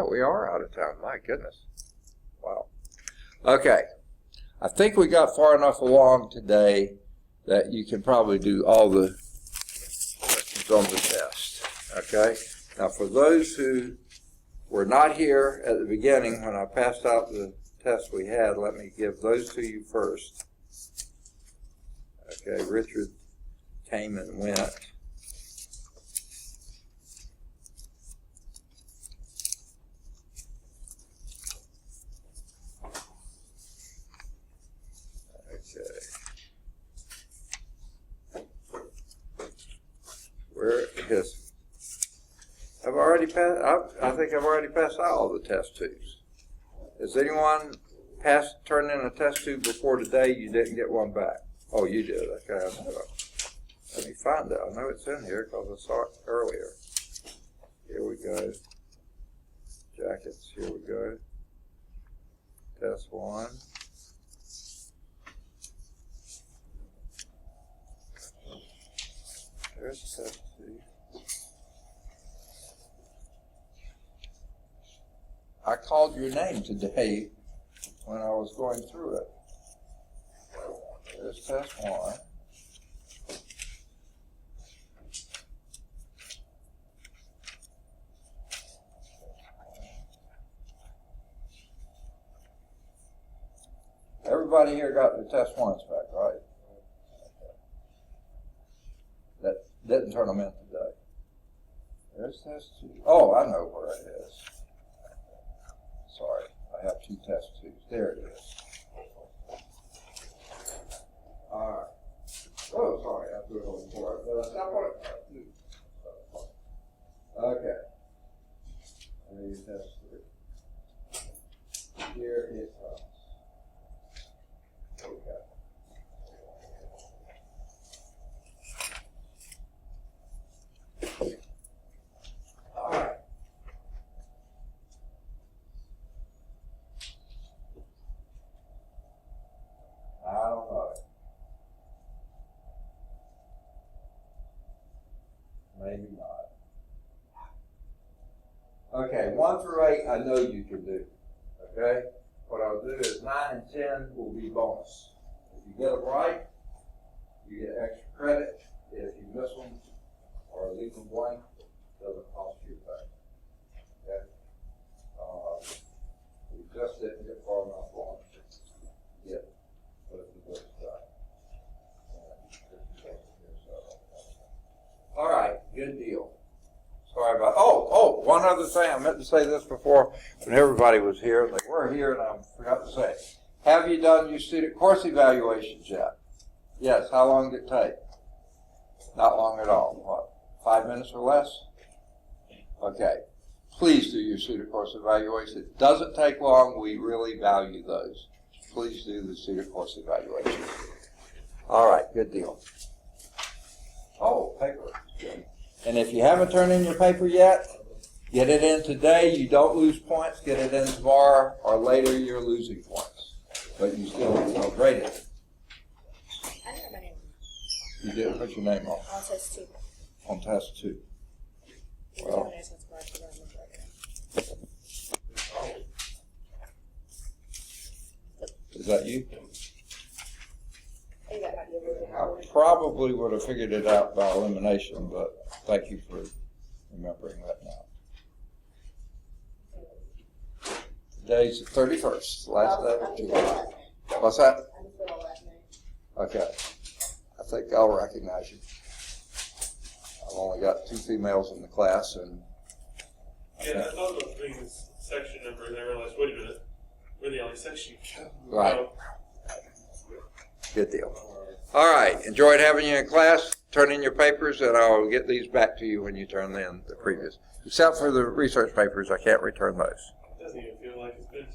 S1: We are out of time. My goodness. Wow. Okay. I think we got far enough along today that you can probably do all the questions on the test. Okay. Now, for those who were not here at the beginning when I passed out the test we had, let me give those to you first. Okay. Richard came and went. Where is? I've already passed. I think I've already passed out all the test tubes. Has anyone turned in a test tube before today? You didn't get one back. Oh, you did. Okay, I know. Let me find it. I know it's in here because I saw it earlier. Here we go. Jackets. Here we go. Test 1. There's test 2. I called your name today when I was going through it. There's test 1. Everybody here got their test 1s back, right? That didn't turn them in today. There's test 2. Oh, I know where it is. Sorry, I have 2 test 2s. There it is. All right. Oh, sorry, I threw it over before. Stop on it. Okay. And then test 3. Here it comes. Okay. All right. I don't know. Maybe not. Okay, 1 through 8, I know you can do. Okay? What I'll do is 9 and 10 will be bonus. If you get them right, you get extra credit. If you miss them or leave them blank, it doesn't cost you a thing. Okay? We just didn't get far enough on it yet. But the book's done. All right, good deal. Sorry about. Oh, one other thing. I meant to say this before when everybody was here. They were here, and I forgot to say. Have you done your student course evaluations yet? Yes. How long did it take? Not long at all. What? 5 minutes or less? Okay. Please do your student course evaluation. It doesn't take long. We really value those. Please do the student course evaluation. All right. Good deal. Oh, paper. And if you haven't turned in your paper yet, get it in today. You don't lose points. Get it in tomorrow or later. You're losing points, but you still grade it.
S5: I didn't have my name
S1: You did put your name on
S5: on test 2.
S1: on test 2. Well, is that you?
S5: I think that might be a little bit
S1: I
S5: hard.
S1: probably would have figured it out by elimination, but thank you for remembering that now. Today's the 31st, last day of July. What's that?
S5: I just put all last name.
S1: Okay. I think I'll recognize you. I've only got 2 females in the class, and
S3: Yeah, I thought about putting this section number and I realized, wait a minute, we're the only section.
S1: Right.
S3: So,
S1: good deal. All right. Enjoyed having you in class. Turn in your papers, and I'll get these back to you when you turn in the previous. Except for the research papers, I can't return those.
S3: it doesn't even feel like it's been